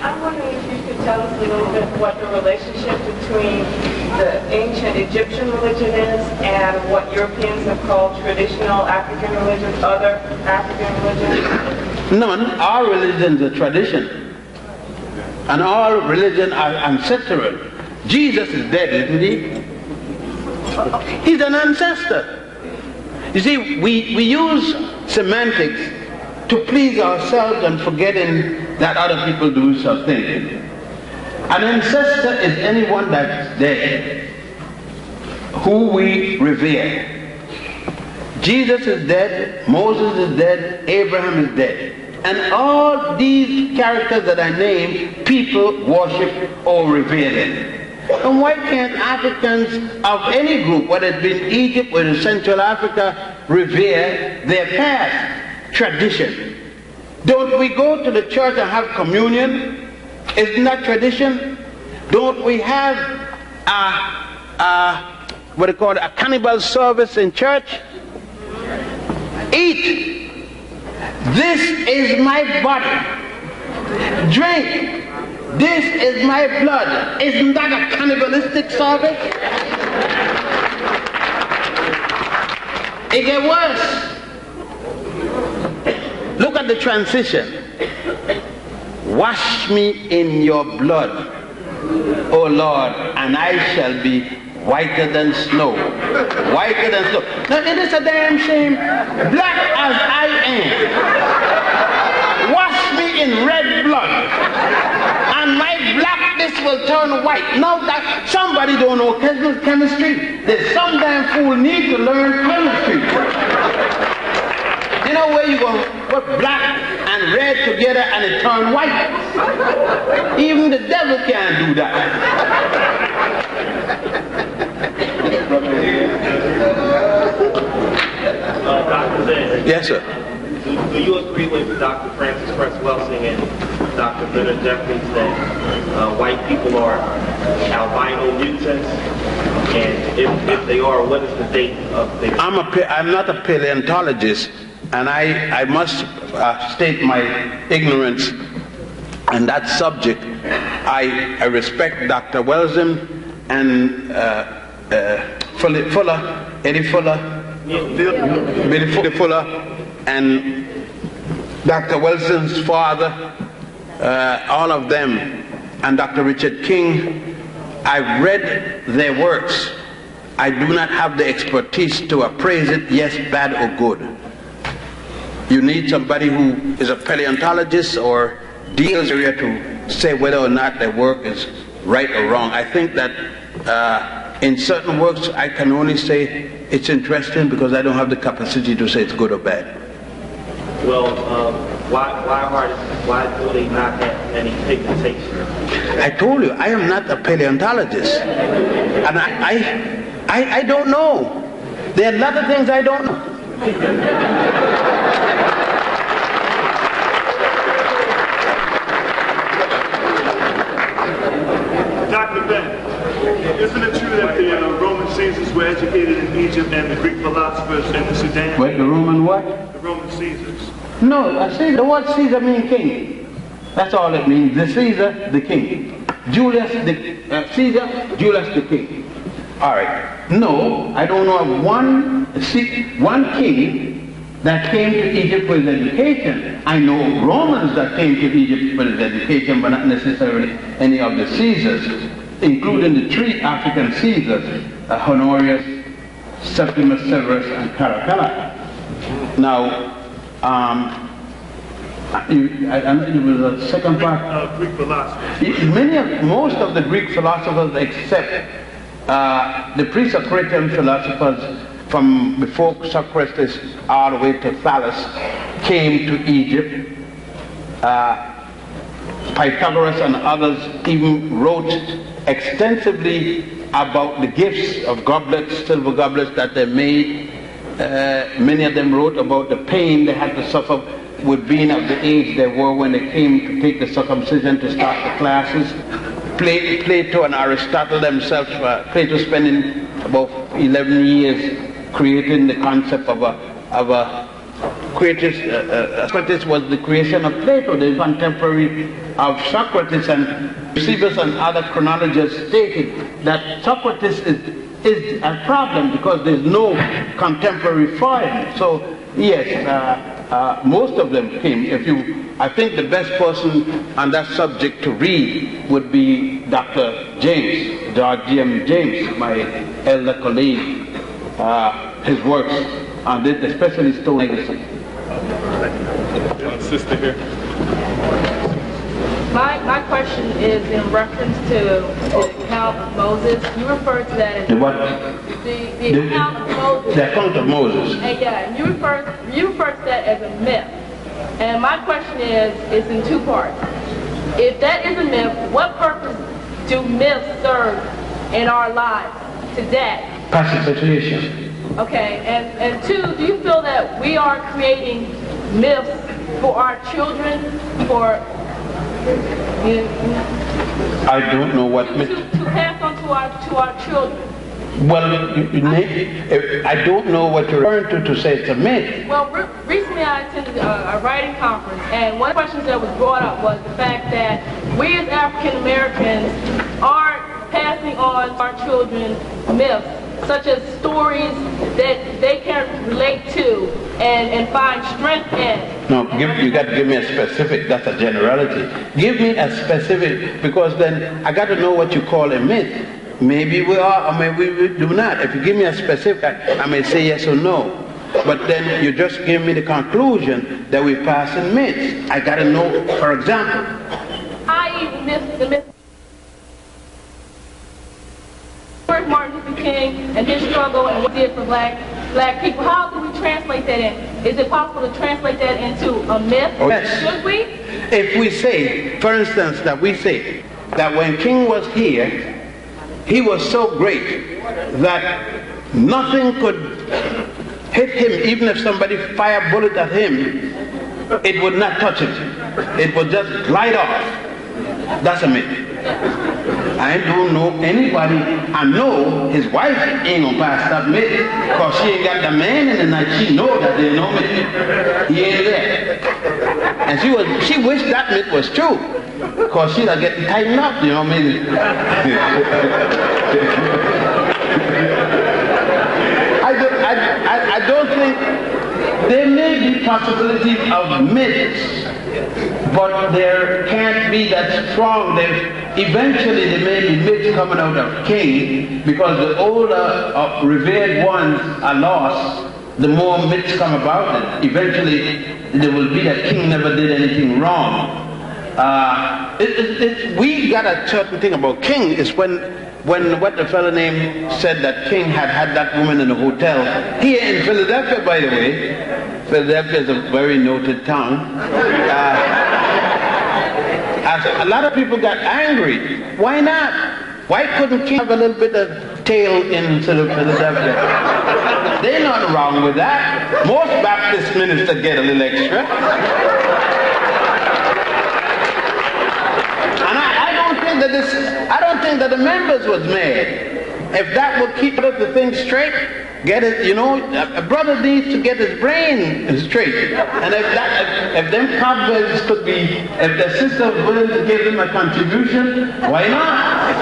I'm wondering if you could tell us a little bit what the relationship between the ancient Egyptian religion is and what Europeans have called traditional African religions, other African religions. None. Our religion is a tradition. And all religions are ancestral. Jesus is dead, isn't he? He's an ancestor. You see, we use semantics to please ourselves and forgetting that other people do something. An ancestor is anyone that's dead, who we revere. Jesus is dead, Moses is dead, Abraham is dead. And all these characters that I named, people worship or revere them. And why can't Africans of any group, whether it be in Egypt or in Central Africa, revere their past tradition? Don't we go to the church and have communion? Isn't that tradition? Don't we have what they call a cannibal service in church? Eat. This is my body. Drink. This is my blood. Isn't that a cannibalistic service? It gets worse. Look at the transition. Wash me in your blood, O Lord, and I shall be whiter than snow. Whiter than snow. Now it is a damn shame. Black as I am, wash me in red blood, and my blackness will turn white. Now that somebody don't know chemistry, there's some damn fool need to learn chemistry. You know where you go put black and red together and it turn white? Even the devil can't do that. Dr. Zen. Yes, sir. Do you agree with Dr. Francis Cress-Welsing and Dr. Leonard Jeffries that white people are albino mutants? And if they are, what is the date of their... I'm not a paleontologist, and I must state my ignorance on that subject. I respect Dr. Welsing and Eddie Fuller, and Dr. Welsing's father, all of them, and Dr. Richard King. I've read their works. I do not have the expertise to appraise it, yes, bad or good. You need somebody who is a paleontologist or deals area to say whether or not their work is right or wrong. I think that in certain works I can only say it's interesting because I don't have the capacity to say it's good or bad. Well, why do they not have any pigmentation? I told you, I am not a paleontologist. And I don't know. There are a lot of things I don't know. Isn't it true that the Roman Caesars were educated in Egypt and the Greek philosophers in the Sudan? Wait, the Roman what? The Roman Caesars. No, I say the word Caesar means king. That's all it means. The Caesar, the king. Julius, the Caesar, Julius, the king. All right. No, I don't know of one king that came to Egypt for his education. I know Romans that came to Egypt for his education, but not necessarily any of the Caesars, including the three African Caesars, Honorius, Septimus Severus, and Caracalla. Now, it was a second part. Greek philosophers. Most of the Greek philosophers, except the pre-Socratic philosophers from before Socrates all the way to Thales, came to Egypt. Pythagoras and others even wrote extensively about the gifts of goblets, silver goblets that they made. Many of them wrote about the pain they had to suffer with being of the age they were when they came to take the circumcision to start the classes. Plato and Aristotle themselves, Plato spending about 11 years creating the concept of a Socrates was the creation of Plato, the contemporary of Socrates, and Eusebius and other chronologists stated that Socrates is a problem because there's no contemporary for him. So yes, most of them came. I think the best person on that subject to read would be Dr. James, George G.M. James, my elder colleague. His works on this, especially Stone Legacy. Sister here. My question is in reference to the account of Moses. You refer to that as the what? The account of Moses. The account of Moses. And yeah, you refer to that as a myth. And my question is in two parts. If that is a myth, what purpose do myths serve in our lives today? Pacification. Okay, and two, do you feel that we are creating myths for our children, I don't know what myth. To pass on to our children? Well, I don't know what you're referring to say it's a myth. Well, recently I attended a writing conference, and one of the questions that was brought up was the fact that we as African Americans aren't passing on to our children myths, such as stories that they can relate to and find strength in. No, you got to give me a specific. That's a generality. Give me a specific, because then I got to know what you call a myth. Maybe we are, or maybe we do not. If you give me a specific, I may say yes or no. But then you just give me the conclusion that we pass in myths. I got to know, for example. The myth. Martin Luther King and his struggle and what he did for black people. How do we translate that in? Is it possible to translate that into a myth? Yes. Should we? If we say, for instance, that we say that when King was here, he was so great that nothing could hit him. Even if somebody fired a bullet at him, it would not touch him. It would just glide off. That's a myth. I don't know anybody. I know his wife ain't gonna pass that myth, because she ain't got the man in the night. She know that there's no myth. He ain't there. And she wished that myth was true, because she'd have getting tightened up, you know what I mean? I don't think there may be possibility of myths, but there can't be that strong. Eventually there may be myths coming out of King, because the older revered ones are lost, the more myths come about it. Eventually there will be that King never did anything wrong. We got a certain thing about King is when what the fellow named said that King had that woman in a hotel here in Philadelphia, by the way. Philadelphia is a very noted town. A lot of people got angry. Why not? Why couldn't King have a little bit of tail in Philadelphia? There's nothing wrong with that. Most Baptist ministers get a little extra. And I don't think think that the members was mad. If that would keep the thing straight, get it, you know, a brother needs to get his brain straight. And if them cobwebs could be, if the sister was willing to give them a contribution, why not?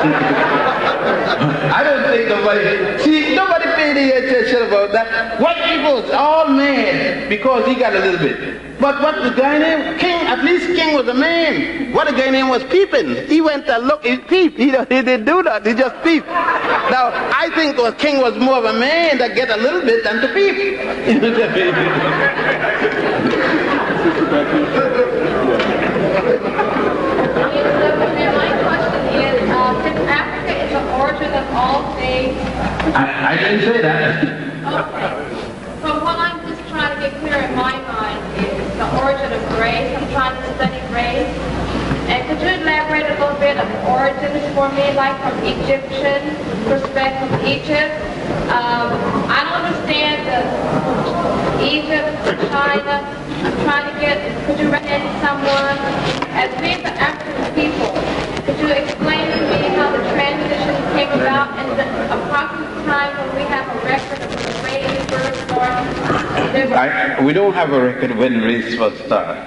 I don't think nobody paid any attention about that. White people is all mad because he got a little bit. But what the guy named King, at least King was a man. What the guy name was peeping. He went to look, he peeped. He didn't do that, he just peeped. Now, I think King was more of a man that get a little bit than to peep. My question is, since Africa is the origin of all things... I didn't say that. Okay. So what I'm just trying to get clear in my mind is the origin of race. I'm trying to study race. And could you elaborate a little bit of origins for me, like from Egyptian perspective, Egypt? I don't understand Egypt, China. I'm trying to get, could you recommend someone, as we the African people, could you explain to me how the transition came about and the approximate time when we have a record of the race first started? We don't have a record when race first started.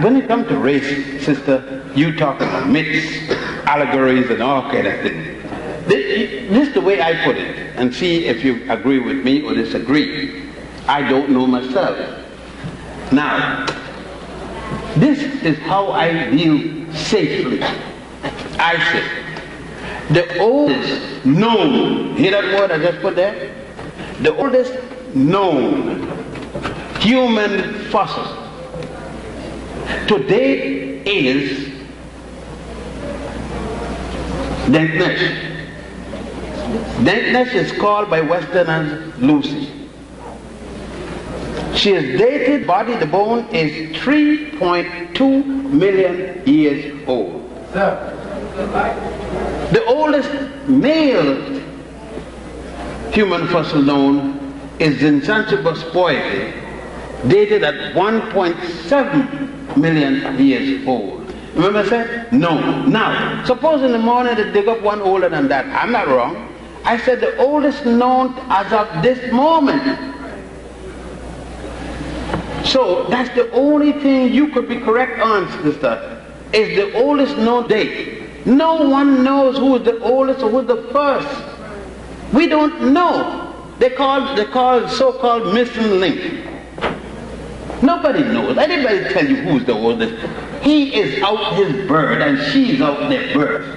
When it comes to race, sister, you talk about myths, allegories, and all kind of things. This is the way I put it, and see if you agree with me or disagree. I don't know myself. Now, this is how I deal safely. I say, the oldest known, hear that word I just put there? The oldest known human fossil today is Denknesh. Denknesh is called by Westerners Lucy. She is dated, body, the bone is 3.2 million years old. The oldest male human fossil known is Zinzanthropus boyki, dated at 1.7 million years old. Remember I said? No. Now, suppose in the morning they dig up one older than that. I'm not wrong. I said the oldest known as of this moment. So that's the only thing you could be correct on, sister, is the oldest known date. No one knows who is the oldest or who is the first. We don't know. They call so-called missing link. Nobody knows. Anybody tell you who's the oldest? He is out his birth and she's out their birth.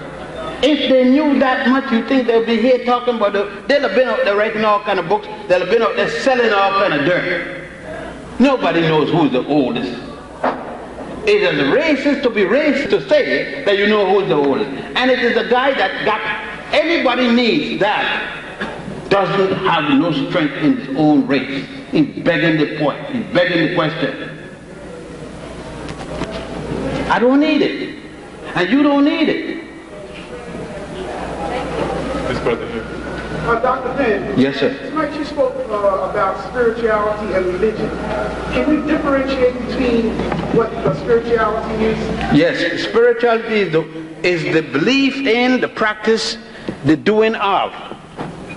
If they knew that much, you think they'll be here talking about they'll have been out there writing all kind of books. They'll have been out there selling all kind of dirt. Nobody knows who's the oldest. It is racist to be racist to say that you know who's the oldest. And it is a guy that got, anybody needs that, doesn't have no strength in his own race. He's begging the point. He's begging the question. I don't need it. And you don't need it. This brother here. Dr. Ben. Yes, sir. Tonight you spoke about spirituality and religion. Can you differentiate between what spirituality is? Yes, spirituality is the belief in, the practice, the doing of.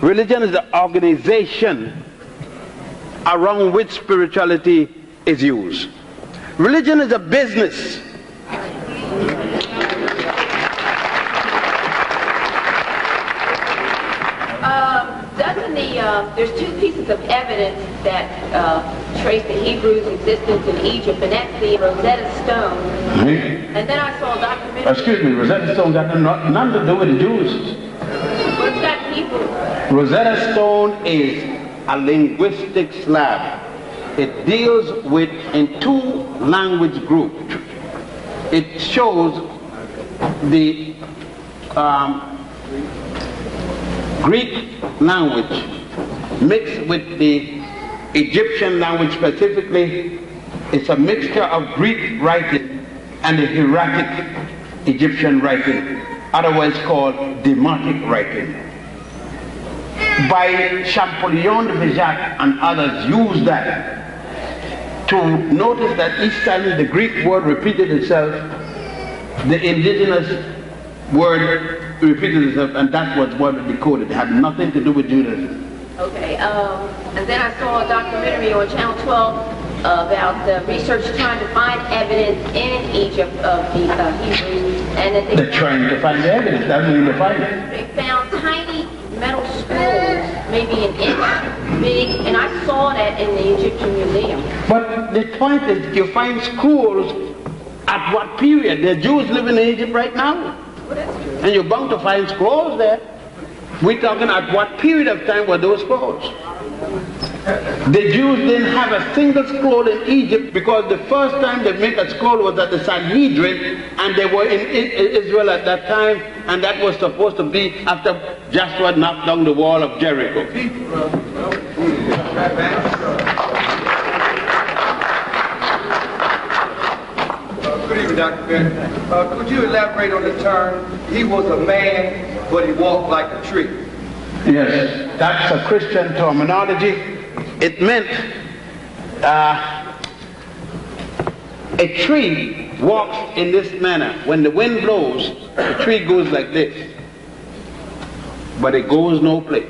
Religion is the organization around which spirituality is used. Religion is a business. There's two pieces of evidence that trace the Hebrews' existence in Egypt, and that's the Rosetta Stone. Mm-hmm. And then I saw a documentary. Excuse me, Rosetta Stone got nothing to do with the Jews. What's that Hebrew? Rosetta Stone is a linguistic slab. It deals with in two language groups. It shows the Greek language mixed with the Egyptian language specifically. It's a mixture of Greek writing and the hieratic Egyptian writing, otherwise called Demotic writing. By Champollion de Véjac and others use that to notice that each time the Greek word repeated itself, the indigenous word repeated itself, and that was what it decoded. It had nothing to do with Judaism. Okay, and then I saw a documentary on Channel 12 about the research trying to find evidence in Egypt of the Hebrews, and that they're trying to find the evidence. That's what they find it. They found tiny metal scrolls, maybe an inch big, and I saw that in the Egyptian Museum. But the point is, you find scrolls at what period? The Jews living in Egypt right now, and you're bound to find scrolls there. We're talking at what period of time were those scrolls? The Jews didn't have a single scroll in Egypt because the first time they make a scroll was at the Sanhedrin, and they were in Israel at that time, and that was supposed to be after Joshua knocked down the wall of Jericho. Good evening, Dr. Ben. Could you elaborate on the term, he was a man, but he walked like a tree? Yes, that's a Christian terminology. It meant a tree walks in this manner. When the wind blows, the tree goes like this, but it goes no place.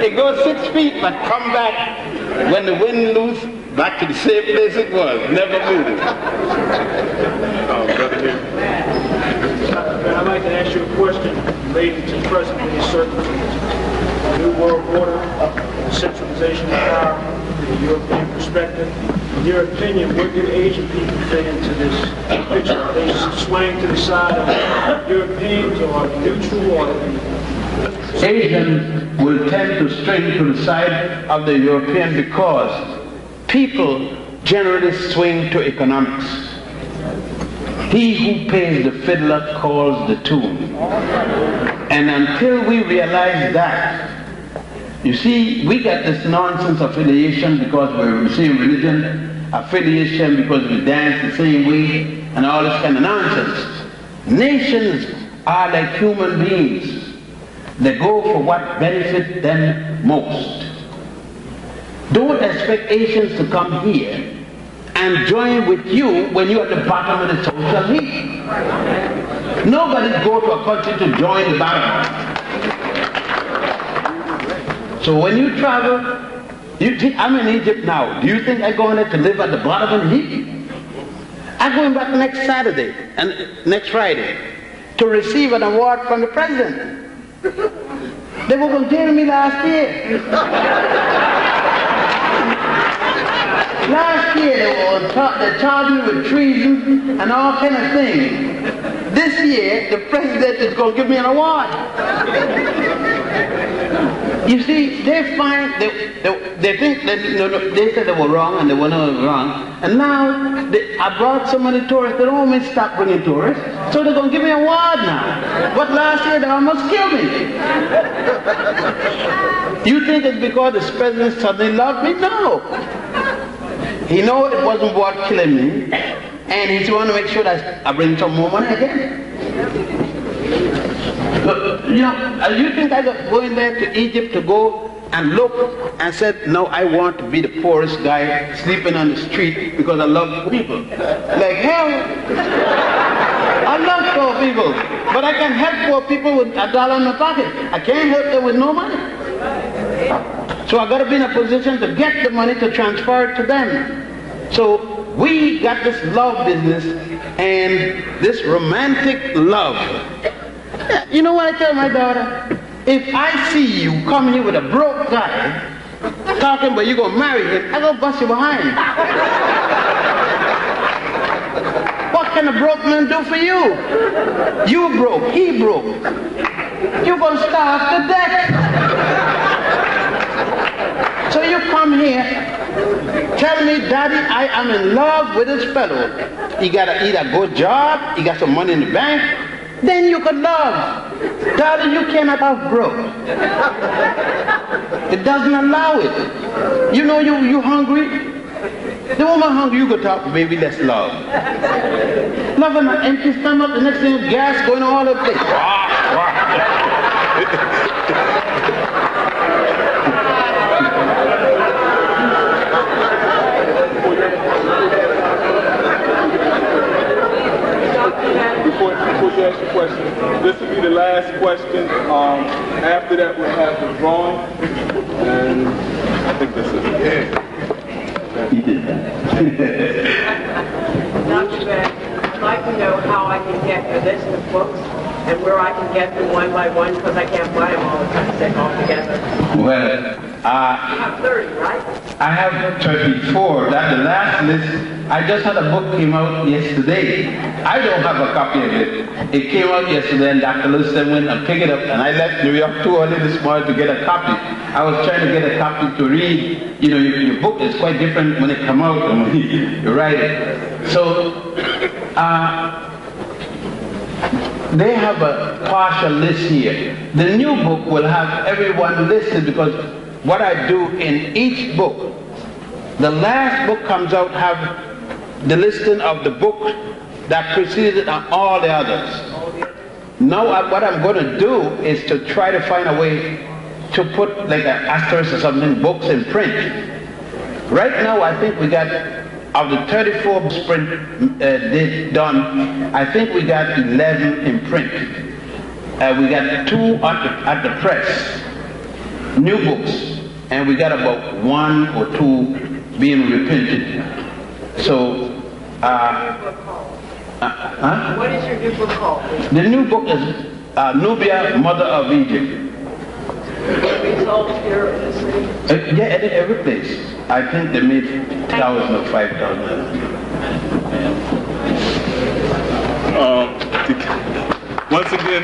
It goes 6 feet, but come back when the wind loose, back to the same place it was, never moving. Brother here. I'd like to ask you a question relating to present day circumstances. New world order, centralization of power, from the European perspective. In your opinion, where do Asian people fit into this picture? Are they swaying to the side of Europeans, or are they neutral, or Asians will tend to strain to the side of the European because people generally swing to economics. He who pays the fiddler calls the tune. And until we realize that, you see, we get this nonsense affiliation because we're the same religion, affiliation because we dance the same way, and all this kind of nonsense. Nations are like human beings. They go for what benefits them most. Don't expect Asians to come here and join with you when you're at the bottom of the social heap. Nobody go to a country to join the bottom. So when you travel, you think, I'm in Egypt now. Do you think I'm going there to live at the bottom of the heap? I'm going back next Saturday and next Friday to receive an award from the president. They were going to jail me last year. Last year they charged me with treason and all kind of things. This year the president is going to give me an award. You see, they find they think that they said they were wrong and they were not wrong, and now I brought so many tourists. They don't want me to stop bringing tourists, so they're going to give me an award now. But last year they almost killed me. You think it's because this president suddenly loved me? No. He knows it wasn't worth killing me, and he wants to make sure that I bring some more money again. But, you know, you think I got going there to Egypt to go and look and said, no, I want to be the poorest guy sleeping on the street because I love people. Like hell, I love poor people, but I can help poor people with $1 in my pocket. I can't help them with no money. So I got to be in a position to get the money to transfer it to them. So we got this love business and this romantic love. You know what I tell my daughter? If I see you come here with a broke guy talking about you gonna marry him, I gonna bust you behind. What can a broke man do for you? You broke, he broke. You're gonna starve to death. So you come here, tell me, Daddy, I am in love with this fellow. He got a good job, he got some money in the bank. Then you could love. Darling, you cannot have broke. It doesn't allow it. You know you hungry? The woman hungry, you go talk, baby, let's love. Love on an empty stomach, the next thing gas going all over the place. special question. This will be the last question. After that, we'll have the drawing, and I think that's it. Dr. Ben, I'd like to know how I can get the list of books and where I can get them one by one, because I can't buy them all the time, all together. Well, You have 30, right? I have 34. That the last list. I just had a book came out yesterday. I don't have a copy of it. It came out yesterday, and Dr. Lucen went and picked it up, and I left New York too early this morning to get a copy. I was trying to get a copy to read. You know, your book is quite different when it comes out and when you write it. So, they have a partial list here. The new book will have everyone listed, because what I do in each book, the last book comes out have the listing of the book that preceded and all the others. Now what I'm going to do is to try to find a way to put like an asterisk or something, books in print. Right now I think we got, of the 34 books print done, I think we got 11 in print. We got 2 at the press, new books, and we got about 1 or 2 being reprinted. So, What is your new book called? The new book is Nubia, Mother of Egypt. Will it be sold here in the city? Yeah, every place. I think they made 1,000 or 5,000. Once again,